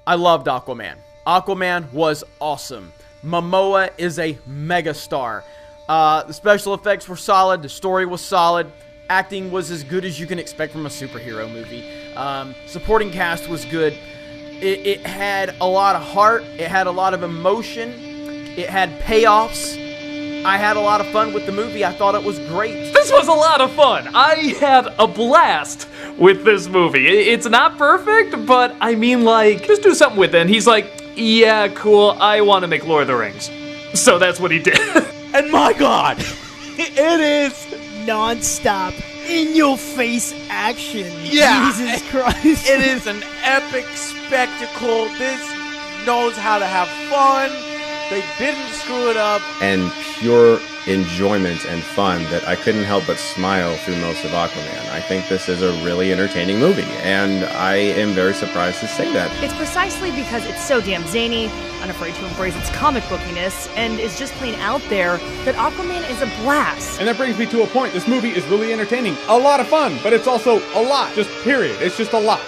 I loved Aquaman. Aquaman was awesome. Momoa is a megastar. The special effects were solid. The story was solid. Acting was as good as you can expect from a superhero movie. Supporting cast was good. It had a lot of heart. It had a lot of emotion. It had payoffs. I had a lot of fun with the movie. I thought it was great. This was a lot of fun. I had a blast with this movie. It's not perfect, but I mean, like, just do something with it. And he's like, yeah, cool, I want to make Lord of the Rings. So that's what he did. And my God, it is non-stop, in-your-face action. Yeah, Jesus Christ. It is an epic spectacle. This knows how to have fun. They didn't screw it up. And pure enjoyment and fun that I couldn't help but smile through most of Aquaman. I think this is a really entertaining movie, and I am very surprised to say that. It's precisely because it's so damn zany, unafraid to embrace its comic bookiness, and is just plain out there, that Aquaman is a blast. And that brings me to a point. This movie is really entertaining. A lot of fun, but it's also a lot. Just period. It's just a lot.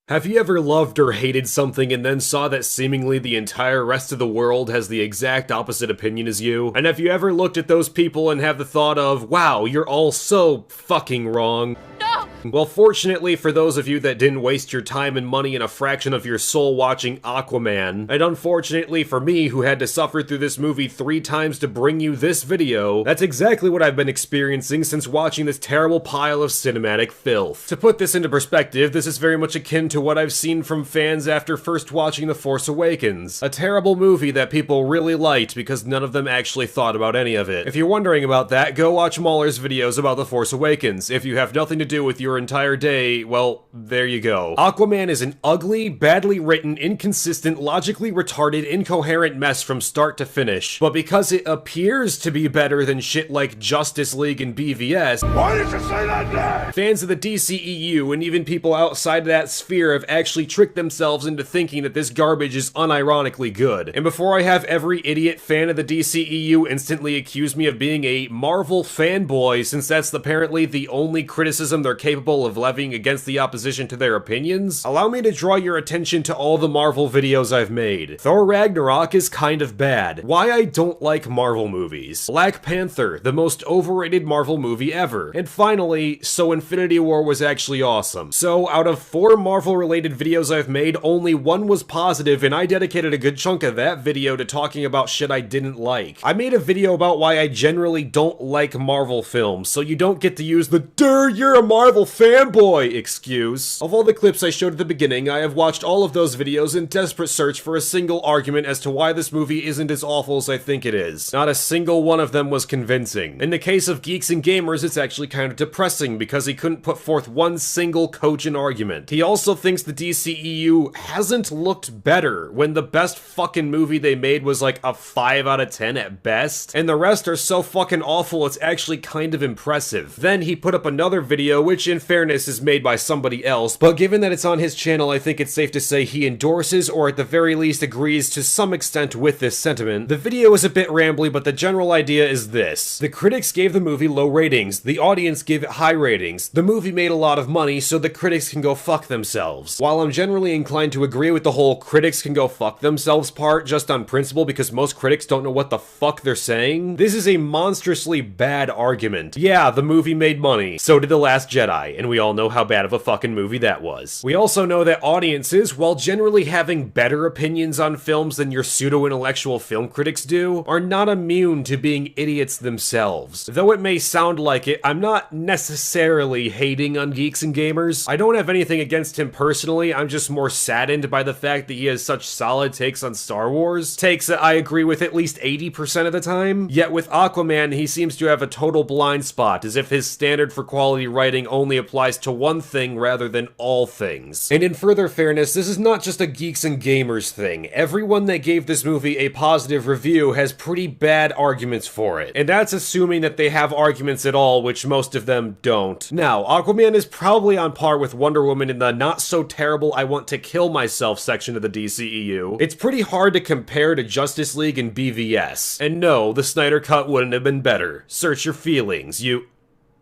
Have you ever loved or hated something and then saw that seemingly the entire rest of the world has the exact opposite opinion as you? And have you ever looked at those people and have the thought of, wow, you're all so fucking wrong? No! Well, fortunately for those of you that didn't waste your time and money and a fraction of your soul watching Aquaman, and unfortunately for me who had to suffer through this movie 3 times to bring you this video, that's exactly what I've been experiencing since watching this terrible pile of cinematic filth. To put this into perspective, this is very much akin to what I've seen from fans after first watching The Force Awakens. A terrible movie that people really liked because none of them actually thought about any of it. If you're wondering about that, go watch Mauler's videos about The Force Awakens. If you have nothing to do with your entire day, well, there you go. Aquaman is an ugly, badly written, inconsistent, logically retarded, incoherent mess from start to finish. But because it appears to be better than shit like Justice League and BVS, why did you say that name? Fans of the DCEU and even people outside that sphere have actually tricked themselves into thinking that this garbage is unironically good. And before I have every idiot fan of the DCEU instantly accuse me of being a Marvel fanboy, since that's apparently the only criticism they're capable of levying against the opposition to their opinions, allow me to draw your attention to all the Marvel videos I've made. Thor Ragnarok is kind of bad. Why I don't like Marvel movies. Black Panther, the most overrated Marvel movie ever. And finally, so Infinity War was actually awesome. So out of 4 Marvel-related videos I've made, only 1 was positive, and I dedicated a good chunk of that video to talking about shit I didn't like. I made a video about why I generally don't like Marvel films, so you don't get to use the "Durr, you're a Marvel fanboy" excuse. Of all the clips I showed at the beginning, I have watched all of those videos in desperate search for a single argument as to why this movie isn't as awful as I think it is. Not a single one of them was convincing. In the case of Geeks and Gamers, it's actually kind of depressing because he couldn't put forth one single cogent argument. He also thinks the DCEU hasn't looked better when the best fucking movie they made was like a 5 out of 10 at best, and the rest are so fucking awful it's actually kind of impressive. Then he put up another video, which in fairness is made by somebody else, but given that it's on his channel, I think it's safe to say he endorses, or at the very least agrees to some extent with this sentiment. The video is a bit rambly, but the general idea is this. The critics gave the movie low ratings, the audience gave it high ratings. The movie made a lot of money, so the critics can go fuck themselves. While I'm generally inclined to agree with the whole critics can go fuck themselves part just on principle because most critics don't know what the fuck they're saying, this is a monstrously bad argument. Yeah, the movie made money. So did The Last Jedi, and we all know how bad of a fucking movie that was. We also know that audiences, while generally having better opinions on films than your pseudo-intellectual film critics do, are not immune to being idiots themselves. Though it may sound like it, I'm not necessarily hating on Geeks and Gamers. I don't have anything against him personally, I'm just more saddened by the fact that he has such solid takes on Star Wars. Takes that I agree with at least 80% of the time. Yet with Aquaman, he seems to have a total blind spot, as if his standard for quality writing only only applies to one thing rather than all things. And in further fairness, this is not just a geeks and gamers thing. Everyone that gave this movie a positive review has pretty bad arguments for it. And that's assuming that they have arguments at all, which most of them don't. Now, Aquaman is probably on par with Wonder Woman in the not so terrible I want to kill myself section of the DCEU. It's pretty hard to compare to Justice League and BVS. And no, the Snyder Cut wouldn't have been better. Search your feelings, you...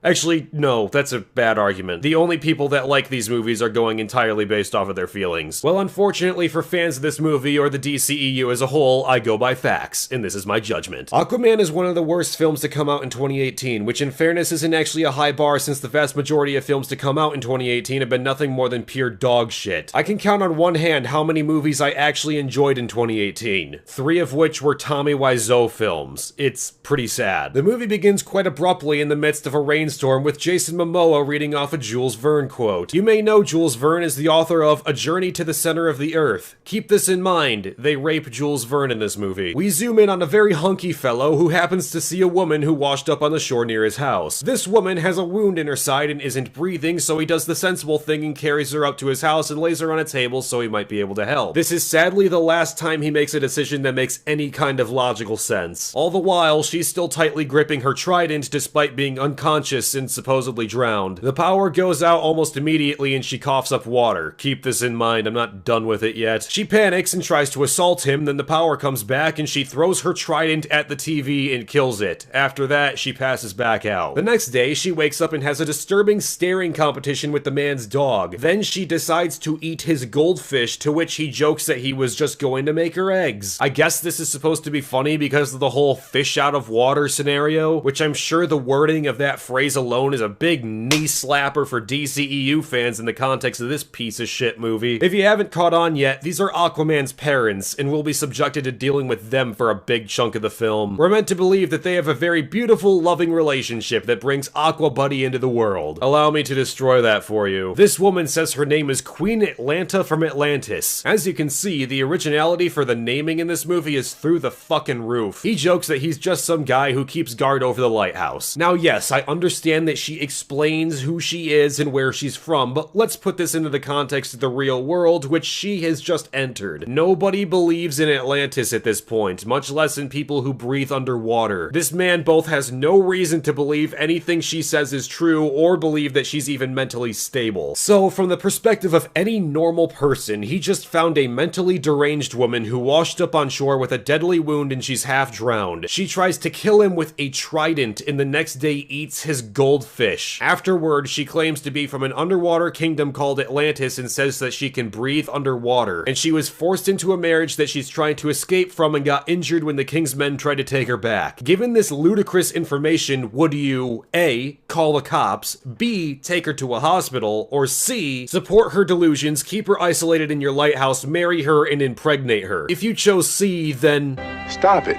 Actually, no, that's a bad argument. The only people that like these movies are going entirely based off of their feelings. Well, unfortunately for fans of this movie or the DCEU as a whole, I go by facts, and this is my judgment. Aquaman is one of the worst films to come out in 2018, which in fairness isn't actually a high bar since the vast majority of films to come out in 2018 have been nothing more than pure dog shit. I can count on one hand how many movies I actually enjoyed in 2018, 3 of which were Tommy Wiseau films. It's pretty sad. The movie begins quite abruptly in the midst of a rainstorm with Jason Momoa reading off a Jules Verne quote. You may know Jules Verne is the author of A Journey to the Center of the Earth. Keep this in mind, they rape Jules Verne in this movie. We zoom in on a very hunky fellow who happens to see a woman who washed up on the shore near his house. This woman has a wound in her side and isn't breathing, so he does the sensible thing and carries her up to his house and lays her on a table so he might be able to help. This is sadly the last time he makes a decision that makes any kind of logical sense. All the while, she's still tightly gripping her trident despite being unconscious and supposedly drowned. The power goes out almost immediately and she coughs up water. Keep this in mind, I'm not done with it yet. She panics and tries to assault him, then the power comes back and she throws her trident at the TV and kills it. After that, she passes back out. The next day, she wakes up and has a disturbing staring competition with the man's dog. Then she decides to eat his goldfish, to which he jokes that he was just going to make her eggs. I guess this is supposed to be funny because of the whole fish out of water scenario, which I'm sure the wording of that phrase alone is a big knee slapper for DCEU fans in the context of this piece of shit movie. If you haven't caught on yet, these are Aquaman's parents, and we'll be subjected to dealing with them for a big chunk of the film. We're meant to believe that they have a very beautiful, loving relationship that brings Aqua Buddy into the world. Allow me to destroy that for you. This woman says her name is Queen Atlanta from Atlantis. As you can see, the originality for the naming in this movie is through the fucking roof. He jokes that he's just some guy who keeps guard over the lighthouse. Now yes, I understand that she explains who she is and where she's from, but let's put this into the context of the real world, which she has just entered. Nobody believes in Atlantis at this point, much less in people who breathe underwater. This man both has no reason to believe anything she says is true or believe that she's even mentally stable. So, from the perspective of any normal person, he just found a mentally deranged woman who washed up on shore with a deadly wound and she's half drowned. She tries to kill him with a trident and the next day eats his goldfish. Afterward, she claims to be from an underwater kingdom called Atlantis and says that she can breathe underwater. And she was forced into a marriage that she's trying to escape from and got injured when the king's men tried to take her back. Given this ludicrous information, would you A, call the cops, B, take her to a hospital, or C, support her delusions, keep her isolated in your lighthouse, marry her, and impregnate her? If you chose C, then... Stop it.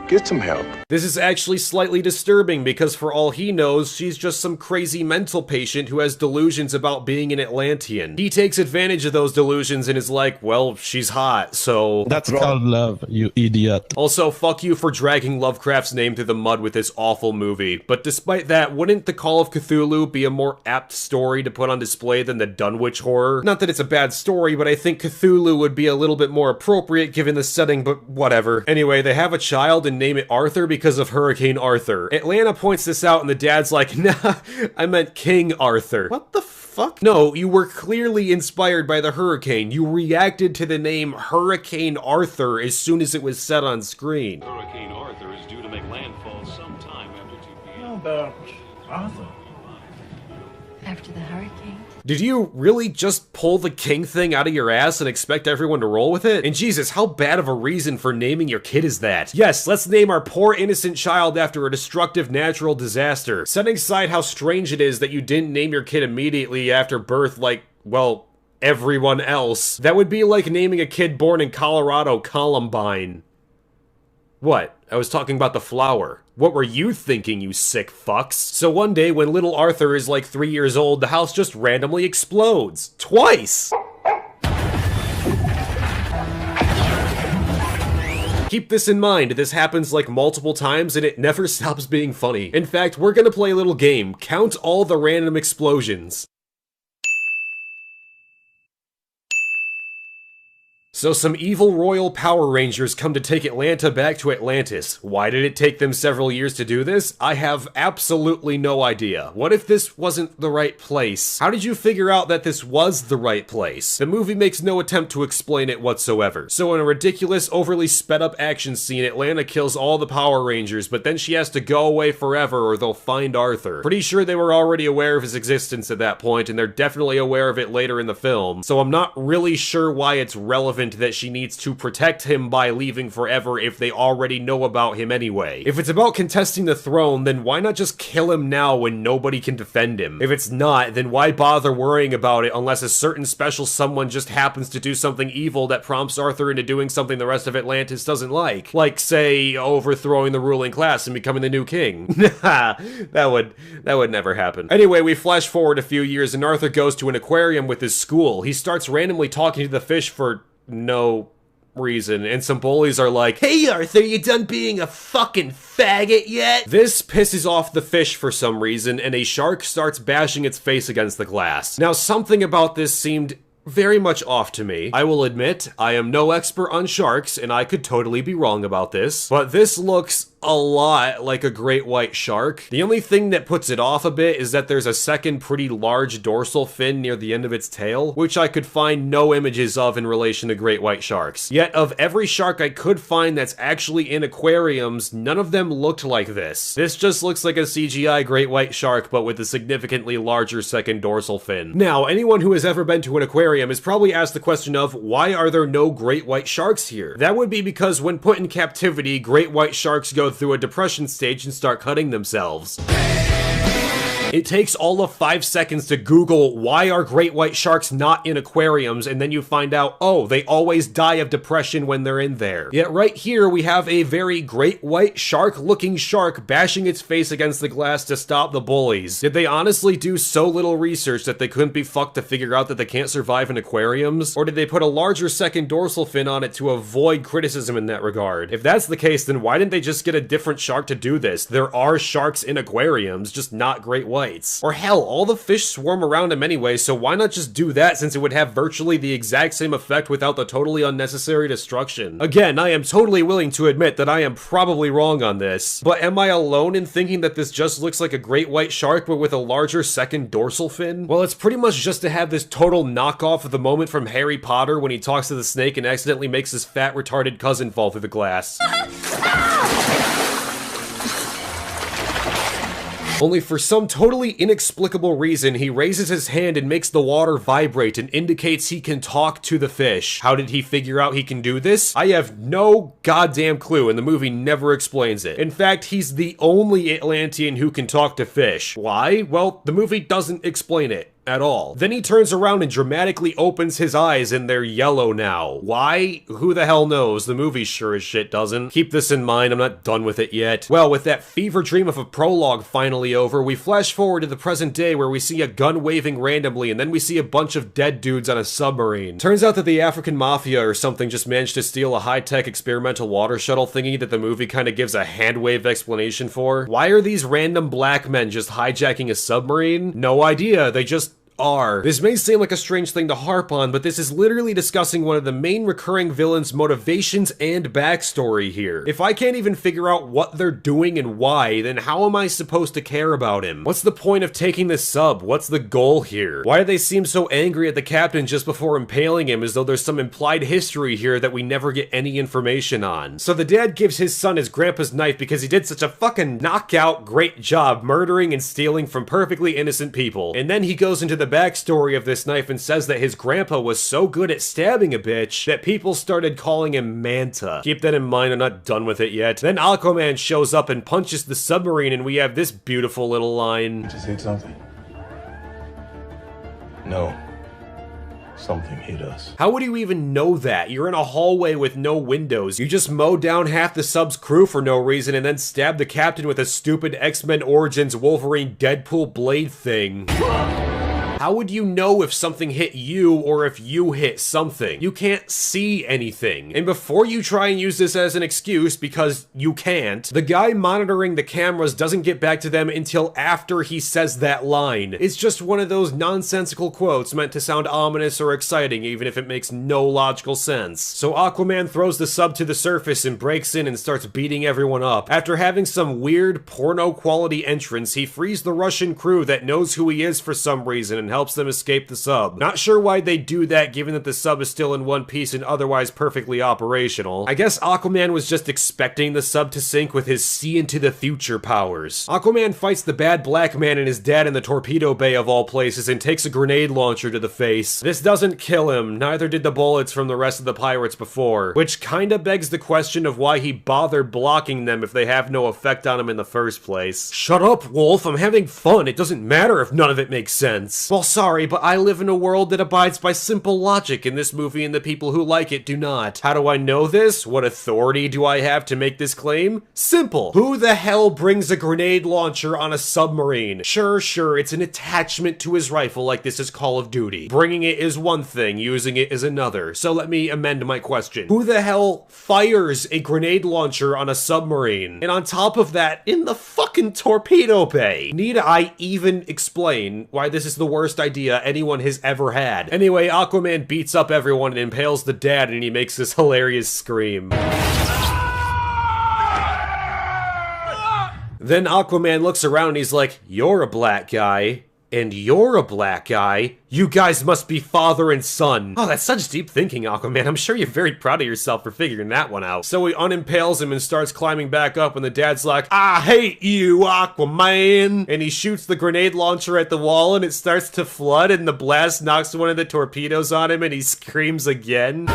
Get some help. This is actually slightly disturbing because for all he knows, she's just some crazy mental patient who has delusions about being an Atlantean. He takes advantage of those delusions and is like, well, she's hot, so... That's called love, you idiot. Also, fuck you for dragging Lovecraft's name through the mud with this awful movie. But despite that, wouldn't The Call of Cthulhu be a more apt story to put on display than the Dunwich horror? Not that it's a bad story, but I think Cthulhu would be a little bit more appropriate given the setting, but whatever. Anyway, they have a child and name it Arthur because of Hurricane Arthur. Atlanta points this out and the dad's like, nah, I meant King Arthur. What the fuck? No, you were clearly inspired by the hurricane. You reacted to the name Hurricane Arthur as soon as it was set on screen. Hurricane Arthur is due to make landfall sometime after 2 p.m. How about Arthur? After the hurricane? Did you really just pull the king thing out of your ass and expect everyone to roll with it? And Jesus, how bad of a reason for naming your kid is that? Yes, let's name our poor innocent child after a destructive natural disaster. Setting aside how strange it is that you didn't name your kid immediately after birth like, well, everyone else. That would be like naming a kid born in Colorado Columbine. What? I was talking about the flower. What were you thinking, you sick fucks? So one day, when little Arthur is like 3 years old, the house just randomly explodes. Twice! Keep this in mind, this happens like multiple times and it never stops being funny. In fact, we're gonna play a little game. Count all the random explosions. So some evil royal Power Rangers come to take Atlanta back to Atlantis. Why did it take them several years to do this? I have absolutely no idea. What if this wasn't the right place? How did you figure out that this was the right place? The movie makes no attempt to explain it whatsoever. So in a ridiculous, overly sped up action scene, Atlanta kills all the Power Rangers, but then she has to go away forever or they'll find Arthur. Pretty sure they were already aware of his existence at that point, and they're definitely aware of it later in the film. So I'm not really sure why it's relevant that she needs to protect him by leaving forever if they already know about him anyway. If it's about contesting the throne, then why not just kill him now when nobody can defend him? If it's not, then why bother worrying about it unless a certain special someone just happens to do something evil that prompts Arthur into doing something the rest of Atlantis doesn't like? Like, say, overthrowing the ruling class and becoming the new king. that would never happen. Anyway, we flash forward a few years and Arthur goes to an aquarium with his school. He starts randomly talking to the fish for no reason, and some bullies are like, "Hey Arthur, you done being a fucking faggot yet?" This pisses off the fish for some reason, and a shark starts bashing its face against the glass. Now, something about this seemed very much off to me. I will admit, I am no expert on sharks, and I could totally be wrong about this, but this looks a lot like a great white shark. The only thing that puts it off a bit is that there's a second pretty large dorsal fin near the end of its tail, which I could find no images of in relation to great white sharks. Yet, of every shark I could find that's actually in aquariums, none of them looked like this. This just looks like a CGI great white shark, but with a significantly larger second dorsal fin. Now, anyone who has ever been to an aquarium has probably asked the question of, why are there no great white sharks here? That would be because when put in captivity, great white sharks go through a depression stage and start cutting themselves. It takes all of 5 seconds to Google, why are great white sharks not in aquariums, and then you find out, oh, they always die of depression when they're in there. Yet right here, we have a very great white shark-looking shark bashing its face against the glass to stop the bullies. Did they honestly do so little research that they couldn't be fucked to figure out that they can't survive in aquariums? Or did they put a larger second dorsal fin on it to avoid criticism in that regard? If that's the case, then why didn't they just get a different shark to do this? There are sharks in aquariums, just not great white. Or hell, all the fish swarm around him anyway, so why not just do that since it would have virtually the exact same effect without the totally unnecessary destruction? Again, I am totally willing to admit that I am probably wrong on this, but am I alone in thinking that this just looks like a great white shark but with a larger second dorsal fin? Well, it's pretty much just to have this total knockoff of the moment from Harry Potter when he talks to the snake and accidentally makes his fat retarded cousin fall through the glass. Only for some totally inexplicable reason, he raises his hand and makes the water vibrate and indicates he can talk to the fish. How did he figure out he can do this? I have no goddamn clue, and the movie never explains it. In fact, he's the only Atlantean who can talk to fish. Why? Well, the movie doesn't explain it at all. Then he turns around and dramatically opens his eyes and they're yellow now. Why? Who the hell knows? The movie sure as shit doesn't. Keep this in mind, I'm not done with it yet. Well, with that fever dream of a prologue finally over, we flash forward to the present day where we see a gun waving randomly and then we see a bunch of dead dudes on a submarine. Turns out that the African Mafia or something just managed to steal a high-tech experimental water shuttle thingy that the movie kind of gives a hand-wave explanation for. Why are these random black men just hijacking a submarine? No idea, they just are. This may seem like a strange thing to harp on, but this is literally discussing one of the main recurring villains' motivations and backstory here. If I can't even figure out what they're doing and why, then how am I supposed to care about him? What's the point of taking this sub? What's the goal here? Why do they seem so angry at the captain just before impaling him as though there's some implied history here that we never get any information on? So the dad gives his son his grandpa's knife because he did such a fucking knockout great job murdering and stealing from perfectly innocent people. And then he goes into the backstory of this knife and says that his grandpa was so good at stabbing a bitch that people started calling him Manta. Keep that in mind, I'm not done with it yet. Then Aquaman shows up and punches the submarine and we have this beautiful little line. Just hit something. No. Something hit us. How would you even know that? You're in a hallway with no windows. You just mow down half the sub's crew for no reason and then stab the captain with a stupid X-Men Origins Wolverine Deadpool blade thing. How would you know if something hit you or if you hit something? You can't see anything. And before you try and use this as an excuse, because you can't, the guy monitoring the cameras doesn't get back to them until after he says that line. It's just one of those nonsensical quotes meant to sound ominous or exciting, even if it makes no logical sense. So Aquaman throws the sub to the surface and breaks in and starts beating everyone up. After having some weird porno-quality entrance, he frees the Russian crew that knows who he is for some reason and helps them escape the sub. Not sure why they do that, given that the sub is still in one piece and otherwise perfectly operational. I guess Aquaman was just expecting the sub to sink with his see into the future powers. Aquaman fights the bad black man and his dad in the torpedo bay of all places and takes a grenade launcher to the face. This doesn't kill him, neither did the bullets from the rest of the pirates before, which kinda begs the question of why he bothered blocking them if they have no effect on him in the first place. Shut up, Wolf, I'm having fun, it doesn't matter if none of it makes sense. Well, sorry, but I live in a world that abides by simple logic, and this movie and the people who like it do not. How do I know this? What authority do I have to make this claim? Simple. Who the hell brings a grenade launcher on a submarine? Sure, it's an attachment to his rifle like this is Call of Duty. Bringing it is one thing, using it is another. So let me amend my question. Who the hell fires a grenade launcher on a submarine? And on top of that, in the fucking torpedo bay? Need I even explain why this is the worst idea anyone has ever had? Anyway, Aquaman beats up everyone and impales the dad, and he makes this hilarious scream. Then Aquaman looks around and he's like, "You're a black guy. And you're a black guy. You guys must be father and son." Oh, that's such deep thinking, Aquaman. I'm sure you're very proud of yourself for figuring that one out. So he unimpales him and starts climbing back up, and the dad's like, "I hate you, Aquaman." And he shoots the grenade launcher at the wall, and it starts to flood, and the blast knocks one of the torpedoes on him, and he screams again.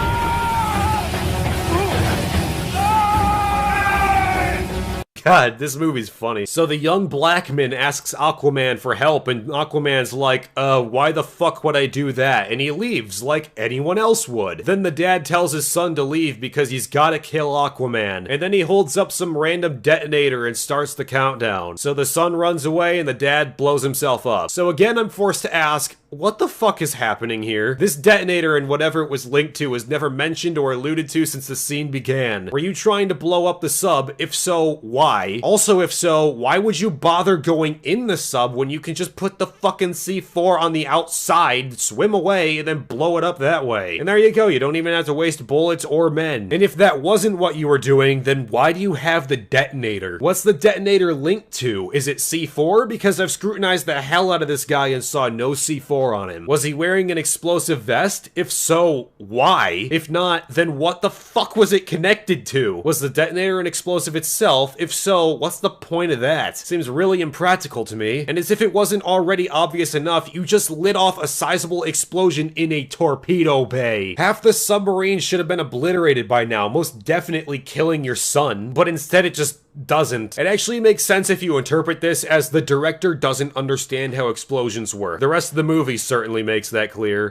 God, this movie's funny. So the young Blackman asks Aquaman for help, and Aquaman's like, why the fuck would I do that? And he leaves, like anyone else would. Then the dad tells his son to leave because he's gotta kill Aquaman. And then he holds up some random detonator and starts the countdown. So the son runs away and the dad blows himself up. So again, I'm forced to ask, what the fuck is happening here? This detonator and whatever it was linked to was never mentioned or alluded to since the scene began. Were you trying to blow up the sub? If so, why? Also, if so, why would you bother going in the sub when you can just put the fucking C4 on the outside, swim away, and then blow it up that way? And there you go, you don't even have to waste bullets or men. And if that wasn't what you were doing, then why do you have the detonator? What's the detonator linked to? Is it C4? Because I've scrutinized the hell out of this guy and saw no C4 on him. Was he wearing an explosive vest? If so, why? If not, then what the fuck was it connected to? Was the detonator an explosive itself? If so, what's the point of that? Seems really impractical to me. And as if it wasn't already obvious enough, you just lit off a sizable explosion in a torpedo bay. Half the submarine should have been obliterated by now, most definitely killing your son, but instead it just doesn't. It actually makes sense if you interpret this as the director doesn't understand how explosions work. The rest of the movie certainly makes that clear.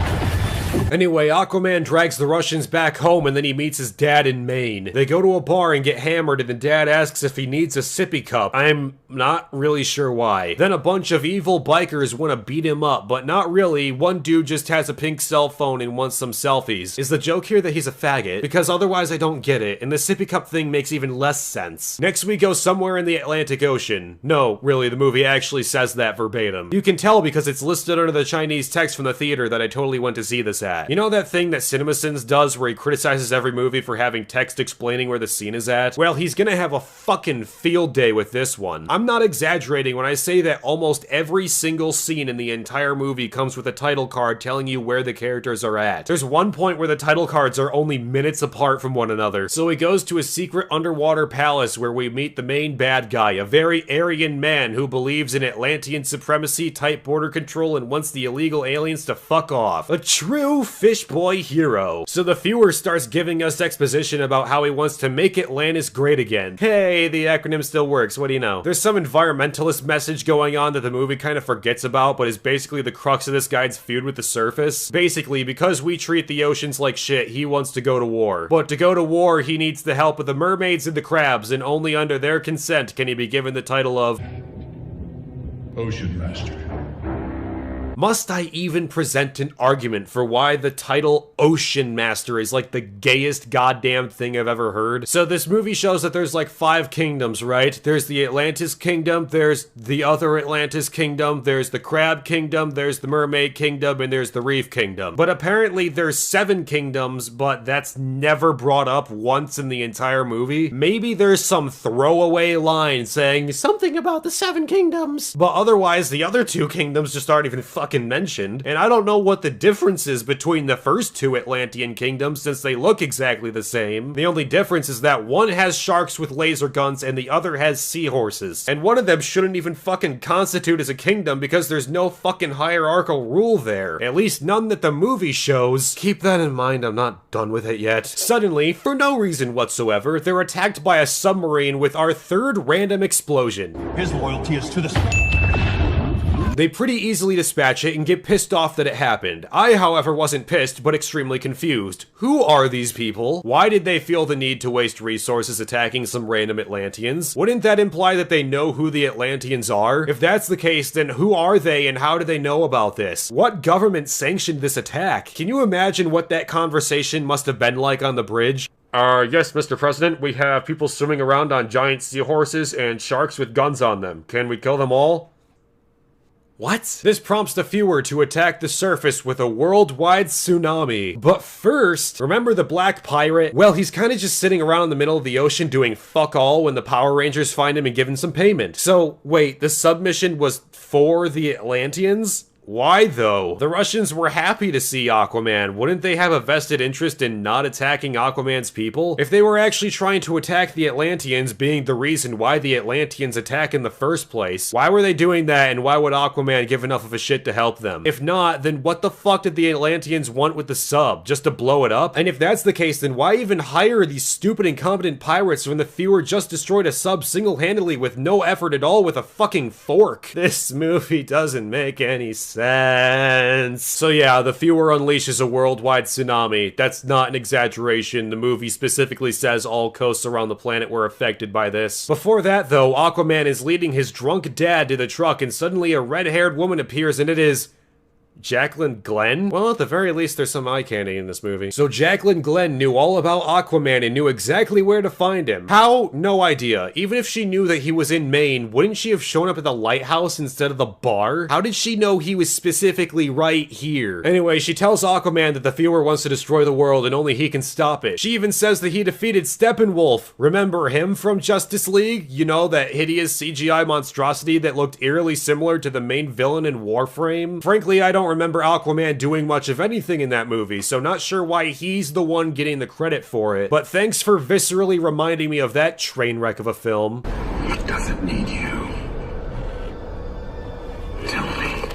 Anyway, Aquaman drags the Russians back home and then he meets his dad in Maine. They go to a bar and get hammered and the dad asks if he needs a sippy cup. I'm not really sure why. Then a bunch of evil bikers want to beat him up, but not really. One dude just has a pink cell phone and wants some selfies. Is the joke here that he's a faggot? Because otherwise I don't get it, and the sippy cup thing makes even less sense. Next we go somewhere in the Atlantic Ocean. No, really, the movie actually says that verbatim. You can tell because it's listed under the Chinese text from the theater that I totally went to see this at. You know that thing that CinemaSins does where he criticizes every movie for having text explaining where the scene is at? Well, he's gonna have a fucking field day with this one. I'm not exaggerating when I say that almost every single scene in the entire movie comes with a title card telling you where the characters are at. There's one point where the title cards are only minutes apart from one another. So he goes to a secret underwater palace where we meet the main bad guy, a very Aryan man who believes in Atlantean supremacy, tight border control, and wants the illegal aliens to fuck off. A true fish boy hero. So the viewer starts giving us exposition about how he wants to make Atlantis great again. Hey, the acronym still works, what do you know? There's some environmentalist message going on that the movie kind of forgets about, but is basically the crux of this guy's feud with the surface. Basically, because we treat the oceans like shit, he wants to go to war. But to go to war, he needs the help of the mermaids and the crabs, and only under their consent can he be given the title of Ocean Master. Must I even present an argument for why the title Ocean Master is like the gayest goddamn thing I've ever heard? So this movie shows that there's like 5 kingdoms, right? There's the Atlantis Kingdom, there's the other Atlantis Kingdom, there's the Crab Kingdom, there's the Mermaid Kingdom, and there's the Reef Kingdom. But apparently there's 7 kingdoms, but that's never brought up once in the entire movie. Maybe there's some throwaway line saying something about the 7 kingdoms, but otherwise the other 2 kingdoms just aren't even fucking mentioned. And I don't know what the difference is between the first 2 Atlantean kingdoms since they look exactly the same. The only difference is that one has sharks with laser guns and the other has seahorses. And one of them shouldn't even fucking constitute as a kingdom because there's no fucking hierarchical rule there. At least none that the movie shows. Keep that in mind, I'm not done with it yet. Suddenly, for no reason whatsoever, they're attacked by a submarine with our 3rd random explosion. His loyalty is to the... They pretty easily dispatch it and get pissed off that it happened. I, however, wasn't pissed, but extremely confused. Who are these people? Why did they feel the need to waste resources attacking some random Atlanteans? Wouldn't that imply that they know who the Atlanteans are? If that's the case, then who are they and how do they know about this? What government sanctioned this attack? Can you imagine what that conversation must have been like on the bridge? Yes, Mr. President, we have people swimming around on giant seahorses and sharks with guns on them. Can we kill them all? What? This prompts the viewer to attack the surface with a worldwide tsunami. But first, remember the Black Pirate? Well, he's kind of just sitting around in the middle of the ocean doing fuck all when the Power Rangers find him and give him some payment. So, wait, the submission was for the Atlanteans? Why though? The Russians were happy to see Aquaman. Wouldn't they have a vested interest in not attacking Aquaman's people? If they were actually trying to attack the Atlanteans being the reason why the Atlanteans attack in the first place, why were they doing that and why would Aquaman give enough of a shit to help them? If not, then what the fuck did the Atlanteans want with the sub? Just to blow it up? And if that's the case, then why even hire these stupid incompetent pirates when the viewer just destroyed a sub single-handedly with no effort at all with a fucking fork? This movie doesn't make any sense. So yeah, the viewer unleashes a worldwide tsunami. That's not an exaggeration. The movie specifically says all coasts around the planet were affected by this. Before that though, Aquaman is leading his drunk dad to the truck and suddenly a red-haired woman appears and it is... Jacqueline Glenn? Well, at the very least, there's some eye candy in this movie. So Jacqueline Glenn knew all about Aquaman and knew exactly where to find him. How? No idea. Even if she knew that he was in Maine, wouldn't she have shown up at the lighthouse instead of the bar? How did she know he was specifically right here? Anyway, she tells Aquaman that the viewer wants to destroy the world and only he can stop it. She even says that he defeated Steppenwolf. Remember him from Justice League? You know, that hideous CGI monstrosity that looked eerily similar to the main villain in Warframe? Frankly, I don't remember Aquaman doing much of anything in that movie, so not sure why he's the one getting the credit for it. But thanks for viscerally reminding me of that train wreck of a film. It doesn't need you. Tell me.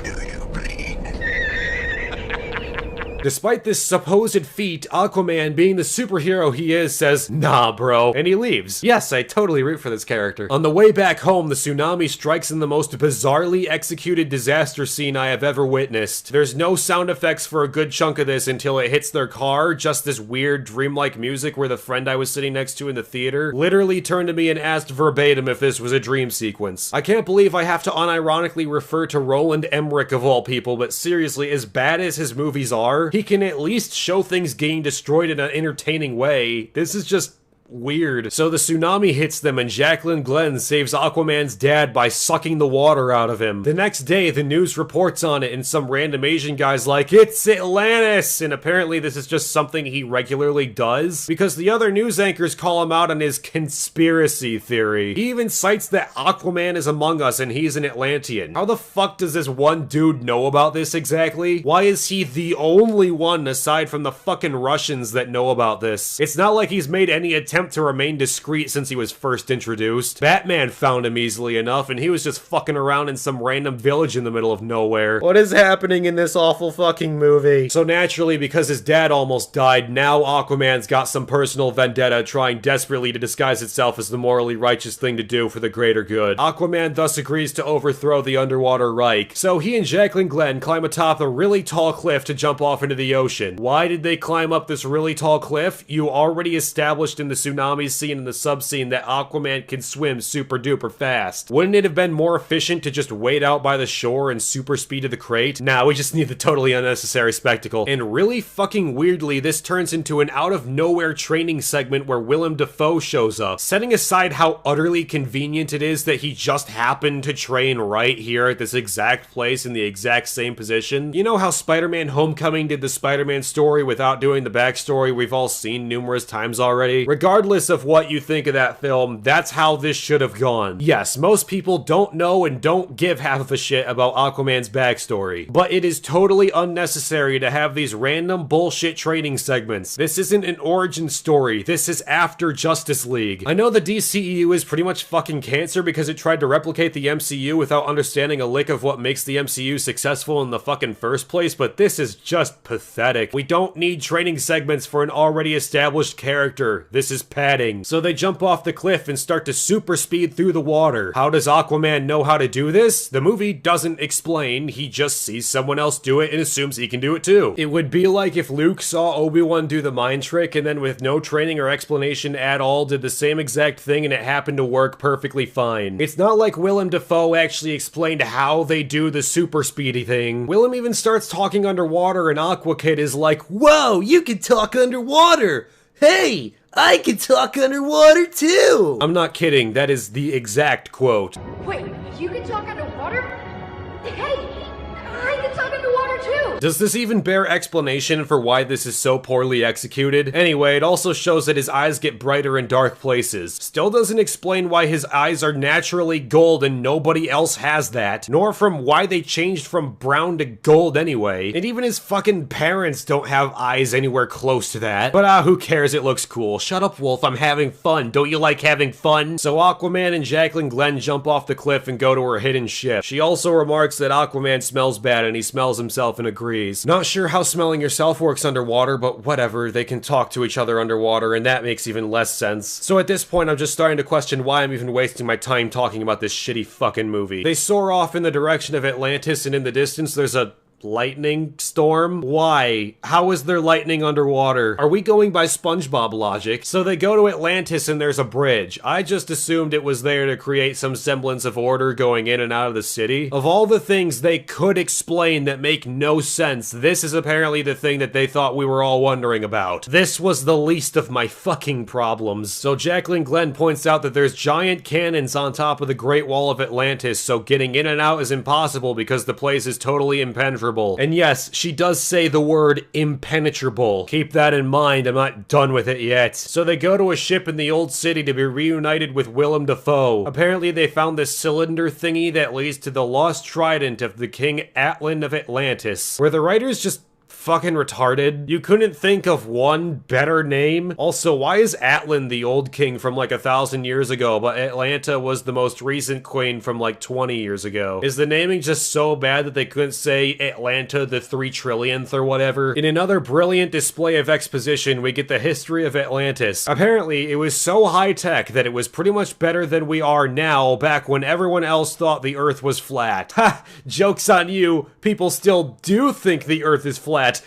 Do you bleed? Despite this supposed feat, Aquaman, being the superhero he is, says, "Nah, bro," and he leaves. Yes, I totally root for this character. On the way back home, the tsunami strikes in the most bizarrely executed disaster scene I have ever witnessed. There's no sound effects for a good chunk of this until it hits their car, just this weird dreamlike music where the friend I was sitting next to in the theater literally turned to me and asked verbatim if this was a dream sequence. I can't believe I have to unironically refer to Roland Emmerich of all people, but seriously, as bad as his movies are, he can at least show things getting destroyed in an entertaining way. This is just weird. So the tsunami hits them and Jacqueline Glenn saves Aquaman's dad by sucking the water out of him. The next day, the news reports on it and some random Asian guy's like, "It's Atlantis!" And apparently this is just something he regularly does, because the other news anchors call him out on his conspiracy theory. He even cites that Aquaman is among us and he's an Atlantean. How the fuck does this one dude know about this exactly? Why is he the only one aside from the fucking Russians that know about this? It's not like he's made any attempt to remain discreet since he was first introduced. Batman found him easily enough, and he was just fucking around in some random village in the middle of nowhere. What is happening in this awful fucking movie? So naturally, because his dad almost died, now Aquaman's got some personal vendetta trying desperately to disguise itself as the morally righteous thing to do for the greater good. Aquaman thus agrees to overthrow the underwater Reich. So he and Jacqueline Glenn climb atop a really tall cliff to jump off into the ocean. Why did they climb up this really tall cliff? You already established in the tsunami scene and the sub scene that Aquaman can swim super duper fast. Wouldn't it have been more efficient to just wait out by the shore and super speed to the crate? Nah, we just need the totally unnecessary spectacle. And really fucking weirdly, this turns into an out of nowhere training segment where Willem Dafoe shows up. Setting aside how utterly convenient it is that he just happened to train right here at this exact place in the exact same position. You know how Spider-Man Homecoming did the Spider-Man story without doing the backstory we've all seen numerous times already? Regardless of what you think of that film, that's how this should have gone. Yes, most people don't know and don't give half of a shit about Aquaman's backstory, but it is totally unnecessary to have these random bullshit training segments. This isn't an origin story, this is after Justice League. I know the DCEU is pretty much fucking cancer because it tried to replicate the MCU without understanding a lick of what makes the MCU successful in the fucking first place, but this is just pathetic. We don't need training segments for an already established character. This is padding. So they jump off the cliff and start to super speed through the water. How does Aquaman know how to do this? The movie doesn't explain, he just sees someone else do it and assumes he can do it too. It would be like if Luke saw Obi-Wan do the mind trick and then with no training or explanation at all did the same exact thing and it happened to work perfectly fine. It's not like Willem Dafoe actually explained how they do the super speedy thing. Willem even starts talking underwater and Aqua Kid is like, "Whoa, you can talk underwater! Hey, I can talk underwater too!" I'm not kidding, that is the exact quote. Wait, you can talk underwater? Hey, I can talk underwater too! Does this even bear explanation for why this is so poorly executed? Anyway, it also shows that his eyes get brighter in dark places. Still doesn't explain why his eyes are naturally gold and nobody else has that, nor from why they changed from brown to gold anyway. And even his fucking parents don't have eyes anywhere close to that. But who cares, it looks cool. Shut up, Wolf, I'm having fun. Don't you like having fun? So Aquaman and Jacqueline Glenn jump off the cliff and go to her hidden ship. She also remarks that Aquaman smells bad and he smells himself and agrees. Not sure how smelling yourself works underwater, but whatever, they can talk to each other underwater and that makes even less sense. So at this point I'm just starting to question why I'm even wasting my time talking about this shitty fucking movie. They soar off in the direction of Atlantis and in the distance there's a lightning storm? Why? How is there lightning underwater? Are we going by SpongeBob logic? So they go to Atlantis and there's a bridge. I just assumed it was there to create some semblance of order going in and out of the city. Of all the things they could explain that make no sense, this is apparently the thing that they thought we were all wondering about. This was the least of my fucking problems. So Jacqueline Glenn points out that there's giant cannons on top of the Great Wall of Atlantis, so getting in and out is impossible because the place is totally impenetrable. And yes, she does say the word impenetrable. Keep that in mind, I'm not done with it yet. So they go to a ship in the old city to be reunited with Willem Dafoe. Apparently they found this cylinder thingy that leads to the lost trident of the King Atlan of Atlantis. Were the writers just fucking retarded? You couldn't think of one better name? Also, why is Atlan the old king from like 1,000 years ago, but Atlanta was the most recent queen from like 20 years ago? Is the naming just so bad that they couldn't say Atlanta the 3 trillionth or whatever? In another brilliant display of exposition, we get the history of Atlantis. Apparently, it was so high-tech that it was pretty much better than we are now, back when everyone else thought the Earth was flat. Ha! Joke's on you, people still do think the Earth is flat.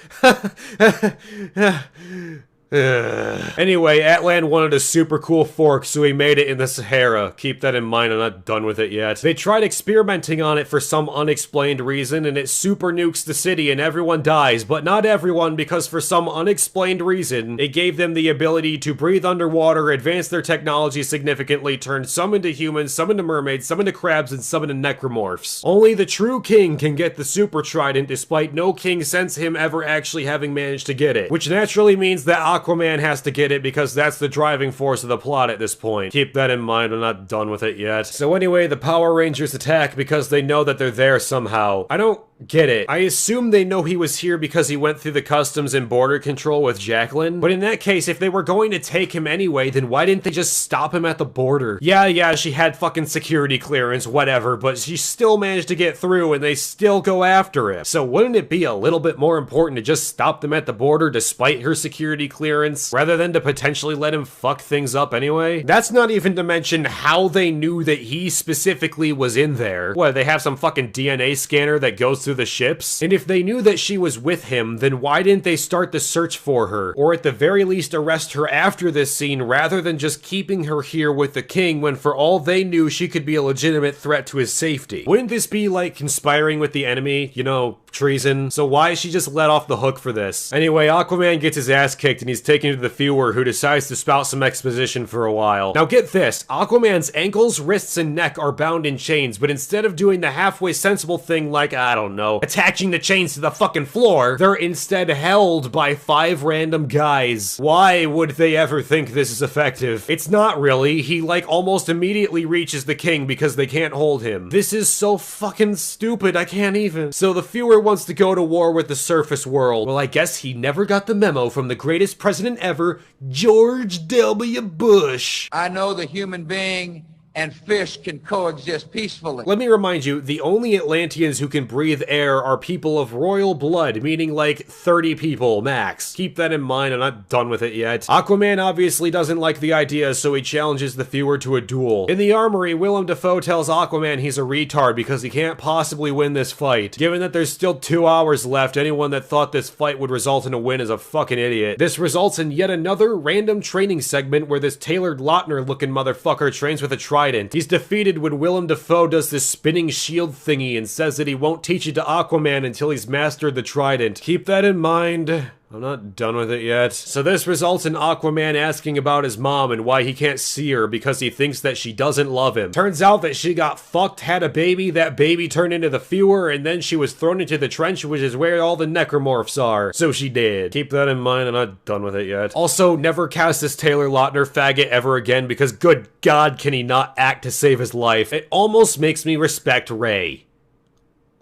Anyway, Atlan wanted a super cool fork, so he made it in the Sahara. Keep that in mind, I'm not done with it yet. They tried experimenting on it for some unexplained reason, and it super nukes the city and everyone dies, but not everyone, because for some unexplained reason, it gave them the ability to breathe underwater, advance their technology significantly, turn some into humans, some into mermaids, some into crabs, and some into necromorphs. Only the true king can get the super trident, despite no king since him ever actually having managed to get it, which naturally means that Aquaman has to get it because that's the driving force of the plot at this point. Keep that in mind, I'm not done with it yet. So anyway, the Power Rangers attack because they know that they're there somehow. I don't get it. I assume they know he was here because he went through the customs and border control with Jacqueline, but in that case, if they were going to take him anyway, then why didn't they just stop him at the border? Yeah, she had fucking security clearance, whatever, but she still managed to get through and they still go after him. So wouldn't it be a little bit more important to just stop them at the border despite her security clearance, rather than to potentially let him fuck things up anyway? That's not even to mention how they knew that he specifically was in there. What, they have some fucking DNA scanner that goes through to the ships? And if they knew that she was with him, then why didn't they start the search for her? Or at the very least arrest her after this scene rather than just keeping her here with the king when for all they knew she could be a legitimate threat to his safety? Wouldn't this be like conspiring with the enemy? You know, treason? So why is she just let off the hook for this? Anyway, Aquaman gets his ass kicked and he's taken to the viewer, who decides to spout some exposition for a while. Now get this, Aquaman's ankles, wrists, and neck are bound in chains, but instead of doing the halfway sensible thing like, I don't know, attaching the chains to the fucking floor, they're instead held by 5 random guys. Why would they ever think this is effective? It's not really. He like almost immediately reaches the king because they can't hold him. This is so fucking stupid, I can't even. So the viewer wants to go to war with the surface world. Well, I guess he never got the memo from the greatest president ever, George W. Bush. I know the human being and fish can coexist peacefully. Let me remind you, the only Atlanteans who can breathe air are people of royal blood, meaning like 30 people max. Keep that in mind, I'm not done with it yet. Aquaman obviously doesn't like the idea, so he challenges the viewer to a duel. In the armory, Willem Dafoe tells Aquaman he's a retard because he can't possibly win this fight. Given that there's still 2 hours left, anyone that thought this fight would result in a win is a fucking idiot. This results in yet another random training segment where this Taylor Lautner looking motherfucker trains with a trident. He's defeated when Willem Dafoe does this spinning shield thingy and says that he won't teach it to Aquaman until he's mastered the trident. Keep that in mind. I'm not done with it yet. So this results in Aquaman asking about his mom and why he can't see her because he thinks that she doesn't love him. Turns out that she got fucked, had a baby, that baby turned into the viewer, and then she was thrown into the trench, which is where all the necromorphs are. So she did. Keep that in mind, I'm not done with it yet. Also, never cast this Taylor Lautner faggot ever again because good God can he not act to save his life. It almost makes me respect Ray.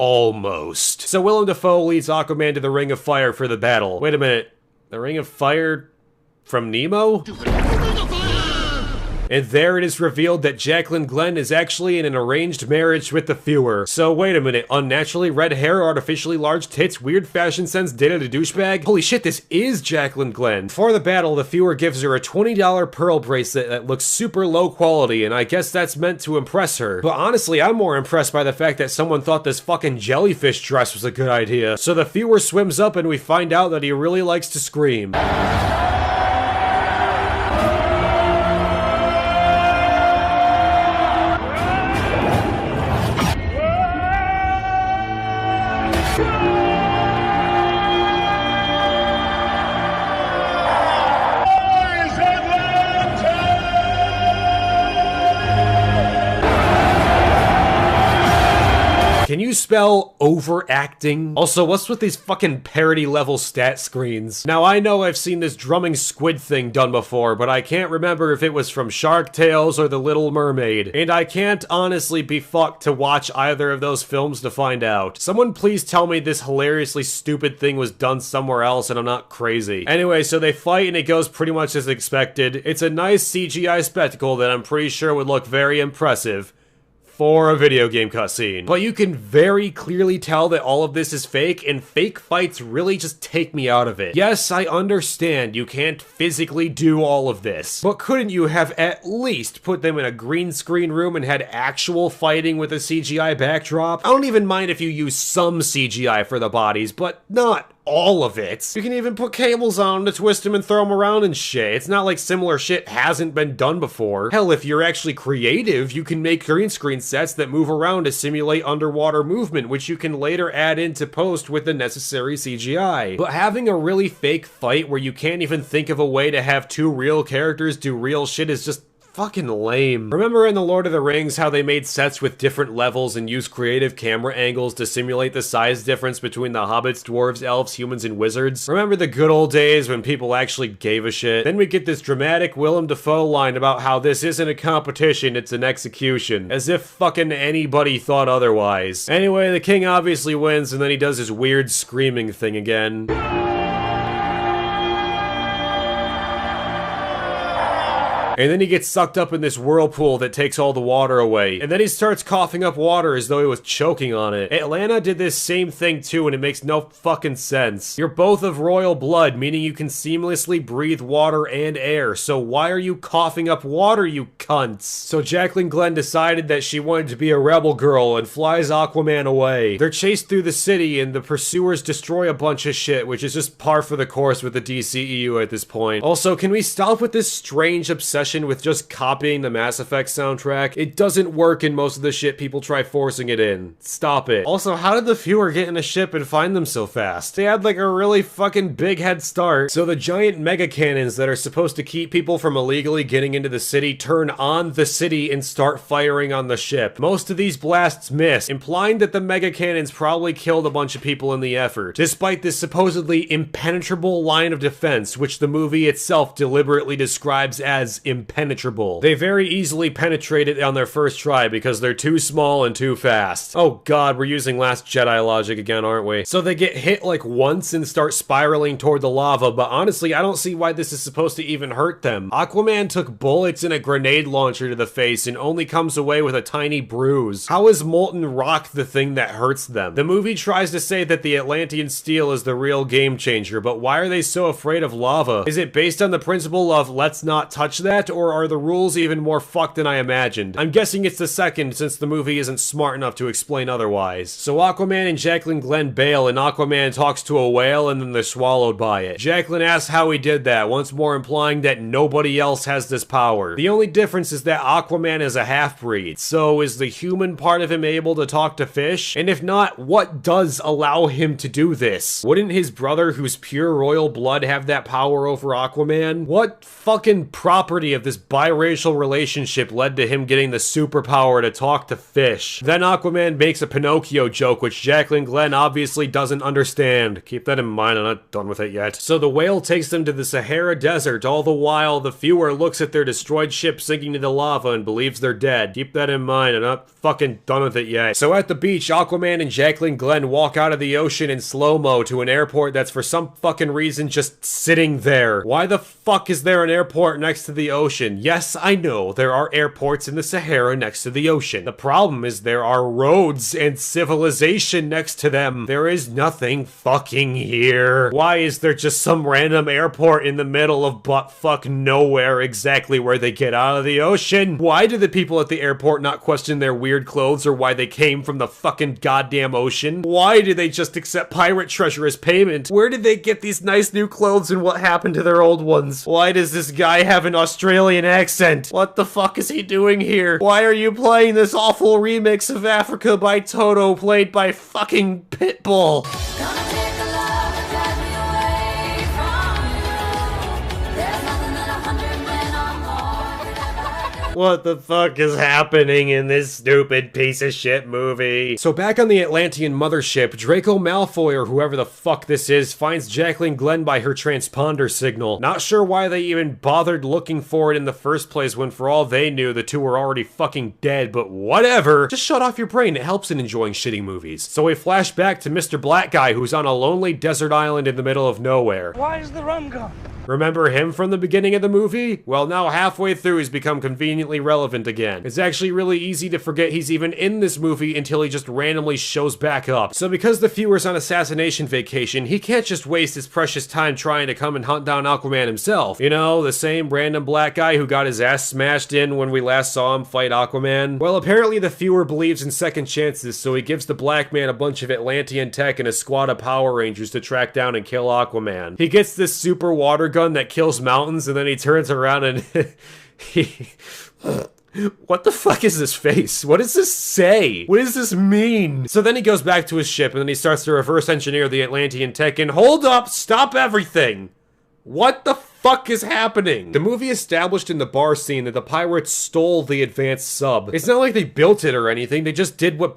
Almost. So Willem Dafoe leads Aquaman to the Ring of Fire for the battle. Wait a minute. The Ring of Fire from Nemo? And there it is revealed that Jacqueline Glenn is actually in an arranged marriage with the viewer. So wait a minute, unnaturally red hair, artificially large tits, weird fashion sense, dated a douchebag? Holy shit, this is Jacqueline Glenn. For the battle, the viewer gives her a $20 pearl bracelet that looks super low quality, and I guess that's meant to impress her. But honestly, I'm more impressed by the fact that someone thought this fucking jellyfish dress was a good idea. So the viewer swims up and we find out that he really likes to scream. Can you spell overacting? Also, what's with these fucking parody level stat screens? Now, I know I've seen this drumming squid thing done before, but I can't remember if it was from Shark Tales or The Little Mermaid. And I can't honestly be fucked to watch either of those films to find out. Someone please tell me this hilariously stupid thing was done somewhere else and I'm not crazy. Anyway, so they fight and it goes pretty much as expected. It's a nice CGI spectacle that I'm pretty sure would look very impressive for a video game cutscene. But you can very clearly tell that all of this is fake, and fake fights really just take me out of it. Yes, I understand you can't physically do all of this, but couldn't you have at least put them in a green screen room and had actual fighting with a CGI backdrop? I don't even mind if you use some CGI for the bodies, but not all of it. You can even put cables on to twist them and throw them around and shit. It's not like similar shit hasn't been done before. Hell, if you're actually creative, you can make green screen sets that move around to simulate underwater movement, which you can later add into post with the necessary CGI. But having a really fake fight where you can't even think of a way to have 2 real characters do real shit is just fucking lame. Remember in The Lord of the Rings how they made sets with different levels and used creative camera angles to simulate the size difference between the hobbits, dwarves, elves, humans, and wizards? Remember the good old days when people actually gave a shit? Then we get this dramatic Willem Dafoe line about how this isn't a competition, it's an execution. As if fucking anybody thought otherwise. Anyway, the king obviously wins and then he does his weird screaming thing again. And then he gets sucked up in this whirlpool that takes all the water away. And then he starts coughing up water as though he was choking on it. Atlanta did this same thing too, and it makes no fucking sense. You're both of royal blood, meaning you can seamlessly breathe water and air, so why are you coughing up water, you cunts? So Jacqueline Glenn decided that she wanted to be a rebel girl and flies Aquaman away. They're chased through the city and the pursuers destroy a bunch of shit, which is just par for the course with the DCEU at this point. Also, can we stop with this strange obsession with just copying the Mass Effect soundtrack? It doesn't work in most of the shit people try forcing it in. Stop it. Also, how did the viewer get in a ship and find them so fast? They had like a really fucking big head start. So the giant mega cannons that are supposed to keep people from illegally getting into the city turn on the city and start firing on the ship. Most of these blasts miss, implying that the mega cannons probably killed a bunch of people in the effort, despite this supposedly impenetrable line of defense, which the movie itself deliberately describes as impenetrable. They very easily penetrate it on their first try because they're too small and too fast. Oh god, we're using Last Jedi logic again, aren't we? So they get hit like once and start spiraling toward the lava, but honestly, I don't see why this is supposed to even hurt them. Aquaman took bullets and a grenade launcher to the face and only comes away with a tiny bruise. How is molten rock the thing that hurts them? The movie tries to say that the Atlantean steel is the real game changer, but why are they so afraid of lava? Is it based on the principle of let's not touch that, or are the rules even more fucked than I imagined? I'm guessing it's the second, since the movie isn't smart enough to explain otherwise. So Aquaman and Jacqueline Glenn bail, and Aquaman talks to a whale and then they're swallowed by it. Jacqueline asks how he did that, once more implying that nobody else has this power. The only difference is that Aquaman is a half-breed, so is the human part of him able to talk to fish? And if not, what does allow him to do this? Wouldn't his brother, who's pure royal blood, have that power over Aquaman? What fucking property of this biracial relationship led to him getting the superpower to talk to fish? Then Aquaman makes a Pinocchio joke, which Jacqueline Glenn obviously doesn't understand. Keep that in mind, I'm not done with it yet. So the whale takes them to the Sahara Desert, all the while the viewer looks at their destroyed ship sinking into lava and believes they're dead. Keep that in mind, I'm not fucking done with it yet. So at the beach, Aquaman and Jacqueline Glenn walk out of the ocean in slow-mo to an airport that's for some fucking reason just sitting there. Why the fuck is there an airport next to the ocean? Yes, I know, there are airports in the Sahara next to the ocean. The problem is there are roads and civilization next to them. There is nothing fucking here. Why is there just some random airport in the middle of butt-fuck nowhere exactly where they get out of the ocean? Why do the people at the airport not question their weird clothes or why they came from the fucking goddamn ocean? Why do they just accept pirate treasure as payment? Where did they get these nice new clothes and what happened to their old ones? Why does this guy have an Australian accent? What the fuck is he doing here? Why are you playing this awful remix of Africa by Toto played by fucking Pitbull? What the fuck is happening in this stupid piece of shit movie? So back on the Atlantean mothership, Draco Malfoy, or whoever the fuck this is, finds Jacqueline Glenn by her transponder signal. Not sure why they even bothered looking for it in the first place when for all they knew the two were already fucking dead, but whatever. Just shut off your brain, it helps in enjoying shitty movies. So we flash back to Mr. Black Guy who's on a lonely desert island in the middle of nowhere. Why is the rum gone? Remember him from the beginning of the movie? Well, now halfway through he's become conveniently relevant again. It's actually really easy to forget he's even in this movie until he just randomly shows back up. So because the viewer's on assassination vacation, he can't just waste his precious time trying to come and hunt down Aquaman himself. You know, the same random black guy who got his ass smashed in when we last saw him fight Aquaman. Well, apparently the viewer believes in second chances, so he gives the black man a bunch of Atlantean tech and a squad of Power Rangers to track down and kill Aquaman. He gets this super water gun that kills mountains, and then he turns around and what the fuck is this face? What does this say? What does this mean? So then he goes back to his ship and then he starts to reverse engineer the Atlantean tech and hold up, stop everything. What the fuck is happening? The movie established in the bar scene that the pirates stole the advanced sub. It's not like they built it or anything, they just did what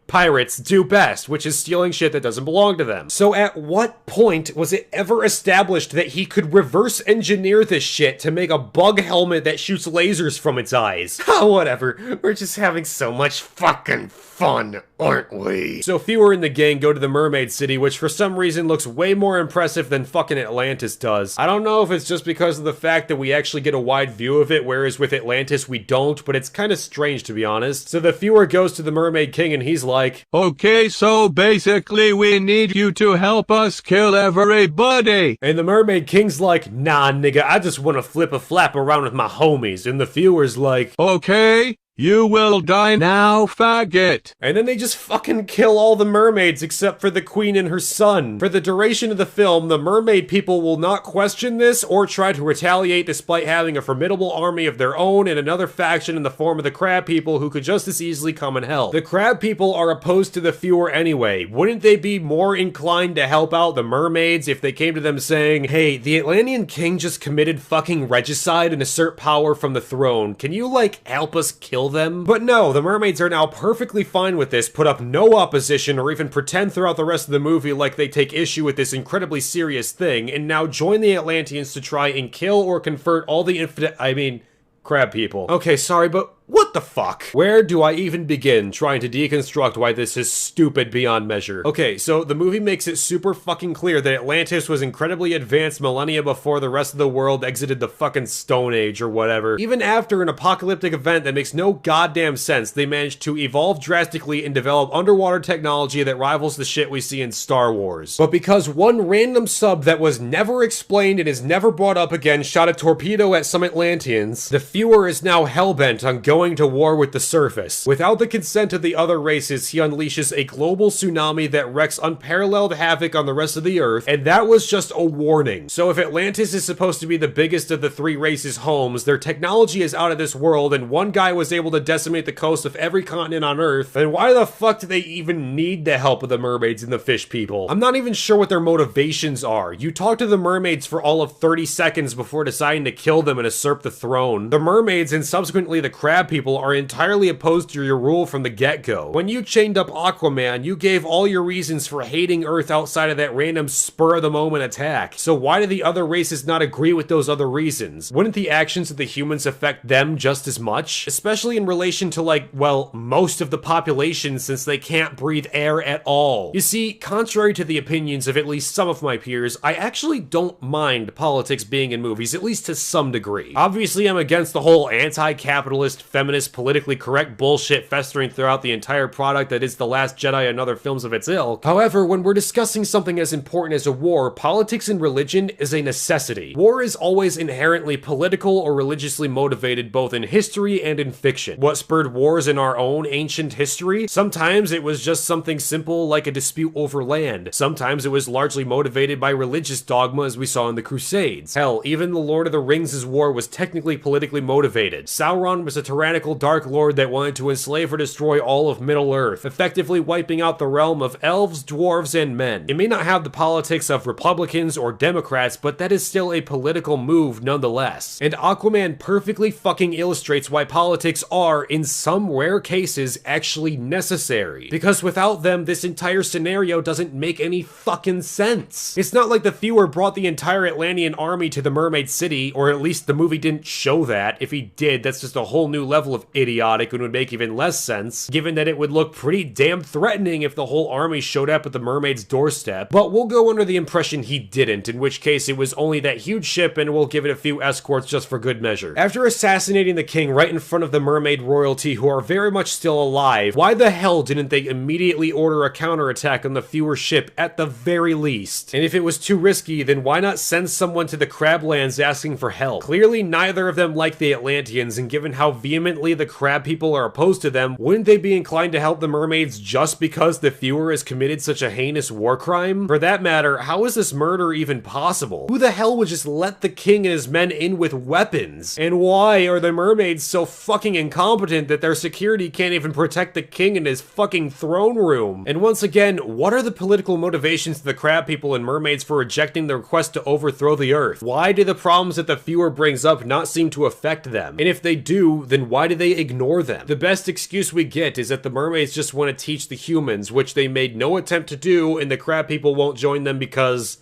pirates do best, which is stealing shit that doesn't belong to them. So at what point was it ever established that he could reverse engineer this shit to make a bug helmet that shoots lasers from its eyes? Whatever, we're just having so much fucking fun, aren't we? So fewer in the gang go to the Mermaid City, which for some reason looks way more impressive than fucking Atlantis does. I don't know if it's just because of the fact that we actually get a wide view of it, whereas with Atlantis we don't, but it's kind of strange to be honest. So the viewer goes to the Mermaid King and he's like, okay, so basically we need you to help us kill everybody. And the Mermaid King's like, nah nigga, I just want to flip a flap around with my homies. And the viewer's like, okay, you will die now, faggot. And then they just fucking kill all the mermaids except for the queen and her son. For the duration of the film, the mermaid people will not question this or try to retaliate despite having a formidable army of their own and another faction in the form of the crab people who could just as easily come and help. The crab people are opposed to the viewer anyway. Wouldn't they be more inclined to help out the mermaids if they came to them saying, hey, the Atlantean king just committed fucking regicide and assert power from the throne. Can you, like, help us kill them? But no, the mermaids are now perfectly fine with this, put up no opposition, or even pretend throughout the rest of the movie like they take issue with this incredibly serious thing, and now join the Atlanteans to try and kill or convert all the crab people. Okay, sorry, but what the fuck? Where do I even begin trying to deconstruct why this is stupid beyond measure? Okay, so the movie makes it super fucking clear that Atlantis was incredibly advanced millennia before the rest of the world exited the fucking Stone Age or whatever. Even after an apocalyptic event that makes no goddamn sense, they managed to evolve drastically and develop underwater technology that rivals the shit we see in Star Wars. But because one random sub that was never explained and is never brought up again shot a torpedo at some Atlanteans, the viewer is now hellbent on going to war with the surface. Without the consent of the other races, he unleashes a global tsunami that wreaks unparalleled havoc on the rest of the Earth, and that was just a warning. So if Atlantis is supposed to be the biggest of the three races' homes, their technology is out of this world, and one guy was able to decimate the coast of every continent on Earth, then why the fuck do they even need the help of the mermaids and the fish people? I'm not even sure what their motivations are. You talk to the mermaids for all of 30 seconds before deciding to kill them and usurp the throne. The mermaids and subsequently the crab people are entirely opposed to your rule from the get-go. When you chained up Aquaman, you gave all your reasons for hating Earth outside of that random spur-of-the-moment attack. So why do the other races not agree with those other reasons? Wouldn't the actions of the humans affect them just as much? Especially in relation to, like, well, most of the population since they can't breathe air at all. You see, contrary to the opinions of at least some of my peers, I actually don't mind politics being in movies, at least to some degree. Obviously, I'm against the whole anti-capitalist, feminist, politically correct bullshit festering throughout the entire product that is The Last Jedi and other films of its ilk. However, when we're discussing something as important as a war, politics and religion is a necessity. War is always inherently political or religiously motivated both in history and in fiction. What spurred wars in our own ancient history? Sometimes it was just something simple like a dispute over land. Sometimes it was largely motivated by religious dogma as we saw in the Crusades. Hell, even the Lord of the Rings' war was technically politically motivated. Sauron was a tyrannical dark lord that wanted to enslave or destroy all of Middle-earth, effectively wiping out the realm of elves, dwarves, and men. It may not have the politics of Republicans or Democrats, but that is still a political move nonetheless. And Aquaman perfectly fucking illustrates why politics are, in some rare cases, actually necessary. Because without them, this entire scenario doesn't make any fucking sense. It's not like the viewer brought the entire Atlantean army to the Mermaid City, or at least the movie didn't show that. If he did, that's just a whole new level of idiotic and would make even less sense, given that it would look pretty damn threatening if the whole army showed up at the mermaid's doorstep. But we'll go under the impression he didn't, in which case it was only that huge ship and we'll give it a few escorts just for good measure. After assassinating the king right in front of the mermaid royalty who are very much still alive, why the hell didn't they immediately order a counterattack on the viewer ship at the very least? And if it was too risky, then why not send someone to the Crablands asking for help? Clearly neither of them like the Atlanteans, and given how vehemently the crab people are opposed to them, wouldn't they be inclined to help the mermaids just because the viewer has committed such a heinous war crime? For that matter, how is this murder even possible? Who the hell would just let the king and his men in with weapons? And why are the mermaids so fucking incompetent that their security can't even protect the king in his fucking throne room? And once again, what are the political motivations of the crab people and mermaids for rejecting the request to overthrow the earth? Why do the problems that the viewer brings up not seem to affect them? And if they do, then why do they ignore them? The best excuse we get is that the mermaids just want to teach the humans, which they made no attempt to do, and the crab people won't join them because,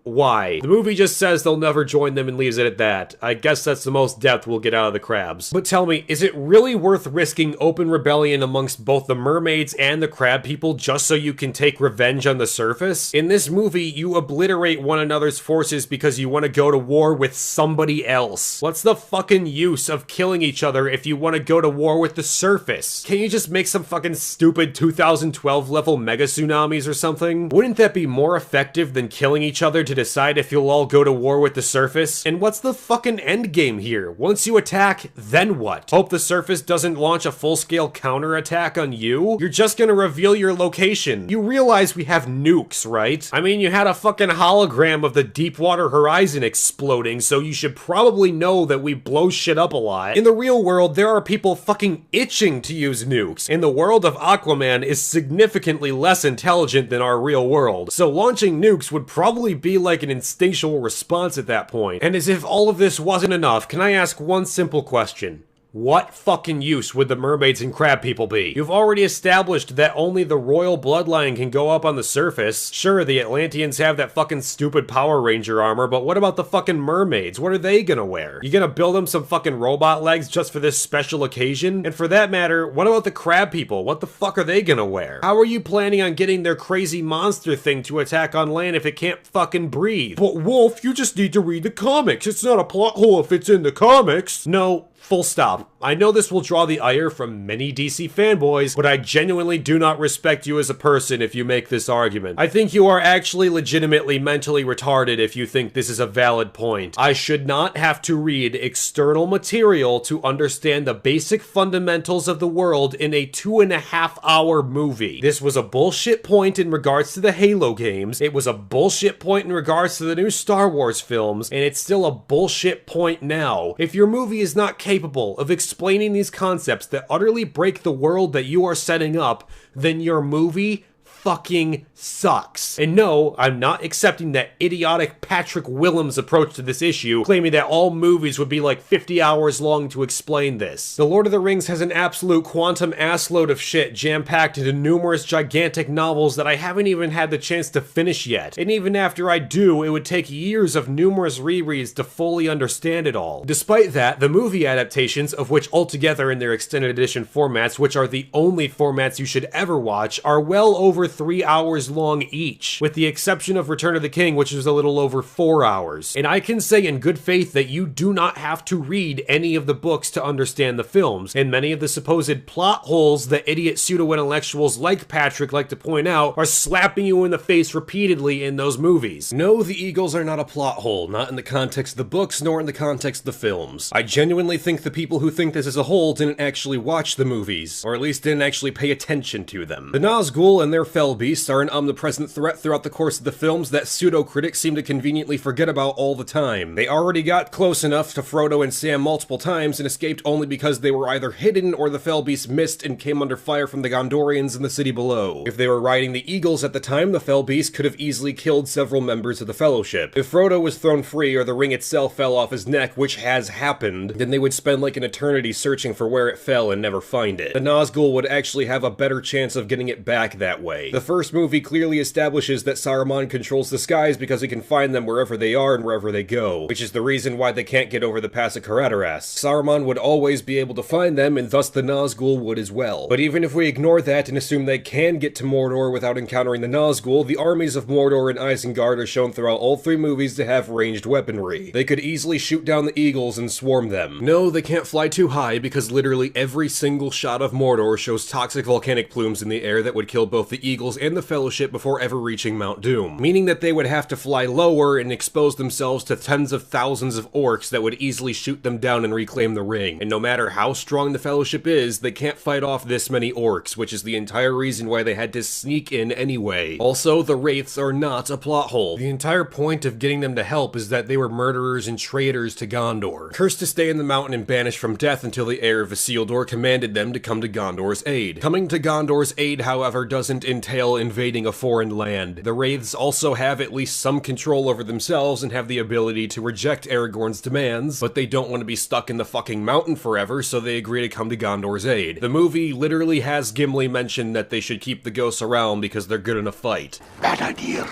why? The movie just says they'll never join them and leaves it at that. I guess that's the most depth we'll get out of the crabs. But tell me, is it really worth risking open rebellion amongst both the mermaids and the crab people just so you can take revenge on the surface? In this movie, you obliterate one another's forces because you want to go to war with somebody else. What's the fucking use of killing each other if you want to go to war with the surface? Can't you just make some fucking stupid 2012 level mega tsunamis or something? Wouldn't that be more effective than killing each other to decide if you'll all go to war with the surface? And what's the fucking end game here? Once you attack, then what? Hope the surface doesn't launch a full-scale counterattack on you? You're just gonna reveal your location. You realize we have nukes, right? I mean, you had a fucking hologram of the Deepwater Horizon exploding, so you should probably know that we blow shit up a lot. In the real world, there are people fucking itching to use nukes, and the world of Aquaman is significantly less intelligent than our real world. So launching nukes would probably be like an instinctual response at that point. And as if all of this wasn't enough, can I ask one simple question? What fucking use would the mermaids and crab people be? You've already established that only the royal bloodline can go up on the surface. Sure, the Atlanteans have that fucking stupid Power Ranger armor, but what about the fucking mermaids? What are they gonna wear? You gonna build them some fucking robot legs just for this special occasion? And for that matter, what about the crab people? What the fuck are they gonna wear? How are you planning on getting their crazy monster thing to attack on land if it can't fucking breathe? But Wolf, you just need to read the comics. It's not a plot hole if it's in the comics. No. Full stop. I know this will draw the ire from many DC fanboys, but I genuinely do not respect you as a person if you make this argument. I think you are actually legitimately mentally retarded if you think this is a valid point. I should not have to read external material to understand the basic fundamentals of the world in a 2.5-hour movie. This was a bullshit point in regards to the Halo games, it was a bullshit point in regards to the new Star Wars films, and it's still a bullshit point now. If your movie is not capable of explaining these concepts that utterly break the world that you are setting up, then your movie fucking sucks. And no, I'm not accepting that idiotic Patrick Willems approach to this issue, claiming that all movies would be like 50 hours long to explain this. The Lord of the Rings has an absolute quantum assload of shit jam-packed into numerous gigantic novels that I haven't even had the chance to finish yet. And even after I do, it would take years of numerous rereads to fully understand it all. Despite that, the movie adaptations, of which altogether in their extended edition formats, which are the only formats you should ever watch, are well over 3 hours long each, with the exception of Return of the King, which is a little over 4 hours. And I can say in good faith that you do not have to read any of the books to understand the films, and many of the supposed plot holes that idiot pseudo-intellectuals like Patrick like to point out are slapping you in the face repeatedly in those movies. No, the Eagles are not a plot hole, not in the context of the books, nor in the context of the films. I genuinely think the people who think this as a whole didn't actually watch the movies, or at least didn't actually pay attention to them. The Nazgul and their fell beasts are an omnipresent threat throughout the course of the films that pseudo-critics seem to conveniently forget about all the time. They already got close enough to Frodo and Sam multiple times and escaped only because they were either hidden or the fell beasts missed and came under fire from the Gondorians in the city below. If they were riding the Eagles at the time, the fell beast could have easily killed several members of the Fellowship. If Frodo was thrown free or the ring itself fell off his neck, which has happened, then they would spend like an eternity searching for where it fell and never find it. The Nazgul would actually have a better chance of getting it back that way. The first movie clearly establishes that Saruman controls the skies because he can find them wherever they are and wherever they go, which is the reason why they can't get over the Pass of Caradaras. Saruman would always be able to find them, and thus the Nazgul would as well. But even if we ignore that and assume they can get to Mordor without encountering the Nazgul, the armies of Mordor and Isengard are shown throughout all 3 movies to have ranged weaponry. They could easily shoot down the Eagles and swarm them. No, they can't fly too high because literally every single shot of Mordor shows toxic volcanic plumes in the air that would kill both the Eagles and the Fellowship before ever reaching Mount Doom, meaning that they would have to fly lower and expose themselves to tens of thousands of orcs that would easily shoot them down and reclaim the ring. And no matter how strong the Fellowship is, they can't fight off this many orcs, which is the entire reason why they had to sneak in anyway. Also, the Wraiths are not a plot hole. The entire point of getting them to help is that they were murderers and traitors to Gondor, cursed to stay in the mountain and banished from death until the heir of Isildur commanded them to come to Gondor's aid. Coming to Gondor's aid, however, doesn't entail invading a foreign land. The Wraiths also have at least some control over themselves and have the ability to reject Aragorn's demands, but they don't want to be stuck in the fucking mountain forever, so they agree to come to Gondor's aid. The movie literally has Gimli mention that they should keep the ghosts around because they're good in a fight. Bad idea.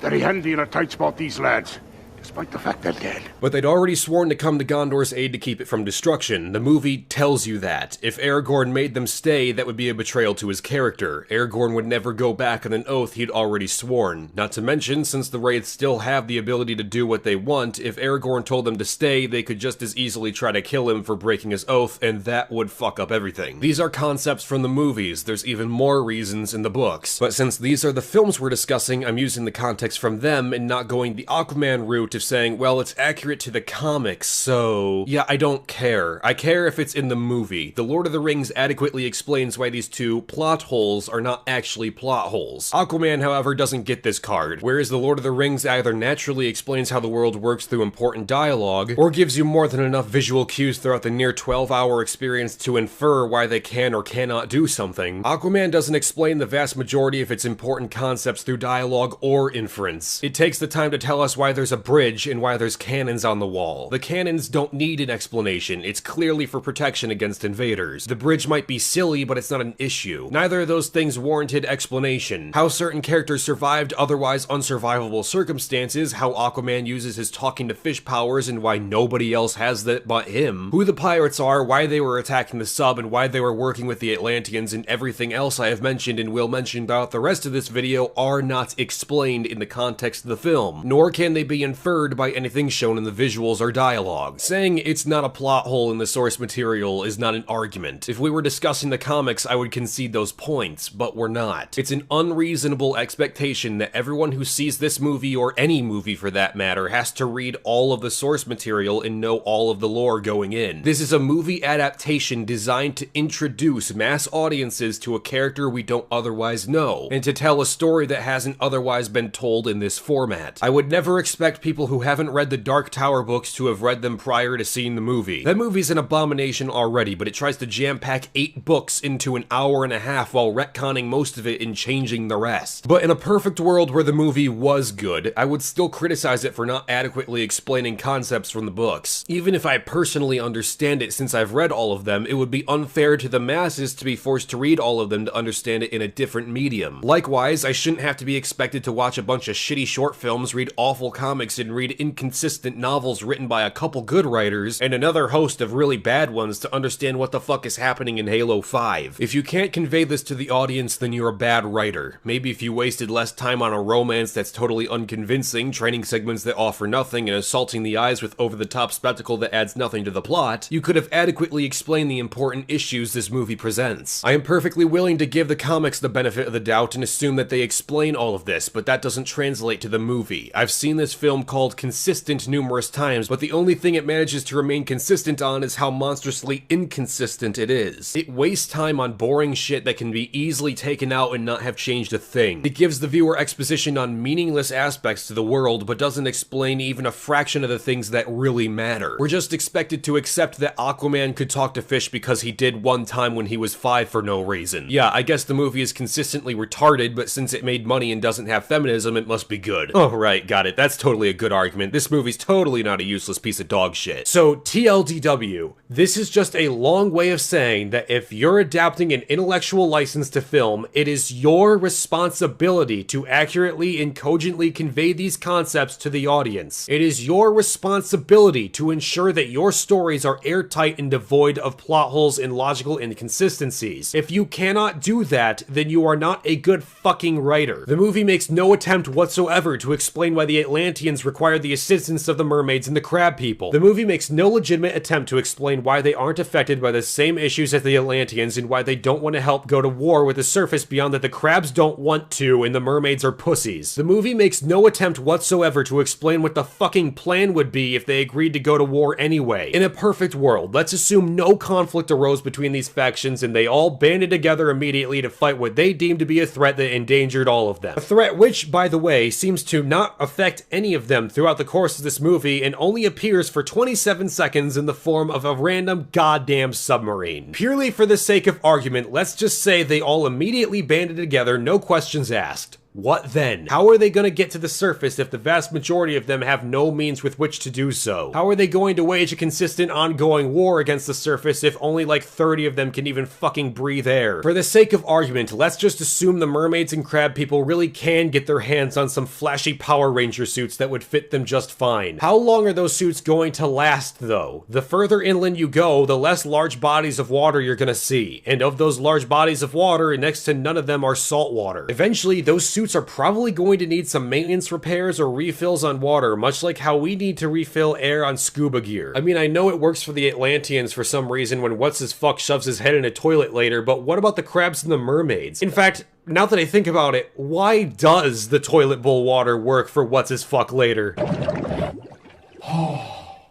that he hadn't been in a tight spot, these lads, despite the fact they're dead. But they'd already sworn to come to Gondor's aid to keep it from destruction. The movie tells you that. If Aragorn made them stay, that would be a betrayal to his character. Aragorn would never go back on an oath he'd already sworn. Not to mention, since the Wraiths still have the ability to do what they want, if Aragorn told them to stay, they could just as easily try to kill him for breaking his oath, and that would fuck up everything. These are concepts from the movies. There's even more reasons in the books. But since these are the films we're discussing, I'm using the context from them and not going the Aquaman route of saying, well, it's accurate to the comics, so yeah, I don't care. I care if it's in the movie. The Lord of the Rings adequately explains why these two plot holes are not actually plot holes. Aquaman, however, doesn't get this card, whereas the Lord of the Rings either naturally explains how the world works through important dialogue, or gives you more than enough visual cues throughout the near 12-hour experience to infer why they can or cannot do something. Aquaman doesn't explain the vast majority of its important concepts through dialogue or inference. It takes the time to tell us why there's a bridge and why there's cannons on the wall. The cannons don't need an explanation. It's clearly for protection against invaders. The bridge might be silly, but it's not an issue. Neither of those things warranted explanation. How certain characters survived otherwise unsurvivable circumstances, how Aquaman uses his talking to fish powers and why nobody else has that but him, who the pirates are, why they were attacking the sub, and why they were working with the Atlanteans, and everything else I have mentioned and will mention throughout the rest of this video are not explained in the context of the film, nor can they be inferred by anything shown in the visuals or dialogue. Saying it's not a plot hole in the source material is not an argument. If we were discussing the comics, I would concede those points, but we're not. It's an unreasonable expectation that everyone who sees this movie, or any movie for that matter, has to read all of the source material and know all of the lore going in. This is a movie adaptation designed to introduce mass audiences to a character we don't otherwise know, and to tell a story that hasn't otherwise been told in this format. I would never expect people who haven't read the Dark Tower books to have read them prior to seeing the movie. That movie's an abomination already, but it tries to jam-pack 8 books into an hour and a half while retconning most of it and changing the rest. But in a perfect world where the movie was good, I would still criticize it for not adequately explaining concepts from the books. Even if I personally understand it since I've read all of them, it would be unfair to the masses to be forced to read all of them to understand it in a different medium. Likewise, I shouldn't have to be expected to watch a bunch of shitty short films, read awful comics, and read inconsistent novels written by a couple good writers, and another host of really bad ones to understand what the fuck is happening in Halo 5. If you can't convey this to the audience, then you're a bad writer. Maybe if you wasted less time on a romance that's totally unconvincing, training segments that offer nothing, and assaulting the eyes with over-the-top spectacle that adds nothing to the plot, you could have adequately explained the important issues this movie presents. I am perfectly willing to give the comics the benefit of the doubt and assume that they explain all of this, but that doesn't translate to the movie. I've seen this film called consistent numerous times, but the only thing it manages to remain consistent on is how monstrously inconsistent it is. It wastes time on boring shit that can be easily taken out and not have changed a thing. It gives the viewer exposition on meaningless aspects to the world, but doesn't explain even a fraction of the things that really matter. We're just expected to accept that Aquaman could talk to fish because he did one time when he was 5 for no reason. Yeah, I guess the movie is consistently retarded, but since it made money and doesn't have feminism, it must be good. Oh right, got it. That's totally a good argument. This movie's totally not a useless piece of dog shit. So, TLDW, this is just a long way of saying that if you're adapting an intellectual license to film, it is your responsibility to accurately and cogently convey these concepts to the audience. It is your responsibility to ensure that your stories are airtight and devoid of plot holes and logical inconsistencies. If you cannot do that, then you are not a good fucking writer. The movie makes no attempt whatsoever to explain why the Atlanteans required the assistance of the mermaids and the crab people. The movie makes no legitimate attempt to explain why they aren't affected by the same issues as the Atlanteans and why they don't want to help go to war with the surface beyond that the crabs don't want to and the mermaids are pussies. The movie makes no attempt whatsoever to explain what the fucking plan would be if they agreed to go to war anyway. In a perfect world, let's assume no conflict arose between these factions and they all banded together immediately to fight what they deemed to be a threat that endangered all of them. A threat which, by the way, seems to not affect any of them throughout the course of this movie and only appears for 27 seconds in the form of a random goddamn submarine. Purely for the sake of argument, let's just say they all immediately banded together, no questions asked. What then? How are they gonna get to the surface if the vast majority of them have no means with which to do so? How are they going to wage a consistent ongoing war against the surface if only like 30 of them can even fucking breathe air? For the sake of argument, let's just assume the mermaids and crab people really can get their hands on some flashy Power Ranger suits that would fit them just fine. How long are those suits going to last though? The further inland you go, the less large bodies of water you're gonna see. And of those large bodies of water, next to none of them are salt water. Eventually, those suits are probably going to need some maintenance repairs or refills on water, much like how we need to refill air on scuba gear. I mean, I know it works for the Atlanteans for some reason when what's-his-fuck shoves his head in a toilet later, but what about the crabs and the mermaids? In fact, now that I think about it, why does the toilet bowl water work for what's-his-fuck later?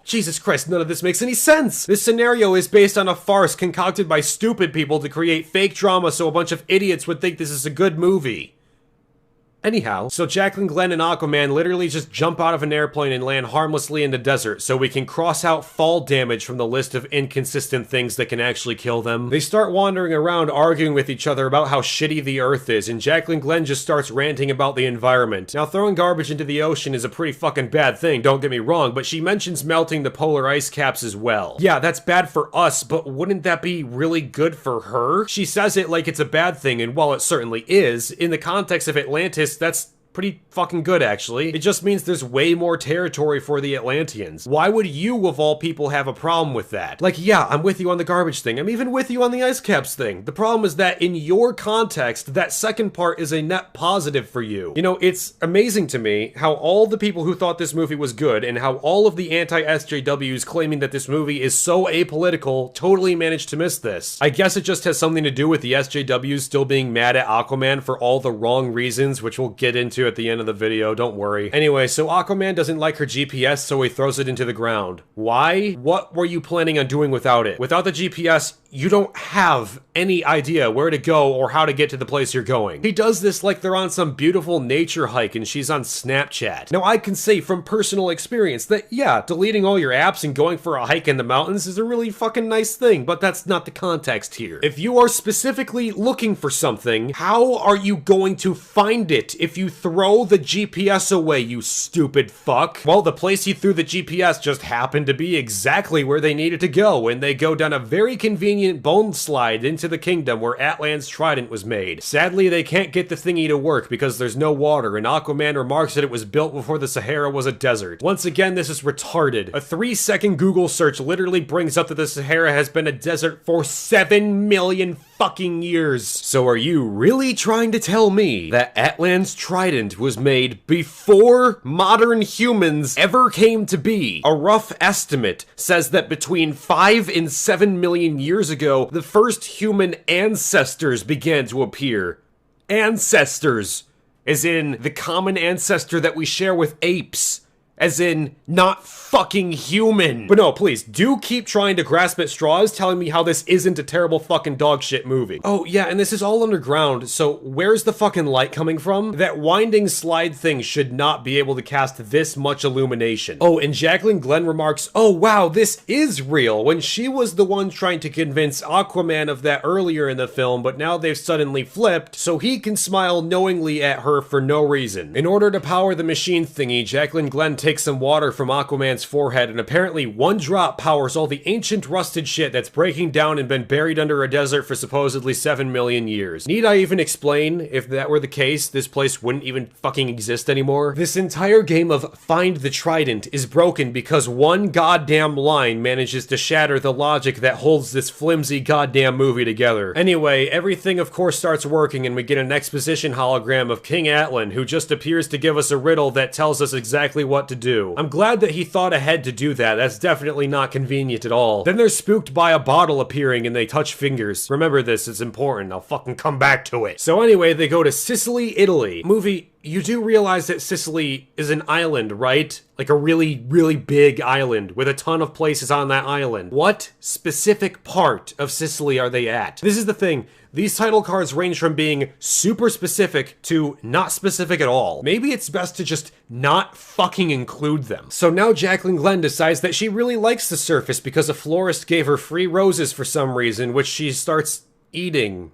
Jesus Christ, none of this makes any sense! This scenario is based on a farce concocted by stupid people to create fake drama so a bunch of idiots would think this is a good movie. Anyhow, so Jacqueline Glenn and Aquaman literally just jump out of an airplane and land harmlessly in the desert so we can cross out fall damage from the list of inconsistent things that can actually kill them. They start wandering around arguing with each other about how shitty the earth is, and Jacqueline Glenn just starts ranting about the environment. Now, throwing garbage into the ocean is a pretty fucking bad thing, don't get me wrong, but she mentions melting the polar ice caps as well. Yeah, that's bad for us, but wouldn't that be really good for her? She says it like it's a bad thing, and while it certainly is, in the context of Atlantis, that's pretty fucking good, actually. It just means there's way more territory for the Atlanteans. Why would you, of all people, have a problem with that? Like, yeah, I'm with you on the garbage thing. I'm even with you on the ice caps thing. The problem is that in your context, that second part is a net positive for you. You know, it's amazing to me how all the people who thought this movie was good and how all of the anti-SJWs claiming that this movie is so apolitical totally managed to miss this. I guess it just has something to do with the SJWs still being mad at Aquaman for all the wrong reasons, which we'll get into at the end of the video, don't worry. Anyway, so Aquaman doesn't like her GPS, so he throws it into the ground. Why? What were you planning on doing without it? Without the GPS, you don't have any idea where to go or how to get to the place you're going. He does this like they're on some beautiful nature hike and she's on Snapchat. Now, I can say from personal experience that, yeah, deleting all your apps and going for a hike in the mountains is a really fucking nice thing, but that's not the context here. If you are specifically looking for something, how are you going to find it if you throw the GPS away, you stupid fuck? Well, the place he threw the GPS just happened to be exactly where they needed to go, and they go down a very convenient bone slide into the kingdom where Atlan's trident was made. Sadly, they can't get the thingy to work because there's no water, and Aquaman remarks that it was built before the Sahara was a desert. Once again, this is retarded. A 3-second Google search literally brings up that the Sahara has been a desert for 7 million fucking years. So are you really trying to tell me that Atlan's trident was made before modern humans ever came to be? A rough estimate says that between 5 and 7 million years ago, the first human ancestors began to appear. Ancestors, as in the common ancestor that we share with apes. As in, not fucking human. But no, please, do keep trying to grasp at straws telling me how this isn't a terrible fucking dog shit movie. Oh, yeah, and this is all underground, so where's the fucking light coming from? That winding slide thing should not be able to cast this much illumination. Oh, and Jacqueline Glenn remarks, oh wow, this is real, when she was the one trying to convince Aquaman of that earlier in the film, but now they've suddenly flipped, so he can smile knowingly at her for no reason. In order to power the machine thingy, Jacqueline Glenn takes some water from Aquaman's forehead, and apparently one drop powers all the ancient rusted shit that's breaking down and been buried under a desert for supposedly 7 million years. Need I even explain? If that were the case, this place wouldn't even fucking exist anymore. This entire game of Find the Trident is broken because one goddamn line manages to shatter the logic that holds this flimsy goddamn movie together. Anyway, everything of course starts working and we get an exposition hologram of King Atlan, who just appears to give us a riddle that tells us exactly what to do. I'm glad that he thought ahead to do that. That's definitely not convenient at all. Then they're spooked by a bottle appearing and they touch fingers. Remember this, it's important. I'll fucking come back to it. So anyway, they go to Sicily, Italy. Movie, you do realize that Sicily is an island, right? Like a really, really big island with a ton of places on that island. What specific part of Sicily are they at? This is the thing. These title cards range from being super specific to not specific at all. Maybe it's best to just not fucking include them. So now Jacqueline Glenn decides that she really likes the surface because a florist gave her free roses for some reason, which she starts eating.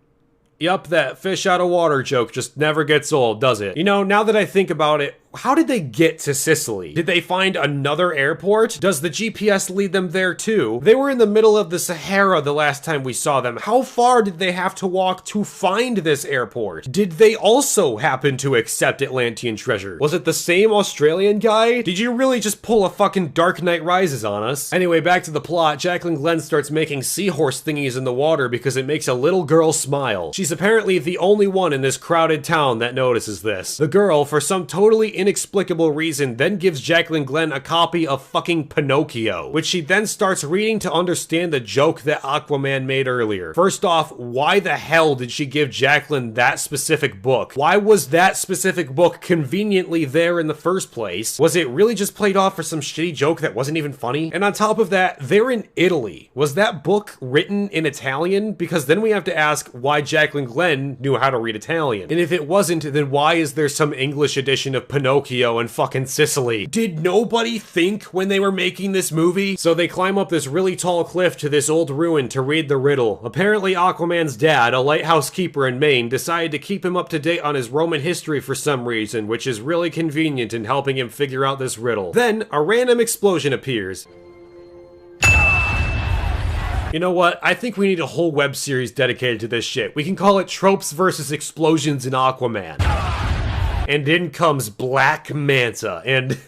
Yup, that fish out of water joke just never gets old, does it? You know, now that I think about it, how did they get to Sicily? Did they find another airport? Does the GPS lead them there too? They were in the middle of the Sahara the last time we saw them. How far did they have to walk to find this airport? Did they also happen to accept Atlantean treasure? Was it the same Australian guy? Did you really just pull a fucking Dark Knight Rises on us? Anyway, back to the plot. Jacqueline Glenn starts making seahorse thingies in the water because it makes a little girl smile. She's apparently the only one in this crowded town that notices this. The girl, for some totally inexplicable reason, then gives Jacqueline Glenn a copy of fucking Pinocchio, which she then starts reading to understand the joke that Aquaman made earlier. First off, why the hell did she give Jacqueline that specific book? Why was that specific book conveniently there in the first place? Was it really just played off for some shitty joke that wasn't even funny? And on top of that, they're in Italy. Was that book written in Italian? Because then we have to ask why Jacqueline Glenn knew how to read Italian. And if it wasn't, then why is there some English edition of Pinocchio in fucking Sicily? Did nobody think when they were making this movie? So they climb up this really tall cliff to this old ruin to read the riddle. Apparently Aquaman's dad, a lighthouse keeper in Maine, decided to keep him up to date on his Roman history for some reason, which is really convenient in helping him figure out this riddle. Then a random explosion appears. You know what? I think we need a whole web series dedicated to this shit. We can call it Tropes versus Explosions in Aquaman. And in comes Black Manta, and...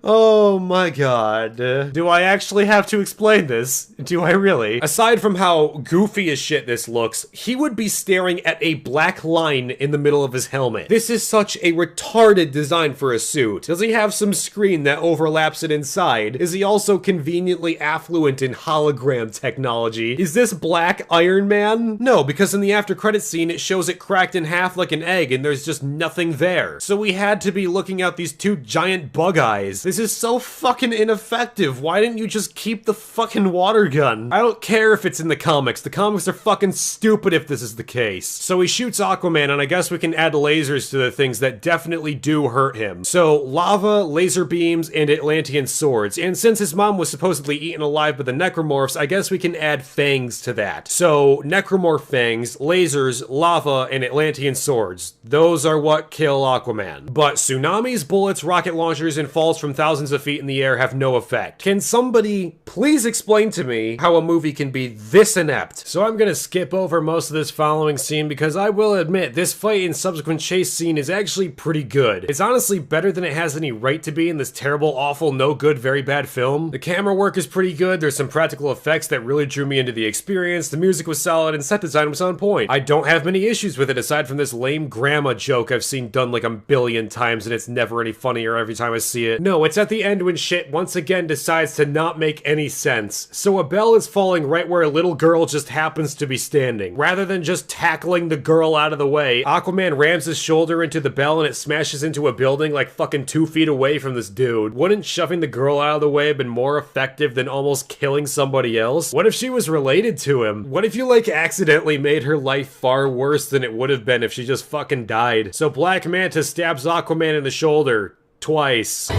Oh my god. Do I actually have to explain this? Do I really? Aside from how goofy as shit this looks, he would be staring at a black line in the middle of his helmet. This is such a retarded design for a suit. Does he have some screen that overlaps it inside? Is he also conveniently affluent in hologram technology? Is this Black Iron Man? No, because in the after credits scene it shows it cracked in half like an egg and there's just nothing there. So we had to be looking out these two giant bug eyes. This is so fucking ineffective. Why didn't you just keep the fucking water gun? I don't care if it's in the comics. The comics are fucking stupid if this is the case. So he shoots Aquaman, and I guess we can add lasers to the things that definitely do hurt him. So lava, laser beams, and Atlantean swords. And since his mom was supposedly eaten alive by the necromorphs, I guess we can add fangs to that. So necromorph fangs, lasers, lava, and Atlantean swords. Those are what kill Aquaman. But tsunamis, bullets, rocket launchers, and falls from thousands of feet in the air have no effect. Can somebody please explain to me how a movie can be this inept? So I'm gonna skip over most of this following scene because I will admit this fight and subsequent chase scene is actually pretty good. It's honestly better than it has any right to be in this terrible, awful, no good, very bad film. The camera work is pretty good, there's some practical effects that really drew me into the experience, the music was solid, and set design was on point. I don't have many issues with it aside from this lame grandma joke I've seen done like a billion times and it's never any funnier every time I see it. No, it's at the end when shit once again decides to not make any sense. So a bell is falling right where a little girl just happens to be standing. Rather than just tackling the girl out of the way, Aquaman rams his shoulder into the bell and it smashes into a building like fucking 2 feet away from this dude. Wouldn't shoving the girl out of the way have been more effective than almost killing somebody else? What if she was related to him? What if you like accidentally made her life far worse than it would have been if she just fucking died? So Black Manta stabs Aquaman in the shoulder. Twice.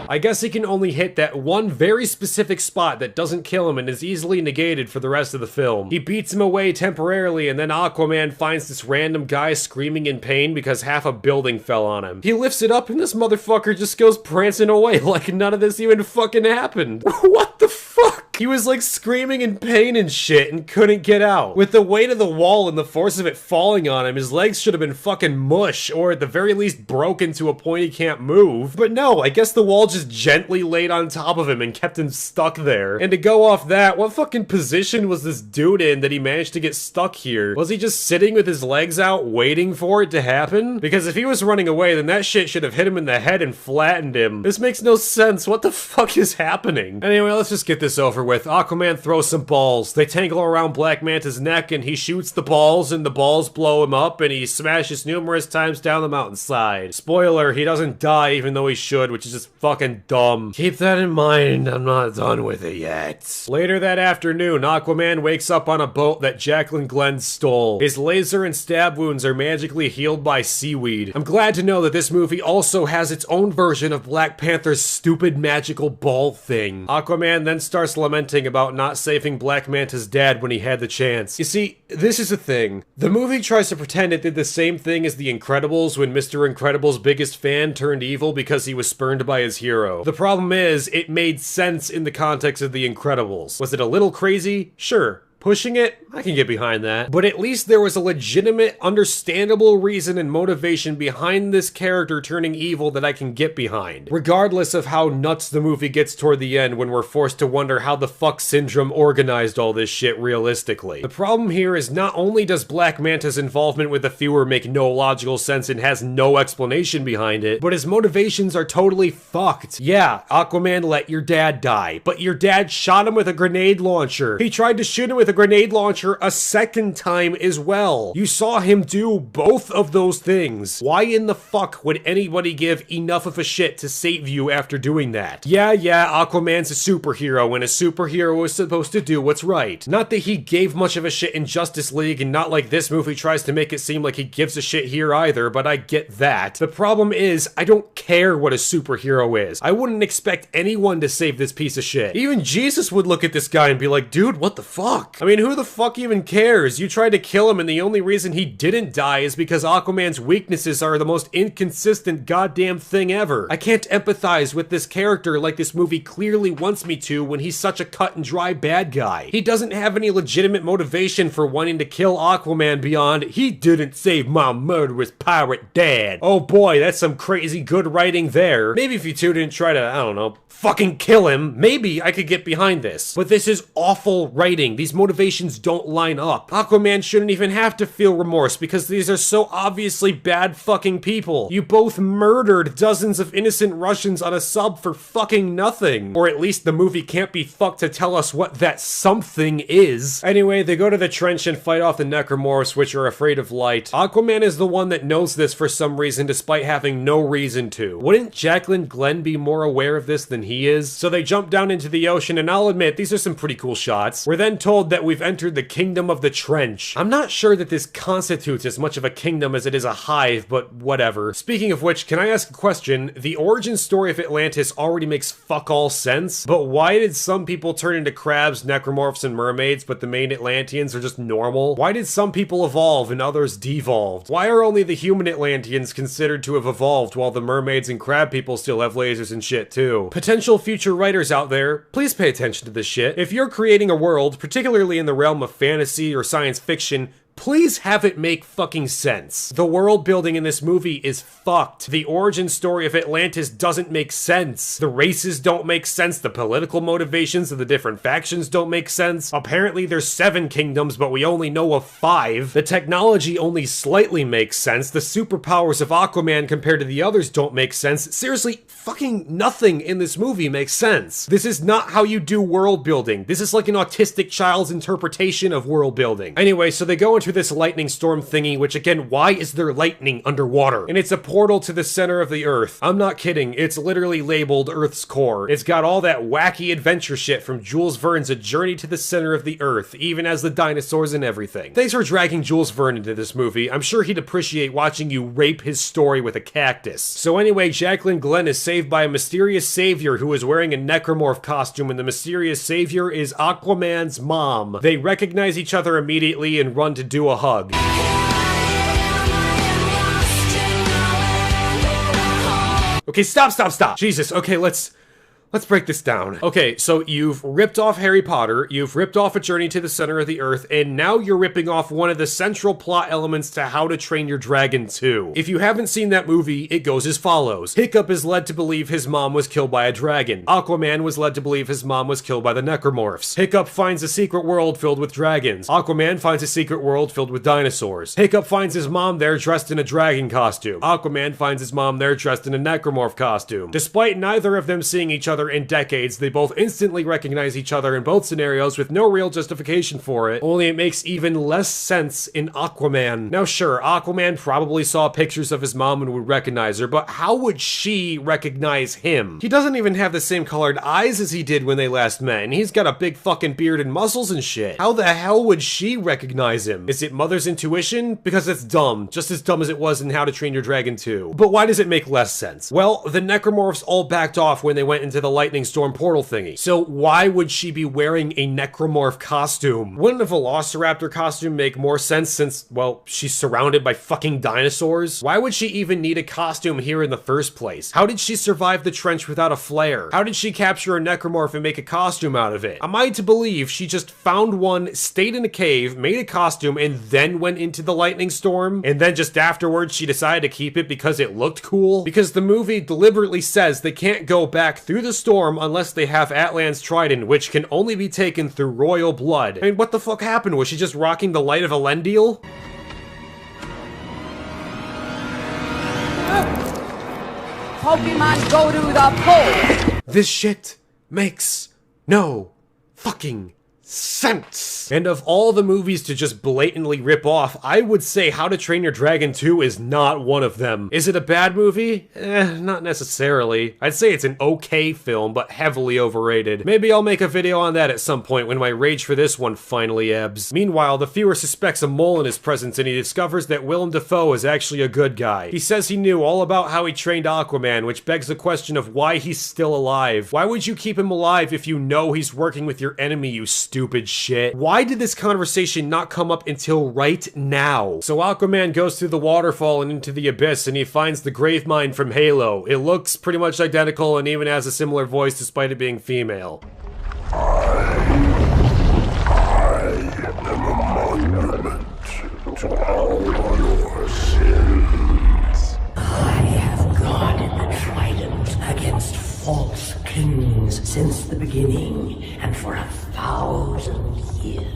I guess he can only hit that one very specific spot that doesn't kill him and is easily negated for the rest of the film. He beats him away temporarily and then Aquaman finds this random guy screaming in pain because half a building fell on him. He lifts it up and this motherfucker just goes prancing away like none of this even fucking happened. What the fuck? He was like screaming in pain and shit and couldn't get out. With the weight of the wall and the force of it falling on him, his legs should have been fucking mush or at the very least broken to a point he can't move. But no, I guess the wall just gently laid on top of him and kept him stuck there. And to go off that, what fucking position was this dude in that he managed to get stuck here? Was he just sitting with his legs out waiting for it to happen? Because if he was running away, then that shit should have hit him in the head and flattened him. This makes no sense. What the fuck is happening? Anyway, let's just get this over with. Aquaman throws some balls. They tangle around Black Manta's neck and he shoots the balls and the balls blow him up and he smashes numerous times down the mountainside. Spoiler, he doesn't die even though he should, which is just fucking dumb. Keep that in mind, I'm not done with it yet. Later that afternoon, Aquaman wakes up on a boat that Jacqueline Glenn stole. His laser and stab wounds are magically healed by seaweed. I'm glad to know that this movie also has its own version of Black Panther's stupid magical ball thing. Aquaman then starts lamenting lamenting about not saving Black Manta's dad when he had the chance. You see, this is the thing. The movie tries to pretend it did the same thing as The Incredibles when Mr. Incredible's biggest fan turned evil because he was spurned by his hero. The problem is, it made sense in the context of The Incredibles. Was it a little crazy? Sure. Pushing it? I can get behind that. But at least there was a legitimate, understandable reason and motivation behind this character turning evil that I can get behind. Regardless of how nuts the movie gets toward the end when we're forced to wonder how the fuck Syndrome organized all this shit realistically. The problem here is not only does Black Manta's involvement with the Fewer make no logical sense and has no explanation behind it, but his motivations are totally fucked. Yeah, Aquaman let your dad die, but your dad shot him with a grenade launcher. He tried to shoot him with a grenade launcher a second time as well. You saw him do both of those things. Why in the fuck would anybody give enough of a shit to save you after doing that? Yeah, Aquaman's a superhero, and a superhero is supposed to do what's right. Not that he gave much of a shit in Justice League, and not like this movie tries to make it seem like he gives a shit here either, but I get that. The problem is, I don't care what a superhero is. I wouldn't expect anyone to save this piece of shit. Even Jesus would look at this guy and be like, dude, what the fuck? I mean, who the fuck even cares? You tried to kill him and the only reason he didn't die is because Aquaman's weaknesses are the most inconsistent goddamn thing ever. I can't empathize with this character like this movie clearly wants me to when he's such a cut and dry bad guy. He doesn't have any legitimate motivation for wanting to kill Aquaman beyond, he didn't save my murderous pirate dad. Oh boy, that's some crazy good writing there. Maybe if you two didn't try to, I don't know, fucking kill him, maybe I could get behind this. But this is awful writing. These motivations don't line up. Aquaman shouldn't even have to feel remorse because these are so obviously bad fucking people. You both murdered dozens of innocent Russians on a sub for fucking nothing. Or at least the movie can't be fucked to tell us what that something is. Anyway, they go to the trench and fight off the necromorphs, which are afraid of light. Aquaman is the one that knows this for some reason despite having no reason to. Wouldn't Jacqueline Glenn be more aware of this than he is? So they jump down into the ocean, and I'll admit, these are some pretty cool shots. We're then told that we've entered the Kingdom of the Trench. I'm not sure that this constitutes as much of a kingdom as it is a hive, but whatever. Speaking of which, can I ask a question? The origin story of Atlantis already makes fuck all sense, but why did some people turn into crabs, necromorphs, and mermaids, but the main Atlanteans are just normal? Why did some people evolve and others devolved? Why are only the human Atlanteans considered to have evolved while the mermaids and crab people still have lasers and shit too? Potential future writers out there, please pay attention to this shit. If you're creating a world, particularly in the realm of fantasy or science fiction, please have it make fucking sense. The world building in this movie is fucked. The origin story of Atlantis doesn't make sense. The races don't make sense. The political motivations of the different factions don't make sense. Apparently there's 7 kingdoms, but we only know of 5. The technology only slightly makes sense. The superpowers of Aquaman compared to the others don't make sense. Seriously, fucking nothing in this movie makes sense. This is not how you do world building. This is like an autistic child's interpretation of world building. Anyway, so they go into this lightning storm thingy, which again, why is there lightning underwater? And it's a portal to the center of the Earth. I'm not kidding, it's literally labeled Earth's core. It's got all that wacky adventure shit from Jules Verne's A Journey to the Center of the Earth, even as the dinosaurs and everything. Thanks for dragging Jules Verne into this movie. I'm sure he'd appreciate watching you rape his story with a cactus. So anyway, Jacqueline Glenn is saved by a mysterious savior who is wearing a necromorph costume, and the mysterious savior is Aquaman's mom. They recognize each other immediately and run to do a hug. Okay, stop. Jesus, okay, let's break this down. Okay, so you've ripped off Harry Potter, you've ripped off A Journey to the Center of the Earth, and now you're ripping off one of the central plot elements to How to Train Your Dragon 2. If you haven't seen that movie, it goes as follows. Hiccup is led to believe his mom was killed by a dragon. Aquaman was led to believe his mom was killed by the necromorphs. Hiccup finds a secret world filled with dragons. Aquaman finds a secret world filled with dinosaurs. Hiccup finds his mom there dressed in a dragon costume. Aquaman finds his mom there dressed in a necromorph costume. Despite neither of them seeing each other in decades, they both instantly recognize each other in both scenarios with no real justification for it, only it makes even less sense in Aquaman. Now sure, Aquaman probably saw pictures of his mom and would recognize her, but how would she recognize him? He doesn't even have the same colored eyes as he did when they last met, and he's got a big fucking beard and muscles and shit. How the hell would she recognize him? Is it mother's intuition? Because it's dumb, just as dumb as it was in How to Train Your Dragon 2. But why does it make less sense? Well, the necromorphs all backed off when they went into the lightning storm portal thingy. So why would she be wearing a necromorph costume? Wouldn't a velociraptor costume make more sense since, well, she's surrounded by fucking dinosaurs? Why would she even need a costume here in the first place? How did she survive the trench without a flare? How did she capture a necromorph and make a costume out of it? Am I to believe she just found one, stayed in a cave, made a costume, and then went into the lightning storm? And then just afterwards she decided to keep it because it looked cool? Because the movie deliberately says they can't go back through the storm unless they have Atlan's trident, which can only be taken through royal blood. I mean, what the fuck happened? Was she just rocking the light of Elendil? Pokemon go to the pole! This shit makes no fucking sense. And of all the movies to just blatantly rip off, I would say How to Train Your Dragon 2 is not one of them. Is it a bad movie? Not necessarily. I'd say it's an okay film, but heavily overrated. Maybe I'll make a video on that at some point when my rage for this one finally ebbs. Meanwhile, the viewer suspects a mole in his presence and he discovers that Willem Dafoe is actually a good guy. He says he knew all about how he trained Aquaman, which begs the question of why he's still alive. Why would you keep him alive if you know he's working with your enemy, you stupid shit? Why did this conversation not come up until right now? So Aquaman goes through the waterfall and into the abyss and he finds the Gravemind from Halo. It looks pretty much identical and even has a similar voice despite it being female. I am a monument to all your sins. I have guarded the trident against false kings since the beginning, and for 1,000 years.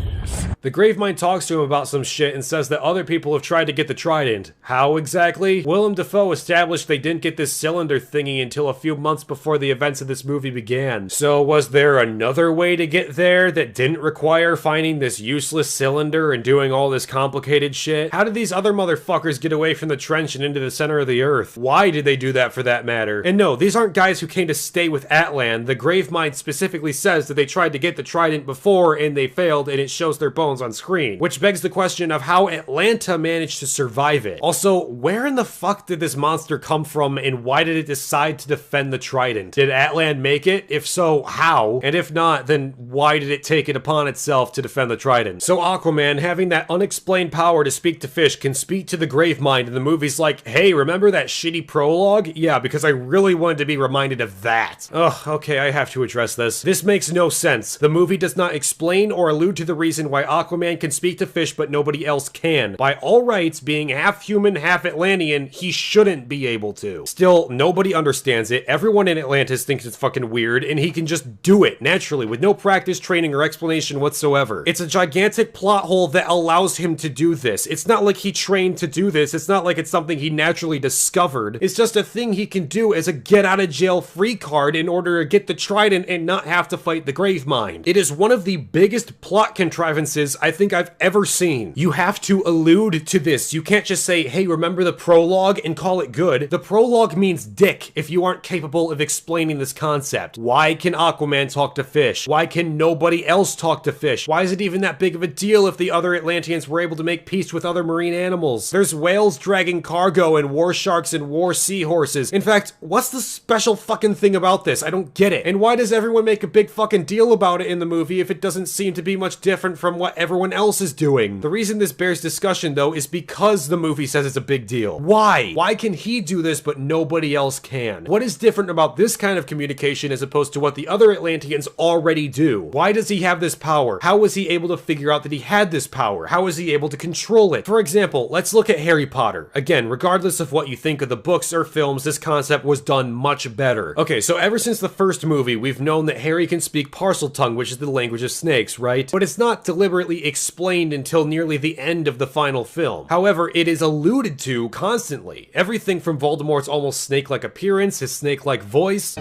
The Gravemind talks to him about some shit and says that other people have tried to get the trident. How exactly? Willem Dafoe established they didn't get this cylinder thingy until a few months before the events of this movie began. So was there another way to get there that didn't require finding this useless cylinder and doing all this complicated shit? How did these other motherfuckers get away from the trench and into the center of the earth? Why did they do that for that matter? And no, these aren't guys who came to stay with Atlan. The Gravemind specifically says that they tried to get the trident before and they failed, and it shows their bones on screen, which begs the question of how Atlanta managed to survive it. Also, where in the fuck did this monster come from and why did it decide to defend the trident? Did Atlan make it? If so, how? And if not, then why did it take it upon itself to defend the trident? So Aquaman, having that unexplained power to speak to fish, can speak to the Gravemind, and the movie's like, hey, remember that shitty prologue? Yeah, because I really wanted to be reminded of that. Ugh, okay, I have to address this. This makes no sense. The movie does not explain or allude to the reason why Aquaman can speak to fish but nobody else can. By all rights, being half human, half Atlantean, he shouldn't be able to. Still, nobody understands it. Everyone in Atlantis thinks it's fucking weird, and he can just do it naturally with no practice, training, or explanation whatsoever. It's a gigantic plot hole that allows him to do this. It's not like he trained to do this. It's not like it's something he naturally discovered. It's just a thing he can do as a get-out-of-jail-free card in order to get the trident and not have to fight the Gravemind. It is one of the biggest plot contrivances I think I've ever seen. You have to allude to this. You can't just say, hey, remember the prologue and call it good. The prologue means dick if you aren't capable of explaining this concept. Why can Aquaman talk to fish? Why can nobody else talk to fish? Why is it even that big of a deal if the other Atlanteans were able to make peace with other marine animals? There's whales dragging cargo and war sharks and war seahorses. In fact, what's the special fucking thing about this? I don't get it. And why does everyone make a big fucking deal about it in the movie if it doesn't seem to be much different from what everyone else is doing? The reason this bears discussion, though, is because the movie says it's a big deal. Why? Why can he do this but nobody else can? What is different about this kind of communication as opposed to what the other Atlanteans already do? Why does he have this power? How was he able to figure out that he had this power? How was he able to control it? For example, let's look at Harry Potter. Again, regardless of what you think of the books or films, this concept was done much better. Okay, so ever since the first movie, we've known that Harry can speak Parseltongue, which is the language of snakes, right? But it's not deliberately explained until nearly the end of the final film. However, it is alluded to constantly. Everything from Voldemort's almost snake-like appearance, his snake-like voice,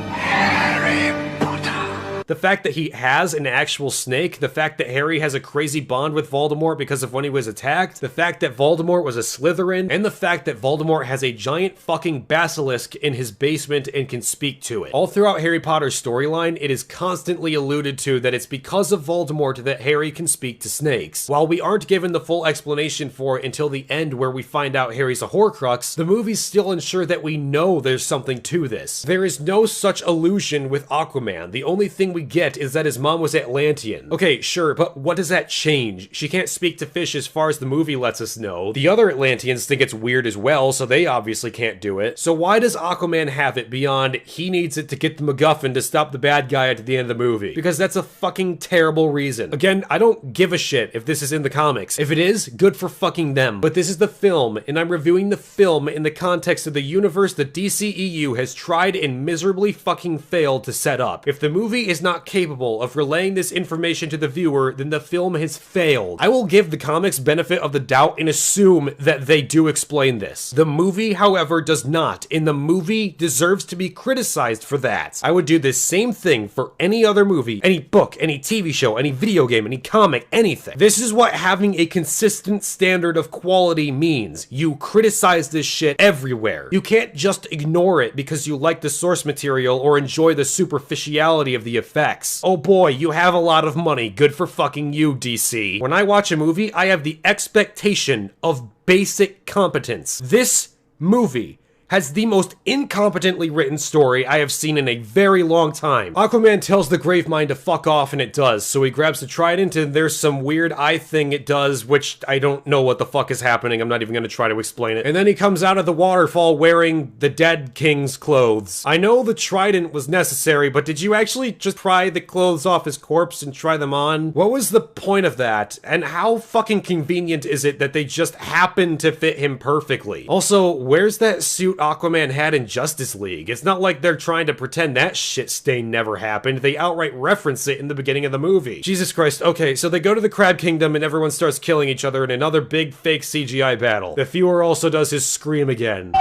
The fact that he has an actual snake, the fact that Harry has a crazy bond with Voldemort because of when he was attacked, the fact that Voldemort was a Slytherin, and the fact that Voldemort has a giant fucking basilisk in his basement and can speak to it. All throughout Harry Potter's storyline, it is constantly alluded to that it's because of Voldemort that Harry can speak to snakes. While we aren't given the full explanation for it until the end where we find out Harry's a Horcrux, the movies still ensure that we know there's something to this. There is no such illusion with Aquaman. The only thing we get is that his mom was Atlantean. Okay, sure, but what does that change? She can't speak to fish as far as the movie lets us know. The other Atlanteans think it's weird as well, so they obviously can't do it. So why does Aquaman have it beyond he needs it to get the MacGuffin to stop the bad guy at the end of the movie? Because that's a fucking terrible reason. Again, I don't give a shit if this is in the comics. If it is, good for fucking them. But this is the film, and I'm reviewing the film in the context of the universe the DCEU has tried and miserably fucking failed to set up. If the movie is not capable of relaying this information to the viewer, then the film has failed. I will give the comics benefit of the doubt and assume that they do explain this. The movie, however, does not, and the movie deserves to be criticized for that. I would do the same thing for any other movie, any book, any TV show, any video game, any comic, anything. This is what having a consistent standard of quality means. You criticize this shit everywhere. You can't just ignore it because you like the source material or enjoy the superficiality of the effects. Oh boy, you have a lot of money. Good for fucking you, DC. When I watch a movie, I have the expectation of basic competence. This movie has the most incompetently written story I have seen in a very long time. Aquaman tells the Gravemind to fuck off, and it does, so he grabs the trident, and there's some weird eye thing it does, which I don't know what the fuck is happening. I'm not even gonna try to explain it. And then he comes out of the waterfall wearing the dead king's clothes. I know the trident was necessary, but did you actually just pry the clothes off his corpse and try them on? What was the point of that? And how fucking convenient is it that they just happen to fit him perfectly? Also, where's that suit Aquaman had in Justice League? It's not like they're trying to pretend that shit stain never happened. They outright reference it in the beginning of the movie. Jesus Christ. Okay, so they go to the Crab Kingdom and everyone starts killing each other in another big fake CGI battle. The viewer also does his scream again.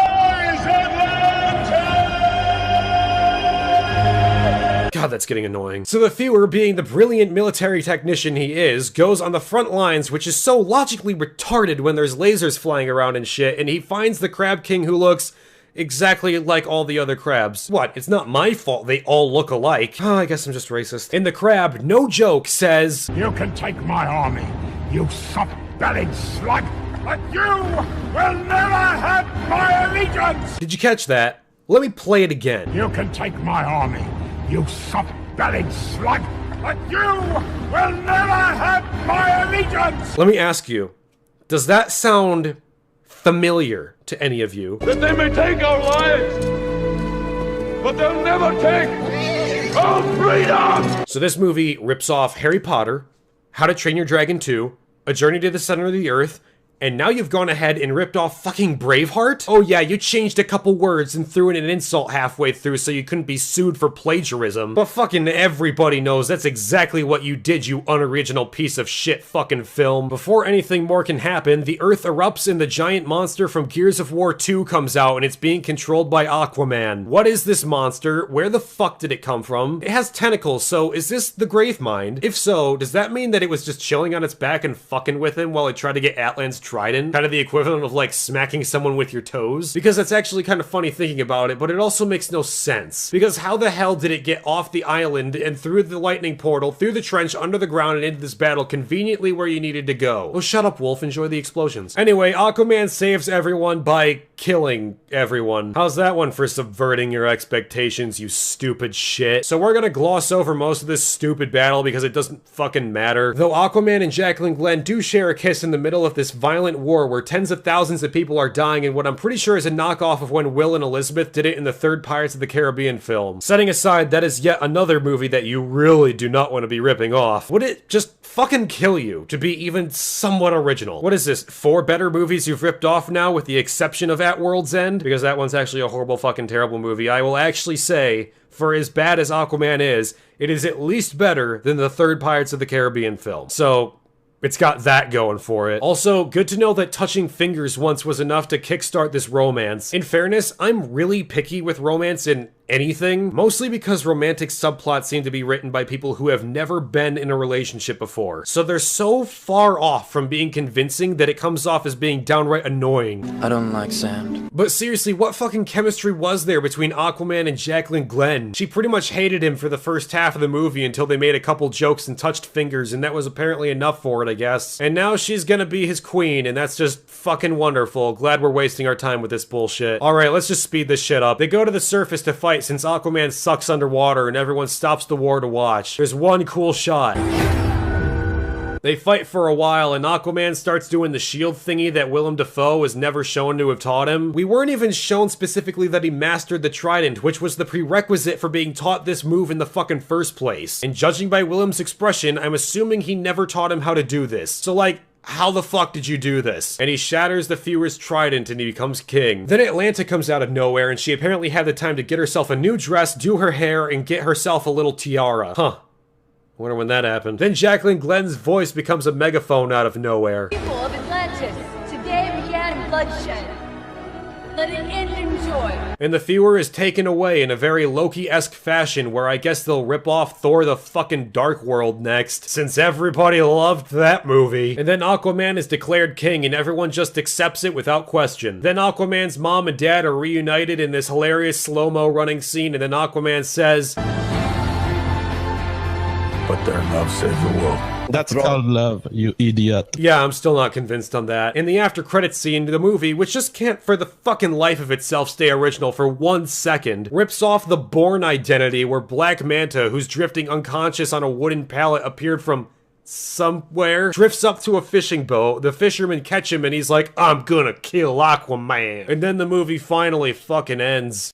God, that's getting annoying. So the viewer, being the brilliant military technician he is, goes on the front lines, which is so logically retarded when there's lasers flying around and shit, and he finds the Crab King who looks exactly like all the other crabs. What? It's not my fault they all look alike. Oh, I guess I'm just racist. And the crab, no joke, says, "You can take my army, you soft-bellied slug, but you will never have my allegiance!" Did you catch that? Let me play it again. "You can take my army, you soft-bellied slug, but you will never have my allegiance!" Let me ask you, does that sound familiar to any of you? That they may take our lives, but they'll never take our freedom! So this movie rips off Harry Potter, How to Train Your Dragon 2, A Journey to the Center of the Earth, and now you've gone ahead and ripped off fucking Braveheart? Oh yeah, you changed a couple words and threw in an insult halfway through so you couldn't be sued for plagiarism. But fucking everybody knows that's exactly what you did, you unoriginal piece of shit fucking film. Before anything more can happen, the Earth erupts and the giant monster from Gears of War 2 comes out and it's being controlled by Aquaman. What is this monster? Where the fuck did it come from? It has tentacles, so is this the Gravemind? If so, does that mean that it was just chilling on its back and fucking with him while it tried to get Atlan's trident? Kind of the equivalent of like smacking someone with your toes? Because that's actually kind of funny thinking about it, but it also makes no sense. Because how the hell did it get off the island and through the lightning portal, through the trench, under the ground, and into this battle conveniently where you needed to go? Oh, shut up, Wolf. Enjoy the explosions. Anyway, Aquaman saves everyone by killing everyone. How's that one for subverting your expectations, you stupid shit? So we're gonna gloss over most of this stupid battle because it doesn't fucking matter. Though Aquaman and Jacqueline Glenn do share a kiss in the middle of this violent war where tens of thousands of people are dying in what I'm pretty sure is a knockoff of when Will and Elizabeth did it in the third Pirates of the Caribbean film. Setting aside, that is yet another movie that you really do not want to be ripping off. Would it just fucking kill you to be even somewhat original? What is this, 4 better movies you've ripped off now with the exception of At World's End? Because that one's actually a horrible fucking terrible movie. I will actually say, for as bad as Aquaman is, it is at least better than the third Pirates of the Caribbean film. So it's got that going for it. Also, good to know that touching fingers once was enough to kickstart this romance. In fairness, I'm really picky with romance, and anything, mostly because romantic subplots seem to be written by people who have never been in a relationship before. So they're so far off from being convincing that it comes off as being downright annoying. I don't like sand. But seriously, what fucking chemistry was there between Aquaman and Jacqueline Glenn? She pretty much hated him for the first half of the movie until they made a couple jokes and touched fingers, and that was apparently enough for it, I guess. And now she's gonna be his queen, and that's just fucking wonderful. Glad we're wasting our time with this bullshit. Alright, let's just speed this shit up. They go to the surface to fight since Aquaman sucks underwater and everyone stops the war to watch. There's one cool shot. They fight for a while, and Aquaman starts doing the shield thingy that Willem Dafoe was never shown to have taught him. We weren't even shown specifically that he mastered the trident, which was the prerequisite for being taught this move in the fucking first place. And judging by Willem's expression, I'm assuming he never taught him how to do this. So like, how the fuck did you do this? And he shatters the viewer's trident and he becomes king. Then Atlanta comes out of nowhere, and she apparently had the time to get herself a new dress, do her hair, and get herself a little tiara. Huh. Wonder when that happened. Then Jacqueline Glenn's voice becomes a megaphone out of nowhere. People of Atlantis, today began bloodshed. Let it end in joy. And the viewer is taken away in a very Loki-esque fashion where I guess they'll rip off Thor the fucking Dark World next, since everybody loved that movie. And then Aquaman is declared king and everyone just accepts it without question. Then Aquaman's mom and dad are reunited in this hilarious slow-mo running scene, and then Aquaman says, but their love saves the world. That's called love, you idiot. Yeah, I'm still not convinced on that. In the after credits scene, the movie, which just can't for the fucking life of itself stay original for 1 second, rips off the Bourne identity where Black Manta, who's drifting unconscious on a wooden pallet, appeared from somewhere, drifts up to a fishing boat, the fishermen catch him and he's like, I'm gonna kill Aquaman. And then the movie finally fucking ends.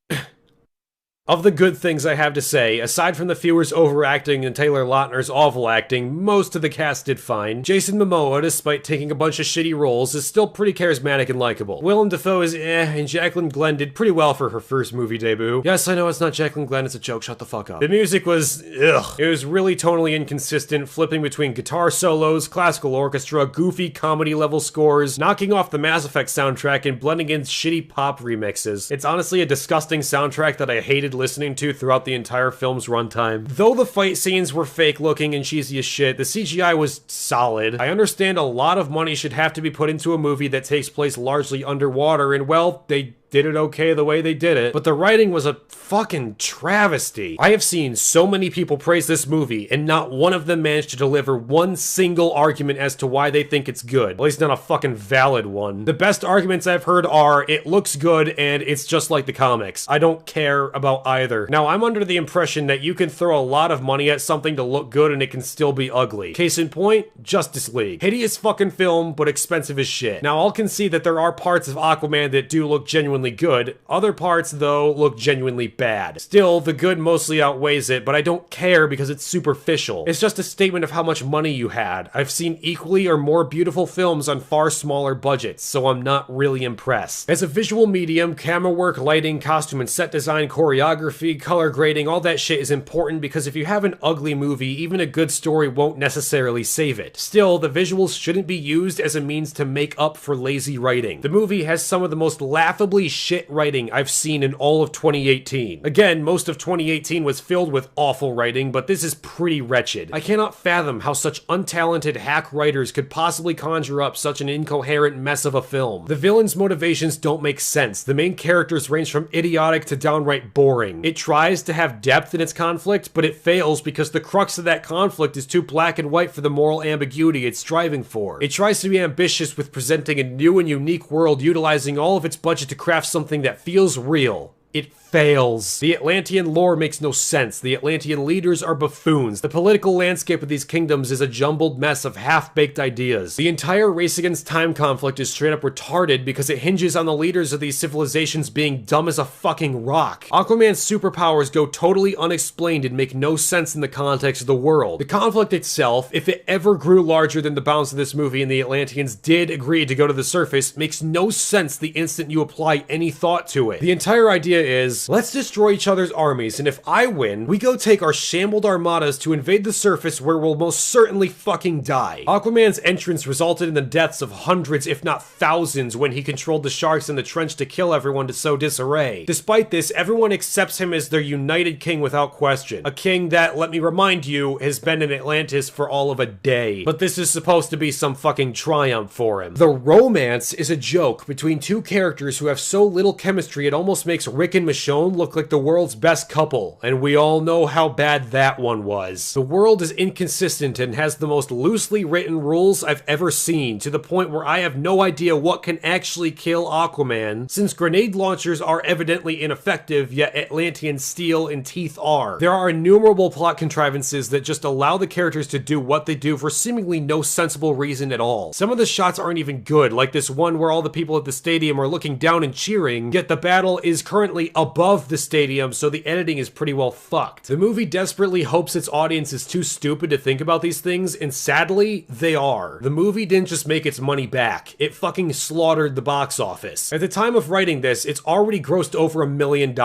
Of the good things I have to say, aside from the viewers overacting and Taylor Lautner's awful acting, most of the cast did fine. Jason Momoa, despite taking a bunch of shitty roles, is still pretty charismatic and likable. Willem Dafoe is and Jacqueline Glenn did pretty well for her first movie debut. Yes, I know it's not Jacqueline Glenn, it's a joke, shut the fuck up. The music was, ugh. It was really tonally inconsistent, flipping between guitar solos, classical orchestra, goofy comedy-level scores, knocking off the Mass Effect soundtrack, and blending in shitty pop remixes. It's honestly a disgusting soundtrack that I hated listening to throughout the entire film's runtime. Though the fight scenes were fake looking and cheesy as shit, the CGI was solid. I understand a lot of money should have to be put into a movie that takes place largely underwater, and well, they did it okay the way they did it, but the writing was a fucking travesty. I have seen so many people praise this movie, and not one of them managed to deliver one single argument as to why they think it's good. At least not a fucking valid one. The best arguments I've heard are, it looks good and it's just like the comics. I don't care about either. Now, I'm under the impression that you can throw a lot of money at something to look good and it can still be ugly. Case in point, Justice League. Hideous fucking film, but expensive as shit. Now, I'll concede that there are parts of Aquaman that do look genuinely good. Other parts, though, look genuinely bad. Still, the good mostly outweighs it, but I don't care because it's superficial. It's just a statement of how much money you had. I've seen equally or more beautiful films on far smaller budgets, so I'm not really impressed. As a visual medium, camera work, lighting, costume and set design, choreography, color grading, all that shit is important because if you have an ugly movie, even a good story won't necessarily save it. Still, the visuals shouldn't be used as a means to make up for lazy writing. The movie has some of the most laughably shit writing I've seen in all of 2018. Again, most of 2018 was filled with awful writing, but this is pretty wretched. I cannot fathom how such untalented hack writers could possibly conjure up such an incoherent mess of a film. The villain's motivations don't make sense. The main characters range from idiotic to downright boring. It tries to have depth in its conflict, but it fails because the crux of that conflict is too black and white for the moral ambiguity it's striving for. It tries to be ambitious with presenting a new and unique world, utilizing all of its budget to craft something that feels real. It fails. The Atlantean lore makes no sense. The Atlantean leaders are buffoons. The political landscape of these kingdoms is a jumbled mess of half-baked ideas. The entire race against time conflict is straight up retarded because it hinges on the leaders of these civilizations being dumb as a fucking rock. Aquaman's superpowers go totally unexplained and make no sense in the context of the world. The conflict itself, if it ever grew larger than the bounds of this movie and the Atlanteans did agree to go to the surface, makes no sense the instant you apply any thought to it. The entire idea idea is, let's destroy each other's armies, and if I win, we go take our shambled armadas to invade the surface where we'll most certainly fucking die. Aquaman's entrance resulted in the deaths of hundreds, if not thousands, when he controlled the sharks in the trench to kill everyone to sow disarray. Despite this, everyone accepts him as their united king without question. A king that, let me remind you, has been in Atlantis for all of a day. But this is supposed to be some fucking triumph for him. The romance is a joke between two characters who have so little chemistry it almost makes Rick and Michonne look like the world's best couple, and we all know how bad that one was. The world is inconsistent and has the most loosely written rules I've ever seen, to the point where I have no idea what can actually kill Aquaman, since grenade launchers are evidently ineffective, yet Atlantean steel and teeth are. There are innumerable plot contrivances that just allow the characters to do what they do for seemingly no sensible reason at all. Some of the shots aren't even good, like this one where all the people at the stadium are looking down and cheering, yet the battle is currently above the stadium, so the editing is pretty well fucked. The movie desperately hopes its audience is too stupid to think about these things, and sadly, they are. The movie didn't just make its money back, it fucking slaughtered the box office. At the time of writing this, it's already grossed over $1 million.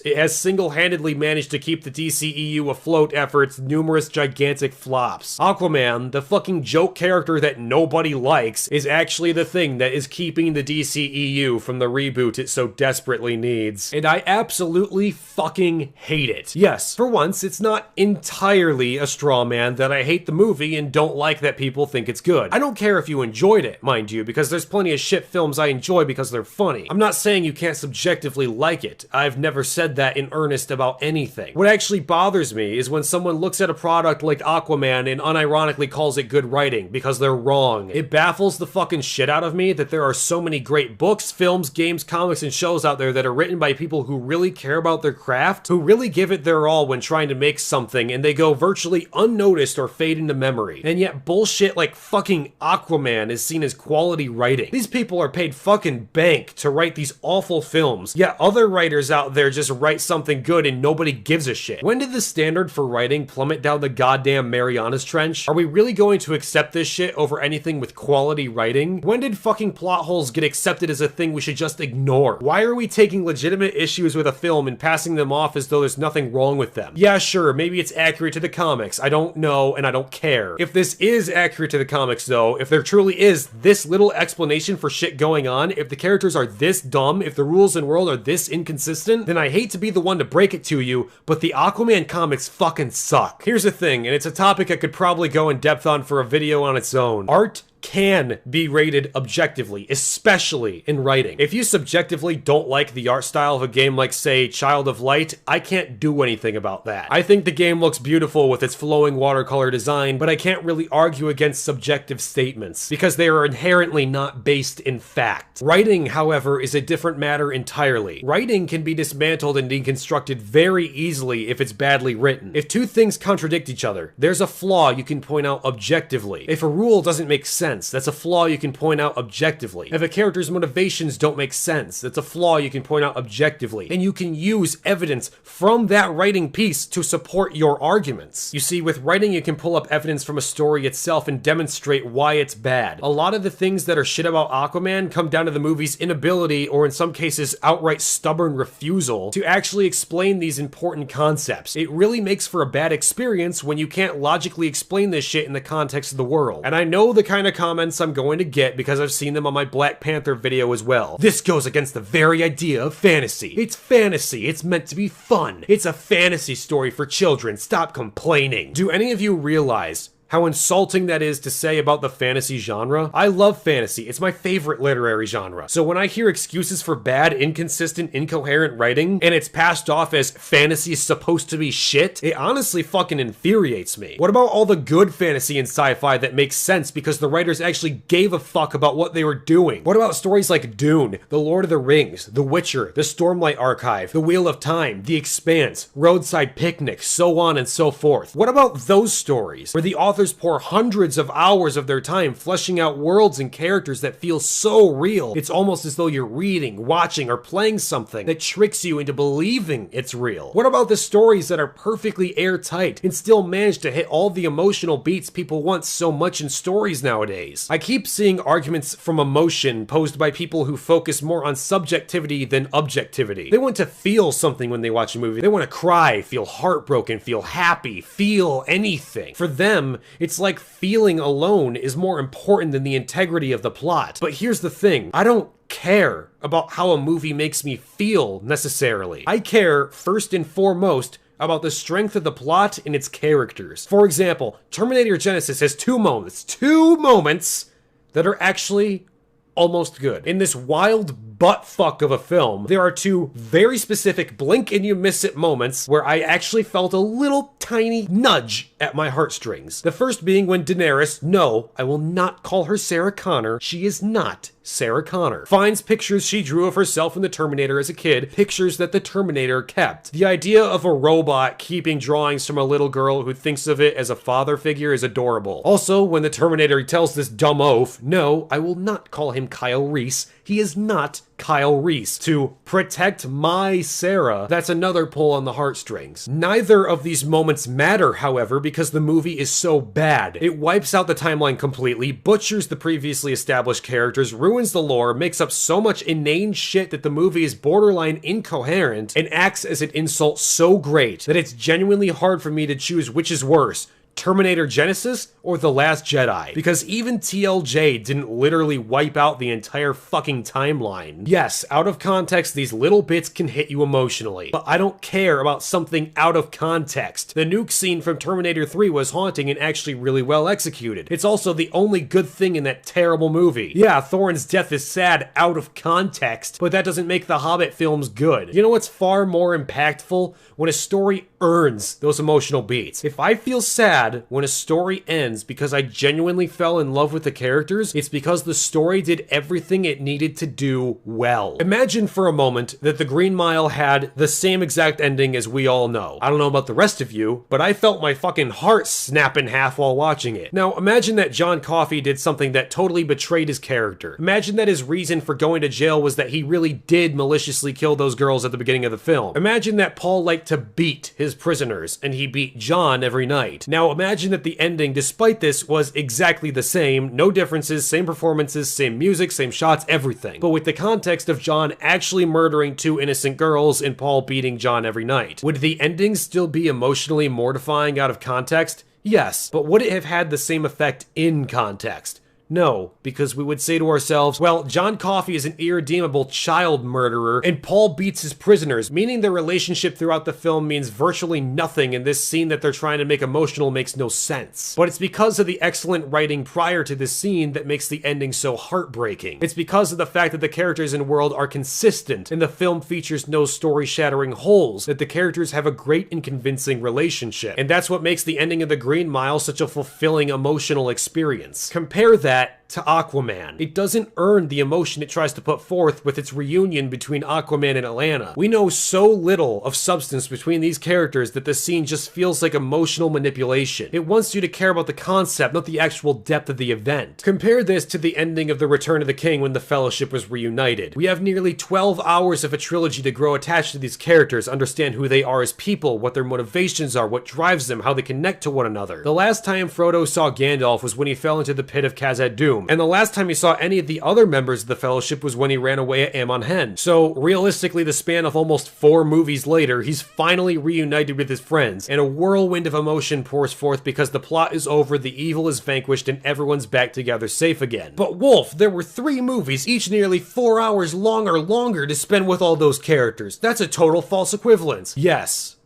It has single-handedly managed to keep the DCEU afloat after its numerous gigantic flops. Aquaman, the fucking joke character that nobody likes, is actually the thing that is keeping the DCEU from the reboot it so desperately needs. And I absolutely fucking hate it. Yes, for once, it's not entirely a straw man that I hate the movie and don't like that people think it's good. I don't care if you enjoyed it, mind you, because there's plenty of shit films I enjoy because they're funny. I'm not saying you can't subjectively like it. I've never said that in earnest about anything. What actually bothers me is when someone looks at a product like Aquaman and unironically calls it good writing, because they're wrong. It baffles the fucking shit out of me that there are so many great books, films, games, comics, and shows out there that are written by people who really care about their craft, who really give it their all when trying to make something, and they go virtually unnoticed or fade into memory. And yet bullshit like fucking Aquaman is seen as quality writing. These people are paid fucking bank to write these awful films, yet other writers out there just write something good and nobody gives a shit. When did the standard for writing plummet down the goddamn Marianas Trench? Are we really going to accept this shit over anything with quality writing? When did fucking plot holes get accepted as a thing we should just ignore? Why are we taking legitimate issues with a film and passing them off as though there's nothing wrong with them? Yeah, sure, maybe it's accurate to the comics. I don't know, and I don't care. If this is accurate to the comics, though, if there truly is this little explanation for shit going on, if the characters are this dumb, if the rules and world are this inconsistent, then I hate to be the one to break it to you, but the Aquaman comics fucking suck. Here's the thing, and it's a topic I could probably go in depth on for a video on its own. Art can be rated objectively, especially in writing. If you subjectively don't like the art style of a game like, say, Child of Light, I can't do anything about that. I think the game looks beautiful with its flowing watercolor design, but I can't really argue against subjective statements, because they are inherently not based in fact. Writing, however, is a different matter entirely. Writing can be dismantled and deconstructed very easily if it's badly written. If two things contradict each other, there's a flaw you can point out objectively. If a rule doesn't make sense, that's a flaw you can point out objectively. If a character's motivations don't make sense, that's a flaw you can point out objectively. And you can use evidence from that writing piece to support your arguments. You see, with writing you can pull up evidence from a story itself and demonstrate why it's bad. A lot of the things that are shit about Aquaman come down to the movie's inability, or in some cases outright stubborn refusal, to actually explain these important concepts. It really makes for a bad experience when you can't logically explain this shit in the context of the world. And I know the kind of comments I'm going to get because I've seen them on my Black Panther video as well. This goes against the very idea of fantasy. It's fantasy. It's meant to be fun. It's a fantasy story for children. Stop complaining. Do any of you realize how insulting that is to say about the fantasy genre? I love fantasy. It's my favorite literary genre. So when I hear excuses for bad, inconsistent, incoherent writing, and it's passed off as fantasy is supposed to be shit, it honestly fucking infuriates me. What about all the good fantasy and sci-fi that makes sense because the writers actually gave a fuck about what they were doing? What about stories like Dune, The Lord of the Rings, The Witcher, The Stormlight Archive, The Wheel of Time, The Expanse, Roadside Picnic, so on and so forth? What about those stories where the author authors pour hundreds of hours of their time fleshing out worlds and characters that feel so real. It's almost as though you're reading, watching, or playing something that tricks you into believing it's real. What about the stories that are perfectly airtight and still manage to hit all the emotional beats people want so much in stories nowadays? I keep seeing arguments from emotion posed by people who focus more on subjectivity than objectivity. They want to feel something when they watch a movie. They want to cry, feel heartbroken, feel happy, feel anything. For them, it's like feeling alone is more important than the integrity of the plot. But here's the thing, I don't care about how a movie makes me feel necessarily. I care first and foremost about the strength of the plot and its characters. For example, Terminator Genisys has two moments that are actually almost good. In this wild buttfuck of a film, there are two very specific blink and you miss it moments where I actually felt a little tiny nudge at my heartstrings. The first being when Daenerys, no, I will not call her Sarah Connor, she is not Sarah Connor, finds pictures she drew of herself in the Terminator as a kid, pictures that the Terminator kept. The idea of a robot keeping drawings from a little girl who thinks of it as a father figure is adorable. Also, when the Terminator tells this dumb oaf, no, I will not call him Kyle Reese, he is not Kyle Reese, to protect my Sarah, that's another pull on the heartstrings. Neither of these moments matter, however, because the movie is so bad. It wipes out the timeline completely, butchers the previously established characters, ruins the lore, makes up so much inane shit that the movie is borderline incoherent, and acts as an insult so great that it's genuinely hard for me to choose which is worse, Terminator Genisys or The Last Jedi, because even TLJ didn't literally wipe out the entire fucking timeline. Yes, out of context, these little bits can hit you emotionally, but I don't care about something out of context. The nuke scene from Terminator 3 was haunting and actually really well executed. It's also the only good thing in that terrible movie. Yeah, Thorin's death is sad out of context, but that doesn't make the Hobbit films good. You know what's far more impactful? When a story earns those emotional beats. If I feel sad when a story ends because I genuinely fell in love with the characters, it's because the story did everything it needed to do well. Imagine for a moment that The Green Mile had the same exact ending as we all know. I don't know about the rest of you, but I felt my fucking heart snap in half while watching it. Now, imagine that John Coffey did something that totally betrayed his character. Imagine that his reason for going to jail was that he really did maliciously kill those girls at the beginning of the film. Imagine that Paul liked to beat his prisoners, and he beat John every night. Now imagine that the ending, despite this, was exactly the same, no differences, same performances, same music, same shots, everything. But with the context of John actually murdering two innocent girls and Paul beating John every night. Would the ending still be emotionally mortifying out of context? Yes, but would it have had the same effect in context? No, because we would say to ourselves, well, John Coffey is an irredeemable child murderer, and Paul beats his prisoners, meaning their relationship throughout the film means virtually nothing, and this scene that they're trying to make emotional makes no sense. But it's because of the excellent writing prior to this scene that makes the ending so heartbreaking. It's because of the fact that the characters and world are consistent, and the film features no story-shattering holes, that the characters have a great and convincing relationship. And that's what makes the ending of The Green Mile such a fulfilling emotional experience. Compare that to Aquaman. It doesn't earn the emotion it tries to put forth with its reunion between Aquaman and Atlanta. We know so little of substance between these characters that the scene just feels like emotional manipulation. It wants you to care about the concept, not the actual depth of the event. Compare this to the ending of The Return of the King when the Fellowship was reunited. We have nearly 12 hours of a trilogy to grow attached to these characters, understand who they are as people, what their motivations are, what drives them, how they connect to one another. The last time Frodo saw Gandalf was when he fell into the pit of Khazad-dûm, and the last time he saw any of the other members of the Fellowship was when he ran away at Amon Hen. So, realistically, the span of almost 4 movies later, he's finally reunited with his friends, and a whirlwind of emotion pours forth because the plot is over, the evil is vanquished, and everyone's back together safe again. But Wolf, there were 3 movies, each nearly 4 hours long or longer to spend with all those characters. That's a total false equivalence. Yes.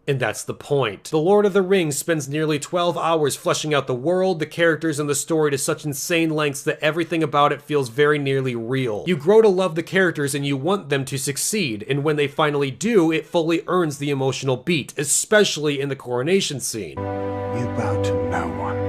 And that's the point. The Lord of the Rings spends nearly 12 hours fleshing out the world, the characters, and the story to such insane lengths that everything about it feels very nearly real. You grow to love the characters and you want them to succeed, and when they finally do, it fully earns the emotional beat, especially in the coronation scene. You bow to no one.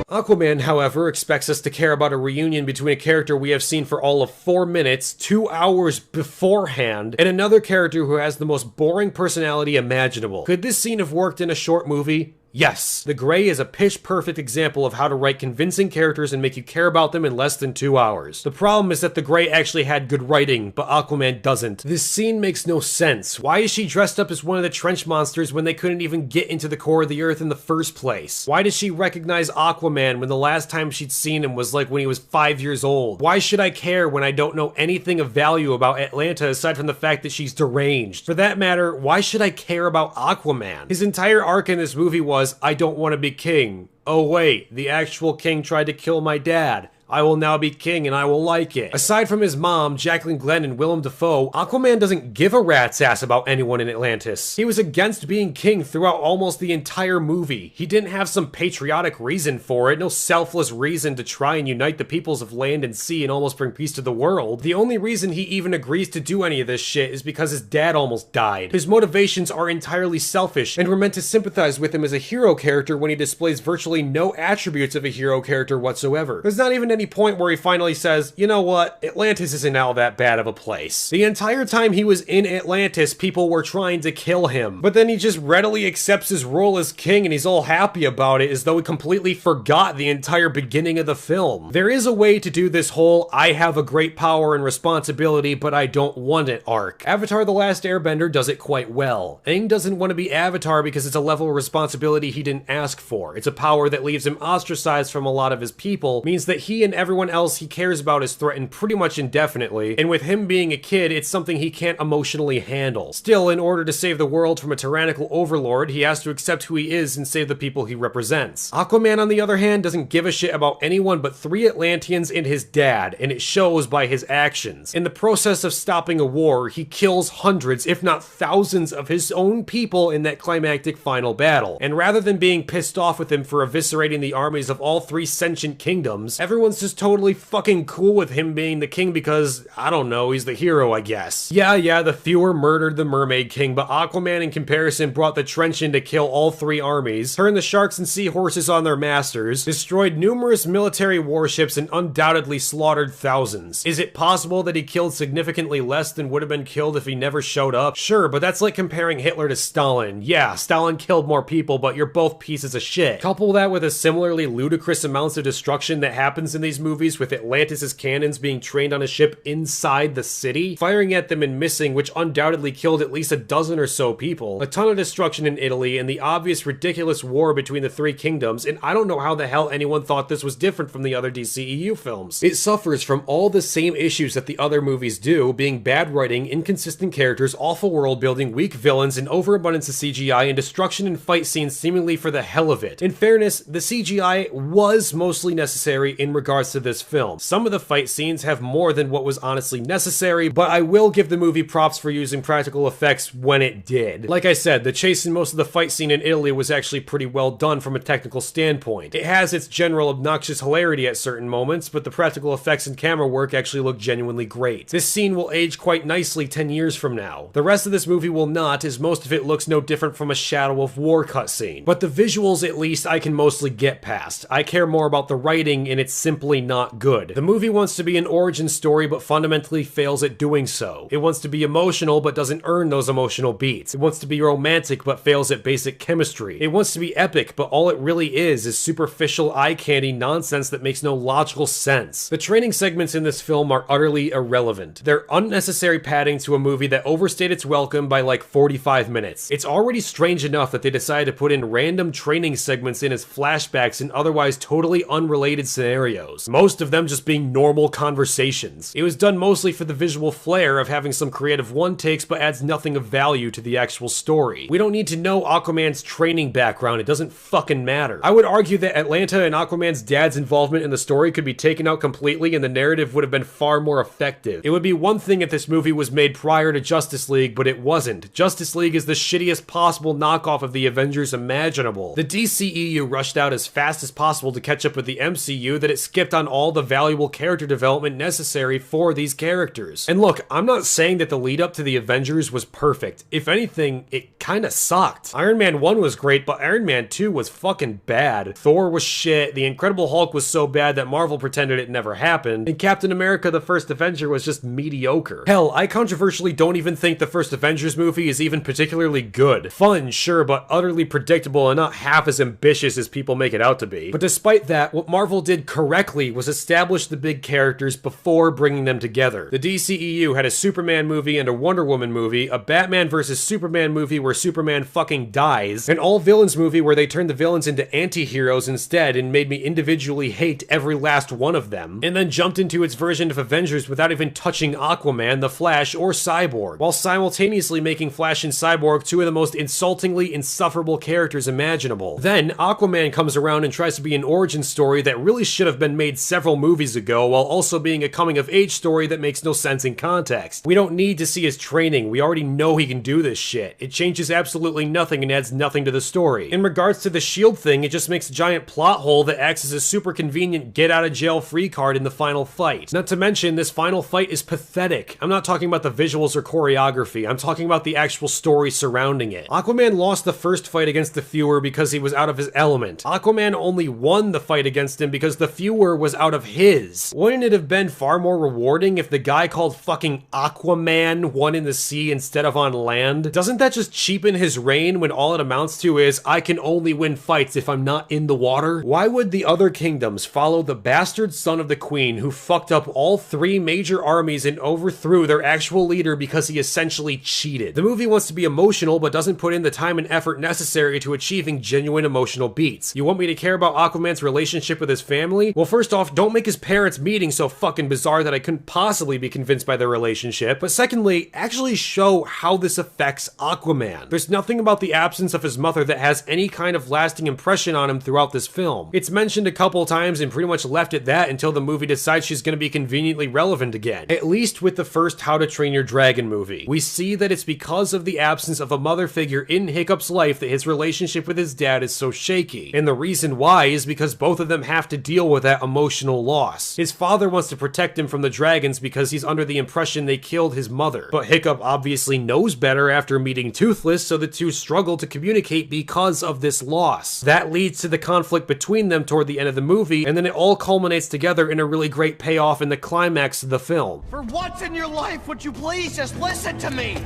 Aquaman, however, expects us to care about a reunion between a character we have seen for all of 4 minutes, 2 hours beforehand, and another character who has the most boring personality imaginable. Could this scene have worked in a short movie? Yes, The Grey is a pitch-perfect example of how to write convincing characters and make you care about them in less than 2 hours. The problem is that The Grey actually had good writing, but Aquaman doesn't. This scene makes no sense. Why is she dressed up as one of the trench monsters when they couldn't even get into the core of the earth in the first place? Why does she recognize Aquaman when the last time she'd seen him was like when he was 5 years old? Why should I care when I don't know anything of value about Atlanta aside from the fact that she's deranged? For that matter, why should I care about Aquaman? His entire arc in this movie was, I don't want to be king. Oh wait, the actual king tried to kill my dad. I will now be king and I will like it. Aside from his mom, Jacqueline Glenn and Willem Dafoe, Aquaman doesn't give a rat's ass about anyone in Atlantis. He was against being king throughout almost the entire movie. He didn't have some patriotic reason for it, no selfless reason to try and unite the peoples of land and sea and almost bring peace to the world. The only reason he even agrees to do any of this shit is because his dad almost died. His motivations are entirely selfish, and we're meant to sympathize with him as a hero character when he displays virtually no attributes of a hero character whatsoever. There's not even any point where he finally says, you know what, Atlantis isn't all that bad of a place. The entire time he was in Atlantis, people were trying to kill him, but then he just readily accepts his role as king and he's all happy about it as though he completely forgot the entire beginning of the film. There is a way to do this whole, I have a great power and responsibility, but I don't want it arc. Avatar: The Last Airbender does it quite well. Aang doesn't want to be Avatar because it's a level of responsibility he didn't ask for. It's a power that leaves him ostracized from a lot of his people, means that he and everyone else he cares about is threatened pretty much indefinitely, and with him being a kid, it's something he can't emotionally handle. Still, in order to save the world from a tyrannical overlord, he has to accept who he is and save the people he represents. Aquaman, on the other hand, doesn't give a shit about anyone but 3 Atlanteans and his dad, and it shows by his actions. In the process of stopping a war, he kills hundreds, if not thousands, of his own people in that climactic final battle. And rather than being pissed off with him for eviscerating the armies of all 3 sentient kingdoms, everyone's just totally fucking cool with him being the king because, I don't know, he's the hero, I guess. Yeah, the Fewer murdered the Mermaid King, but Aquaman in comparison brought the trench in to kill all 3 armies, turned the sharks and seahorses on their masters, destroyed numerous military warships, and undoubtedly slaughtered thousands. Is it possible that he killed significantly less than would have been killed if he never showed up? Sure, but that's like comparing Hitler to Stalin. Yeah, Stalin killed more people, but you're both pieces of shit. Couple that with a similarly ludicrous amounts of destruction that happens in these movies with Atlantis' cannons being trained on a ship inside the city, firing at them and missing, which undoubtedly killed at least a dozen or so people, a ton of destruction in Italy, and the obvious ridiculous war between the 3 kingdoms, and I don't know how the hell anyone thought this was different from the other DCEU films. It suffers from all the same issues that the other movies do, being bad writing, inconsistent characters, awful world building, weak villains, an overabundance of CGI, and destruction in fight scenes seemingly for the hell of it. In fairness, the CGI was mostly necessary in regards to this film. Some of the fight scenes have more than what was honestly necessary, but I will give the movie props for using practical effects when it did. Like I said, the chase in most of the fight scene in Italy was actually pretty well done from a technical standpoint. It has its general obnoxious hilarity at certain moments, but the practical effects and camera work actually look genuinely great. This scene will age quite nicely 10 years from now. The rest of this movie will not, as most of it looks no different from a Shadow of War cutscene. But the visuals, at least, I can mostly get past. I care more about the writing, and it's simply not good. The movie wants to be an origin story, but fundamentally fails at doing so. It wants to be emotional, but doesn't earn those emotional beats. It wants to be romantic, but fails at basic chemistry. It wants to be epic, but all it really is superficial eye candy nonsense that makes no logical sense. The training segments in this film are utterly irrelevant. They're unnecessary padding to a movie that overstayed its welcome by like 45 minutes. It's already strange enough that they decided to put in random training segments in as flashbacks in otherwise totally unrelated scenarios. Most of them just being normal conversations. It was done mostly for the visual flair of having some creative one-takes, but adds nothing of value to the actual story. We don't need to know Aquaman's training background, it doesn't fucking matter. I would argue that Atlanta and Aquaman's dad's involvement in the story could be taken out completely and the narrative would have been far more effective. It would be one thing if this movie was made prior to Justice League, but it wasn't. Justice League is the shittiest possible knockoff of the Avengers imaginable. The DCEU rushed out as fast as possible to catch up with the MCU that it skipped on all the valuable character development necessary for these characters. And look, I'm not saying that the lead up to the Avengers was perfect. If anything, it kinda sucked. Iron Man 1 was great, but Iron Man 2 was fucking bad. Thor was shit, the Incredible Hulk was so bad that Marvel pretended it never happened, and Captain America the First Avenger was just mediocre. Hell, I controversially don't even think the first Avengers movie is even particularly good. Fun, sure, but utterly predictable and not half as ambitious as people make it out to be. But despite that, what Marvel did correctly was establish the big characters before bringing them together. The DCEU had a Superman movie and a Wonder Woman movie, a Batman vs Superman movie where Superman fucking dies, an all-villains movie where they turned the villains into anti-heroes instead and made me individually hate every last one of them, and then jumped into its version of Avengers without even touching Aquaman, the Flash, or Cyborg, while simultaneously making Flash and Cyborg two of the most insultingly insufferable characters imaginable. Then, Aquaman comes around and tries to be an origin story that really should have been made several movies ago, while also being a coming-of-age story that makes no sense in context. We don't need to see his training, we already know he can do this shit. It changes absolutely nothing and adds nothing to the story. In regards to the SHIELD thing, it just makes a giant plot hole that acts as a super convenient get-out-of-jail-free card in the final fight. Not to mention, this final fight is pathetic. I'm not talking about the visuals or choreography, I'm talking about the actual story surrounding it. Aquaman lost the first fight against the Viewer because he was out of his element. Aquaman only won the fight against him because the Viewer was out of his. Wouldn't it have been far more rewarding if the guy called fucking Aquaman won in the sea instead of on land? Doesn't that just cheapen his reign when all it amounts to is, I can only win fights if I'm not in the water? Why would the other kingdoms follow the bastard son of the queen who fucked up all three major armies and overthrew their actual leader because he essentially cheated? The movie wants to be emotional but doesn't put in the time and effort necessary to achieving genuine emotional beats. You want me to care about Aquaman's relationship with his family? Well, first off, don't make his parents' meeting so fucking bizarre that I couldn't possibly be convinced by their relationship. But secondly, actually show how this affects Aquaman. There's nothing about the absence of his mother that has any kind of lasting impression on him throughout this film. It's mentioned a couple times and pretty much left at that until the movie decides she's gonna be conveniently relevant again. At least with the first How to Train Your Dragon movie. We see that it's because of the absence of a mother figure in Hiccup's life that his relationship with his dad is so shaky. And the reason why is because both of them have to deal with that emotional loss. His father wants to protect him from the dragons because he's under the impression they killed his mother. But Hiccup obviously knows better after meeting Toothless, so the two struggle to communicate because of this loss. That leads to the conflict between them toward the end of the movie, and then it all culminates together in a really great payoff in the climax of the film. For once in your life, would you please just listen to me?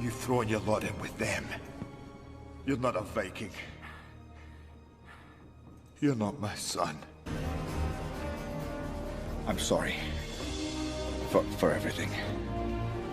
You throwing your lot in with them. You're not a Viking. You're not my son. I'm sorry. For everything.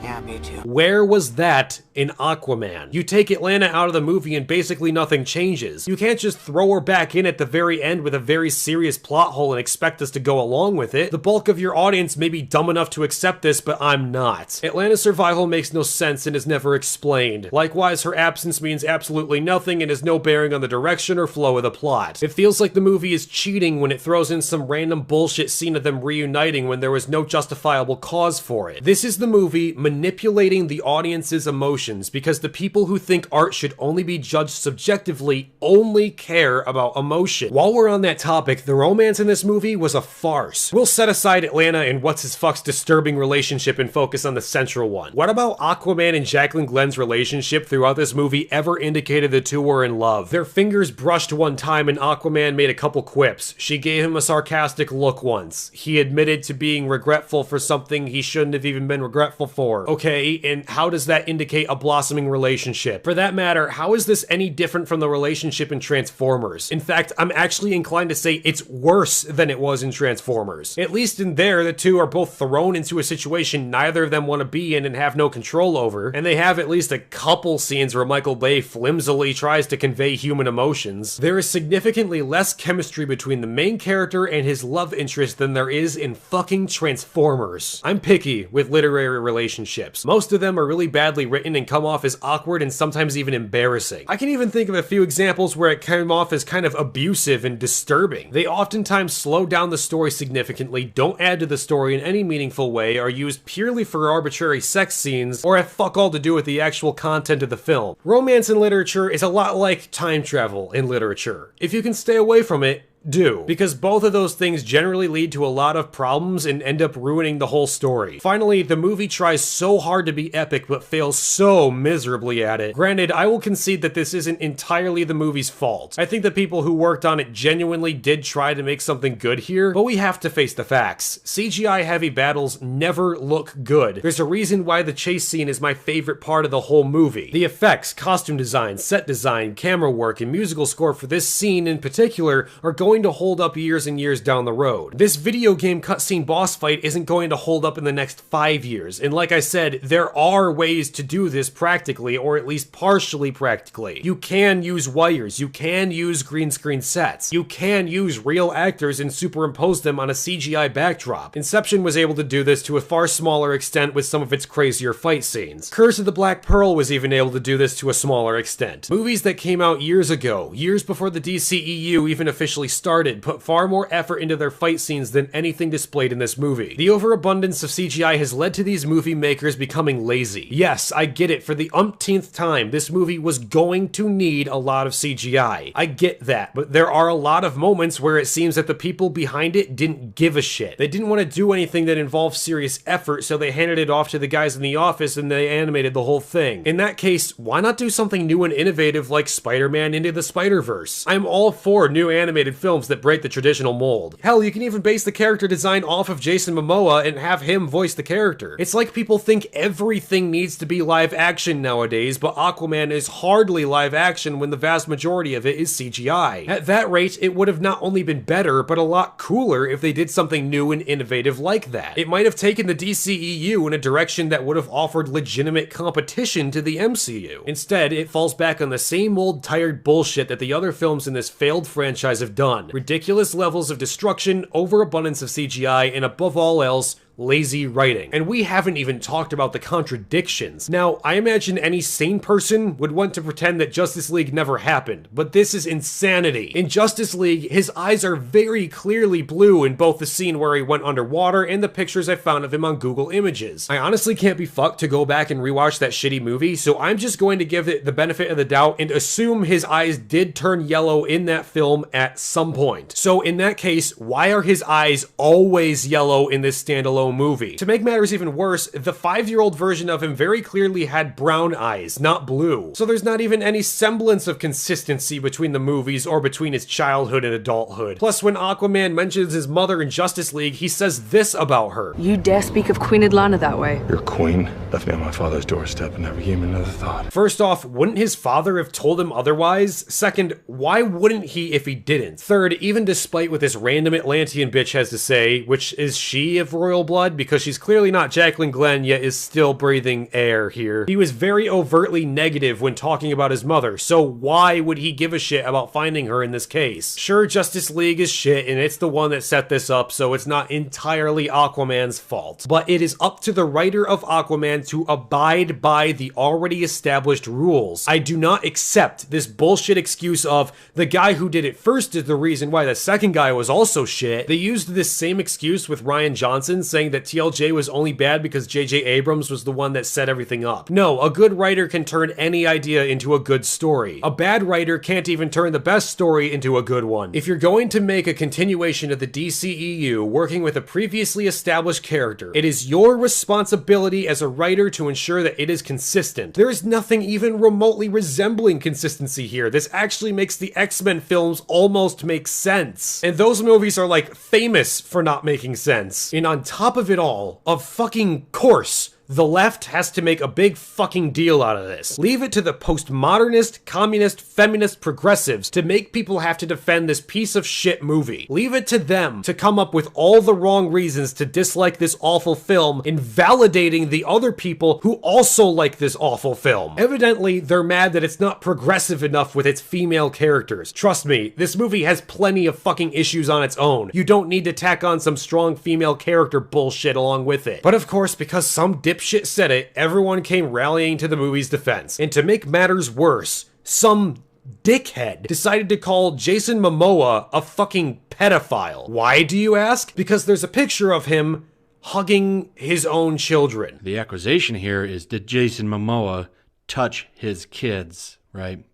Yeah, me too. Where was that in Aquaman? You take Atlanta out of the movie and basically nothing changes. You can't just throw her back in at the very end with a very serious plot hole and expect us to go along with it. The bulk of your audience may be dumb enough to accept this, but I'm not. Atlanta's survival makes no sense and is never explained. Likewise, her absence means absolutely nothing and has no bearing on the direction or flow of the plot. It feels like the movie is cheating when it throws in some random bullshit scene of them reuniting when there was no justifiable cause for it. This is the movie manipulating the audience's emotions because the people who think art should only be judged subjectively only care about emotion. While we're on that topic, the romance in this movie was a farce. We'll set aside Atlanta and what's-his-fuck's disturbing relationship and focus on the central one. What about Aquaman and Jacqueline Glenn's relationship throughout this movie ever indicated the two were in love? Their fingers brushed one time and Aquaman made a couple quips. She gave him a sarcastic look once. He admitted to being regretful for something he shouldn't have even been regretful for. Okay, and how does that indicate a blossoming relationship? For that matter, how is this any different from the relationship in Transformers? In fact, I'm actually inclined to say it's worse than it was in Transformers. At least in there, the two are both thrown into a situation neither of them want to be in and have no control over, and they have at least a couple scenes where Michael Bay flimsily tries to convey human emotions. There is significantly less chemistry between the main character and his love interest than there is in fucking Transformers. I'm picky with literary relationships. relationships. Most of them are really badly written and come off as awkward and sometimes even embarrassing. I can even think of a few examples where it came off as kind of abusive and disturbing. They oftentimes slow down the story significantly, don't add to the story in any meaningful way, are used purely for arbitrary sex scenes, or have fuck all to do with the actual content of the film. Romance in literature is a lot like time travel in literature. If you can stay away from it, do, because both of those things generally lead to a lot of problems and end up ruining the whole story. Finally, the movie tries so hard to be epic but fails so miserably at it. Granted, I will concede that this isn't entirely the movie's fault. I think the people who worked on it genuinely did try to make something good here, but we have to face the facts. CGI-heavy battles never look good. There's a reason why the chase scene is my favorite part of the whole movie. The effects, costume design, set design, camera work, and musical score for this scene in particular are going to hold up years and years down the road. This video game cutscene boss fight isn't going to hold up in the next 5 years, and like I said, there are ways to do this practically, or at least partially practically. You can use wires, you can use green screen sets, you can use real actors and superimpose them on a CGI backdrop. Inception was able to do this to a far smaller extent with some of its crazier fight scenes. Curse of the Black Pearl was even able to do this to a smaller extent. Movies that came out years ago, years before the DCEU even officially started, put far more effort into their fight scenes than anything displayed in this movie. The overabundance of CGI has led to these movie makers becoming lazy. Yes, I get it, for the umpteenth time, this movie was going to need a lot of CGI. I get that, but there are a lot of moments where it seems that the people behind it didn't give a shit. They didn't want to do anything that involved serious effort, so they handed it off to the guys in the office and they animated the whole thing. In that case, why not do something new and innovative like Spider-Man Into the Spider-Verse? I'm all for new animated films that break the traditional mold. Hell, you can even base the character design off of Jason Momoa and have him voice the character. It's like people think everything needs to be live action nowadays, but Aquaman is hardly live action when the vast majority of it is CGI. At that rate, it would have not only been better, but a lot cooler if they did something new and innovative like that. It might have taken the DCEU in a direction that would have offered legitimate competition to the MCU. Instead, it falls back on the same old tired bullshit that the other films in this failed franchise have done. Ridiculous levels of destruction, overabundance of CGI, and above all else, lazy writing. And we haven't even talked about the contradictions. Now, I imagine any sane person would want to pretend that Justice League never happened, but this is insanity. In Justice League, his eyes are very clearly blue in both the scene where he went underwater and the pictures I found of him on Google Images. I honestly can't be fucked to go back and rewatch that shitty movie, so I'm just going to give it the benefit of the doubt and assume his eyes did turn yellow in that film at some point. So in that case, why are his eyes always yellow in this standalone movie? To make matters even worse, the 5-year-old version of him very clearly had brown eyes, not blue. So there's not even any semblance of consistency between the movies or between his childhood and adulthood. Plus, when Aquaman mentions his mother in Justice League, he says this about her. You dare speak of Queen Atlanta that way? Your queen left me on my father's doorstep and never gave me another thought. First off, wouldn't his father have told him otherwise? Second, why wouldn't he if he didn't? Third, even despite what this random Atlantean bitch has to say, which is she of royal blood, because she's clearly not Jacqueline Glenn yet is still breathing air here. He was very overtly negative when talking about his mother, so why would he give a shit about finding her in this case? Sure, Justice League is shit and it's the one that set this up, so it's not entirely Aquaman's fault. But it is up to the writer of Aquaman to abide by the already established rules. I do not accept this bullshit excuse of the guy who did it first is the reason why the second guy was also shit. They used this same excuse with Rian Johnson, saying that TLJ was only bad because J.J. Abrams was the one that set everything up. No, a good writer can turn any idea into a good story. A bad writer can't even turn the best story into a good one. If you're going to make a continuation of the DCEU working with a previously established character, it is your responsibility as a writer to ensure that it is consistent. There is nothing even remotely resembling consistency here. This actually makes the X-Men films almost make sense. And those movies are like famous for not making sense. And on top of it all, of fucking course, the left has to make a big fucking deal out of this. Leave it to the postmodernist, communist, feminist progressives to make people have to defend this piece of shit movie. Leave it to them to come up with all the wrong reasons to dislike this awful film, invalidating the other people who also like this awful film. Evidently, they're mad that it's not progressive enough with its female characters. Trust me, this movie has plenty of fucking issues on its own. You don't need to tack on some strong female character bullshit along with it. But of course, because some dip dipshit said it, everyone came rallying to the movie's defense. And to make matters worse, some dickhead decided to call Jason Momoa a fucking pedophile. Why, do you ask? Because there's a picture of him hugging his own children. The accusation here is, did Jason Momoa touch his kids, right?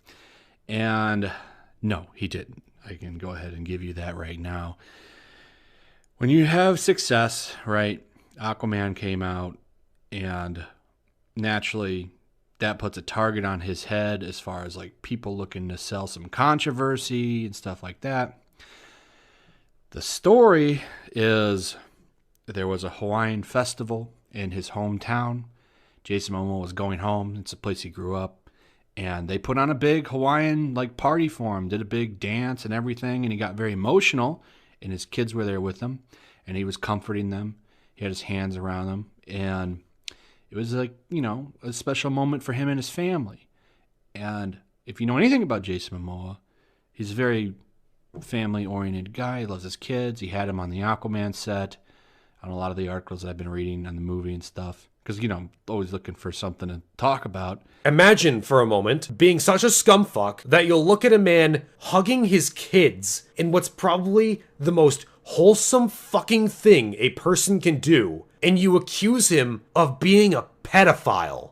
And no, he didn't. I can go ahead and give you that right now. When you have success, right? Aquaman came out, and naturally that puts a target on his head as far as like people looking to sell some controversy and stuff like that. The story is there was a Hawaiian festival in his hometown. Jason Momoa was going home. It's a place he grew up. And they put on a big Hawaiian like party for him, did a big dance and everything. And he got very emotional, and his kids were there with him, and he was comforting them. He had his hands around them, and it was like, you know, a special moment for him and his family. And if you know anything about Jason Momoa, he's a very family-oriented guy. He loves his kids. He had him on the Aquaman set, on a lot of the articles that I've been reading on the movie and stuff. Because, you know, I'm always looking for something to talk about. Imagine for a moment being such a scumfuck that you'll look at a man hugging his kids in what's probably the most wholesome fucking thing a person can do, and you accuse him of being a pedophile.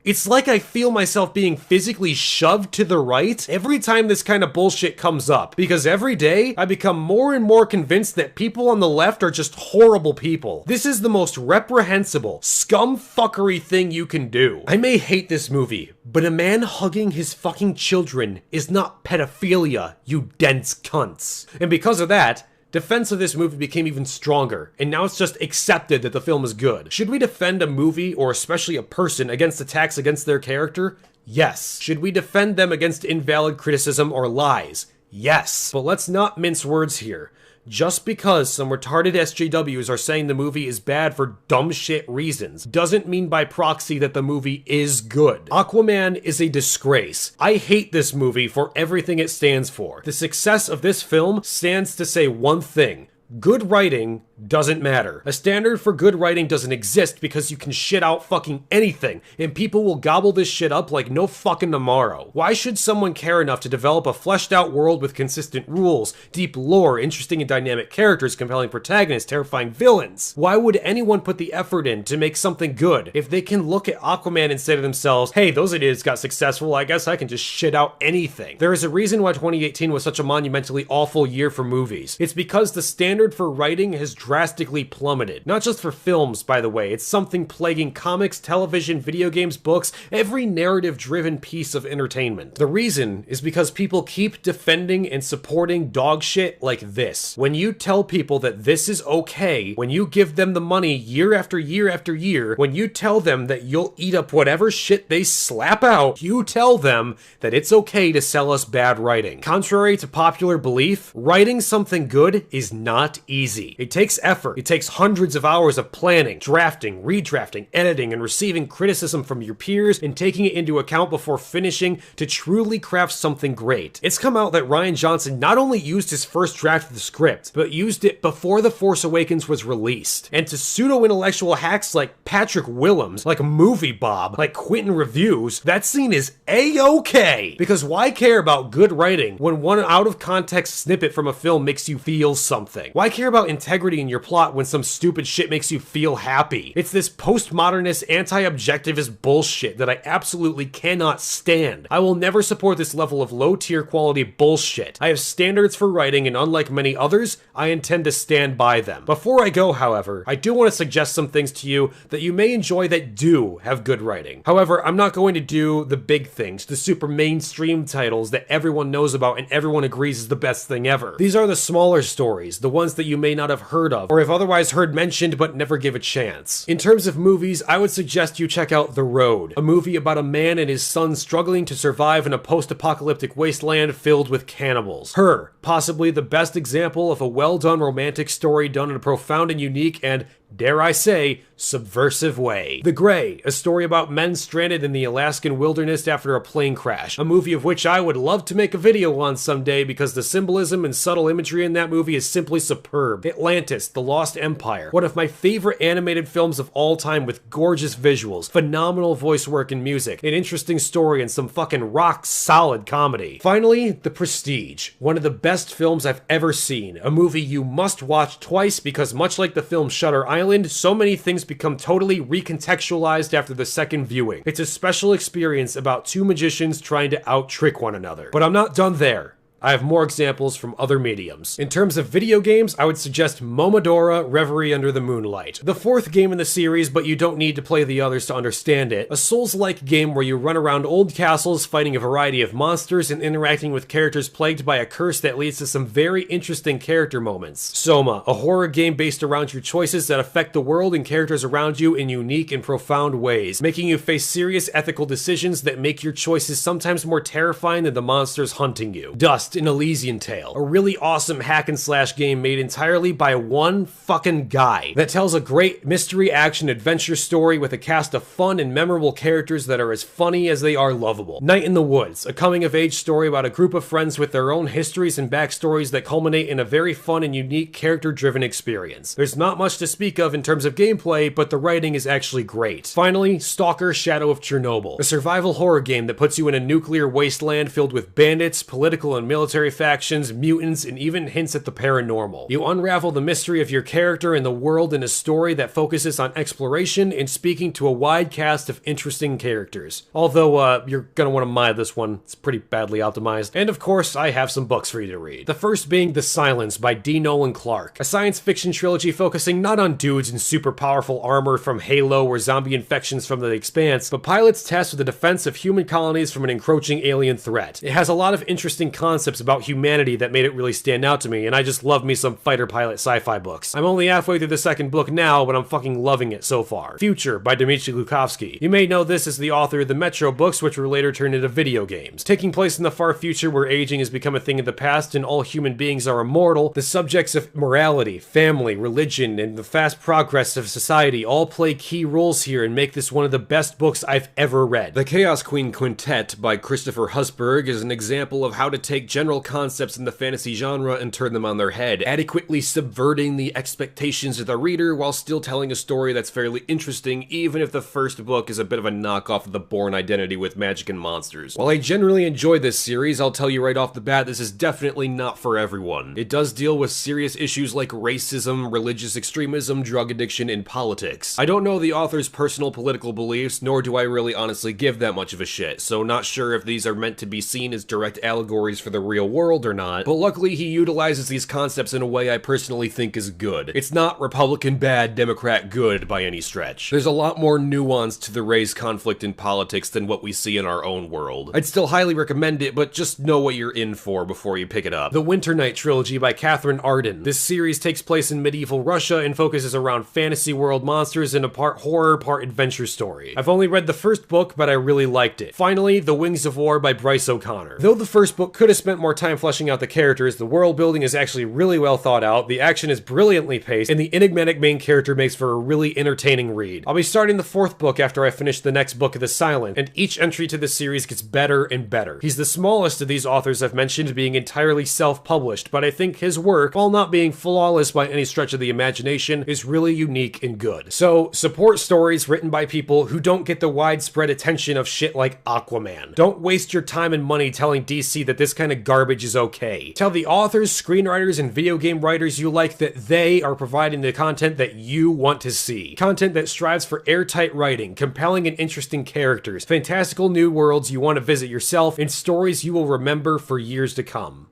It's like I feel myself being physically shoved to the right every time this kind of bullshit comes up, because every day I become more and more convinced that people on the left are just horrible people. This is the most reprehensible, scumfuckery thing you can do. I may hate this movie, but a man hugging his fucking children is not pedophilia, you dense cunts. And because of that, defense of this movie became even stronger, and now it's just accepted that the film is good. Should we defend a movie, or especially a person, against attacks against their character? Yes. Should we defend them against invalid criticism or lies? Yes. But let's not mince words here. Just because some retarded SJWs are saying the movie is bad for dumb shit reasons doesn't mean by proxy that the movie is good. Aquaman is a disgrace. I hate this movie for everything it stands for. The success of this film stands to say one thing: good writing doesn't matter. A standard for good writing doesn't exist because you can shit out fucking anything, and people will gobble this shit up like no fucking tomorrow. Why should someone care enough to develop a fleshed out world with consistent rules, deep lore, interesting and dynamic characters, compelling protagonists, terrifying villains? Why would anyone put the effort in to make something good if they can look at Aquaman and say to themselves, hey, those idiots got successful, I guess I can just shit out anything? There is a reason why 2018 was such a monumentally awful year for movies. It's because the standard for writing has drastically plummeted. Not just for films, by the way, it's something plaguing comics, television, video games, books, every narrative-driven piece of entertainment. The reason is because people keep defending and supporting dog shit like this. When you tell people that this is okay, when you give them the money year after year after year, when you tell them that you'll eat up whatever shit they slap out, you tell them that it's okay to sell us bad writing. Contrary to popular belief, writing something good is not easy. It takes effort. It takes hundreds of hours of planning, drafting, redrafting, editing, and receiving criticism from your peers and taking it into account before finishing to truly craft something great. It's come out that Rian Johnson not only used his first draft of the script, but used it before The Force Awakens was released. And to pseudo-intellectual hacks like Patrick Willems, like Movie Bob, like Quentin Reviews, that scene is A-okay! Because why care about good writing when one out-of-context snippet from a film makes you feel something? Why care about integrity in your plot when some stupid shit makes you feel happy? It's this postmodernist, anti-objectivist bullshit that I absolutely cannot stand. I will never support this level of low-tier quality bullshit. I have standards for writing, and unlike many others, I intend to stand by them. Before I go, however, I do want to suggest some things to you that you may enjoy that do have good writing. However, I'm not going to do the big things, the super mainstream titles that everyone knows about and everyone agrees is the best thing ever. These are the smaller stories, the ones that you may not have heard of, or have otherwise heard mentioned but never give a chance. In terms of movies, I would suggest you check out The Road, a movie about a man and his son struggling to survive in a post-apocalyptic wasteland filled with cannibals. Her, possibly the best example of a well-done romantic story done in a profound and unique and, dare I say, subversive way. The Gray, a story about men stranded in the Alaskan wilderness after a plane crash, a movie of which I would love to make a video on someday because the symbolism and subtle imagery in that movie is simply superb. Atlantis, Atlantis, The Lost Empire, one of my favorite animated films of all time with gorgeous visuals, phenomenal voice work and music, an interesting story, and some fucking rock-solid comedy. Finally, The Prestige, one of the best films I've ever seen, a movie you must watch twice because much like the film Shutter Island, so many things become totally recontextualized after the second viewing. It's a special experience about two magicians trying to out-trick one another. But I'm not done there. I have more examples from other mediums. In terms of video games, I would suggest Momodora Reverie Under the Moonlight. The fourth game in the series, but you don't need to play the others to understand it. A Souls-like game where you run around old castles fighting a variety of monsters and interacting with characters plagued by a curse that leads to some very interesting character moments. Soma, a horror game based around your choices that affect the world and characters around you in unique and profound ways, making you face serious ethical decisions that make your choices sometimes more terrifying than the monsters hunting you. Dust, an Elysian Tale, a really awesome hack and slash game made entirely by one fucking guy that tells a great mystery action adventure story with a cast of fun and memorable characters that are as funny as they are lovable. Night in the Woods, a coming of age story about a group of friends with their own histories and backstories that culminate in a very fun and unique character driven experience. There's not much to speak of in terms of gameplay, but the writing is actually great. Finally, Stalker Shadow of Chernobyl, a survival horror game that puts you in a nuclear wasteland filled with bandits, political and military factions, mutants, and even hints at the paranormal. You unravel the mystery of your character and the world in a story that focuses on exploration and speaking to a wide cast of interesting characters. Although, you're gonna want to mind this one. It's pretty badly optimized. And of course, I have some books for you to read. The first being The Silence by D. Nolan Clark, a science fiction trilogy focusing not on dudes in super powerful armor from Halo or zombie infections from The Expanse, but pilots tasked with the defense of human colonies from an encroaching alien threat. It has a lot of interesting concepts about humanity that made it really stand out to me, and I just love me some fighter pilot sci-fi books. I'm only halfway through the second book now, but I'm fucking loving it so far. Future by Dmitry Glukhovsky. You may know this as the author of the Metro books, which were later turned into video games. Taking place in the far future where aging has become a thing of the past and all human beings are immortal, the subjects of morality, family, religion, and the fast progress of society all play key roles here and make this one of the best books I've ever read. The Chaos Queen Quintet by Christopher Husberg is an example of how to take general concepts in the fantasy genre and turn them on their head, adequately subverting the expectations of the reader while still telling a story that's fairly interesting, even if the first book is a bit of a knockoff of the Bourne Identity with magic and monsters. While I generally enjoy this series, I'll tell you right off the bat, this is definitely not for everyone. It does deal with serious issues like racism, religious extremism, drug addiction, and politics. I don't know the author's personal political beliefs, nor do I really honestly give that much of a shit, so not sure if these are meant to be seen as direct allegories for the real world or not, but luckily he utilizes these concepts in a way I personally think is good. It's not Republican bad, Democrat good by any stretch. There's a lot more nuance to the race conflict in politics than what we see in our own world. I'd still highly recommend it, but just know what you're in for before you pick it up. The Winter Night Trilogy by Catherine Arden. This series takes place in medieval Russia and focuses around fantasy world monsters and a part horror, part adventure story. I've only read the first book, but I really liked it. Finally, The Wings of War by Bryce O'Connor. Though the first book could have spent more time fleshing out the characters, the world building is actually really well thought out, the action is brilliantly paced, and the enigmatic main character makes for a really entertaining read. I'll be starting the fourth book after I finish the next book of The Silent, and each entry to the series gets better and better. He's the smallest of these authors I've mentioned, being entirely self-published, but I think his work, while not being flawless by any stretch of the imagination, is really unique and good. So, support stories written by people who don't get the widespread attention of shit like Aquaman. Don't waste your time and money telling DC that this kind of garbage is okay. Tell the authors, screenwriters, and video game writers you like that they are providing the content that you want to see. Content that strives for airtight writing, compelling and interesting characters, fantastical new worlds you want to visit yourself, and stories you will remember for years to come.